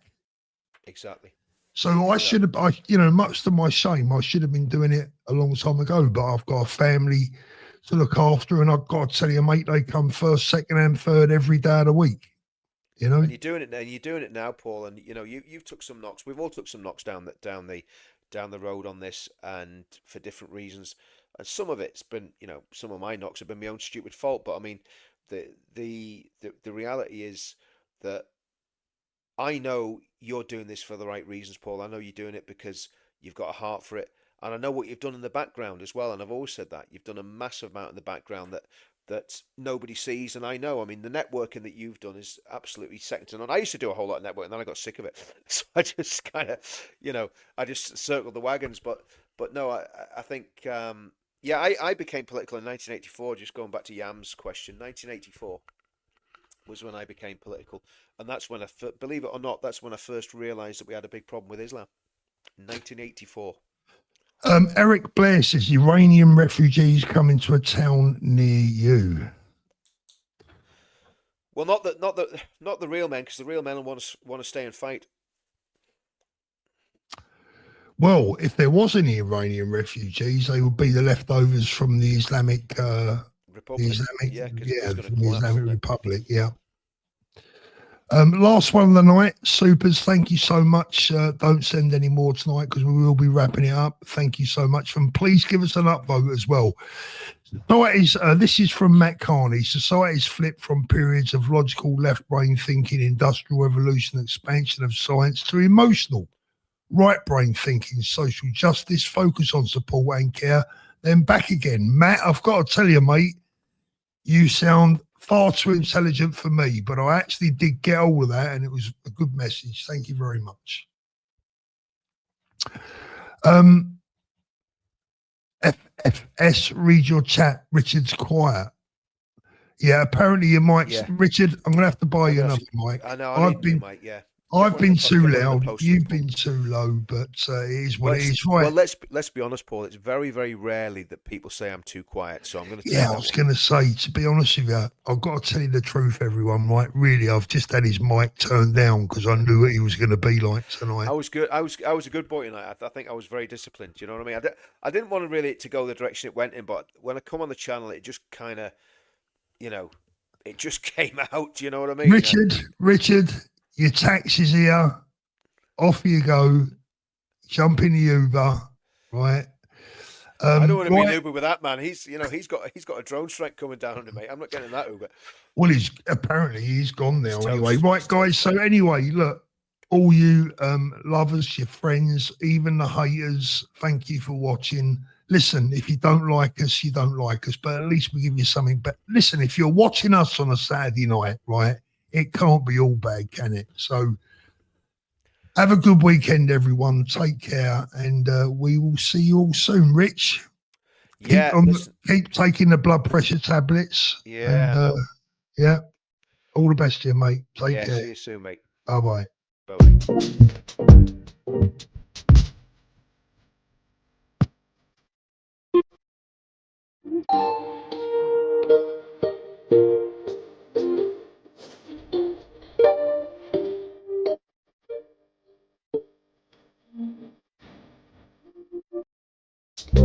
Speaker 2: Exactly.
Speaker 1: So I should have, much to my shame, I should have been doing it a long time ago, but I've got a family to look after, and I've got to tell you, mate, they come first, second and third every day of the week. And
Speaker 2: you're doing it now. You're doing it now, Paul. And you've took some knocks. We've all took some knocks down the road on this, and for different reasons. And some of it's been, some of my knocks have been my own stupid fault. But I mean, the reality is that I know you're doing this for the right reasons, Paul. I know you're doing it because you've got a heart for it, and I know what you've done in the background as well. And I've always said that you've done a massive amount in the background that nobody sees. And I know, I mean, the networking that you've done is absolutely second to none. I used to do a whole lot of networking, and then I got sick of it. So I just kind of, I just circled the wagons. But no, I think, I became political in 1984, just going back to Yam's question. 1984 was when I became political. And that's when believe it or not, that's when I first realised that we had a big problem with Islam. 1984.
Speaker 1: Eric Blair says Iranian refugees coming to a town near you.
Speaker 2: Well, not the real men, because the real men want to stay and fight.
Speaker 1: Well, if there was any Iranian refugees, they would be the leftovers from the Islamic
Speaker 2: Republic.
Speaker 1: the Islamic Republic. Yeah. Last one of the night, supers. Thank you so much. Don't send any more tonight because we will be wrapping it up. Thank you so much. And please give us an upvote as well. This is from Matt Carney. Society's flipped from periods of logical left brain thinking, industrial revolution, expansion of science to emotional right brain thinking, social justice, focus on support and care, then back again. Matt, I've got to tell you, mate, you sound far too intelligent for me, but I actually did get all of that and it was a good message. Thank you very much. FFS, read your chat. Richard's quiet. Yeah, apparently your mic's...
Speaker 2: Yeah.
Speaker 1: Richard, I'm going to have to buy you another mic.
Speaker 2: I know, I've been, mic, yeah.
Speaker 1: I've been too loud, you've been too low, but it is what it is. Right.
Speaker 2: Well, let's be honest, Paul. It's very, very rarely that people say I'm too quiet, so I'm going to.
Speaker 1: Yeah, I was going to say, to be honest with you, I've got to tell you the truth, everyone. Right, really, I've just had his mic turned down because I knew what he was going to be like tonight.
Speaker 2: I was good. I was a good boy tonight. I think I was very disciplined. You know what I mean? I didn't want to really to go the direction it went in, but when I come on the channel, it just kind of, it just came out. You know what I mean?
Speaker 1: Richard, your taxi's here. Off you go. Jump in the Uber, right?
Speaker 2: I don't want to be an Uber with that man. He's got a drone strike coming down on him, mate. I'm not getting that Uber.
Speaker 1: Well, he's gone now anyway. Right, guys. So anyway, look, all you lovers, your friends, even the haters, thank you for watching. Listen, if you don't like us, you don't like us, but at least we give you something. But listen, if you're watching us on a Saturday night, right, it can't be all bad, can it? So have a good weekend, everyone. Take care, and we will see you all soon. Rich, keep taking the blood pressure tablets.
Speaker 2: Yeah.
Speaker 1: And, yeah. All the best to you, mate. Take care.
Speaker 2: See you soon, mate.
Speaker 1: Bye-bye.
Speaker 2: Bye-bye.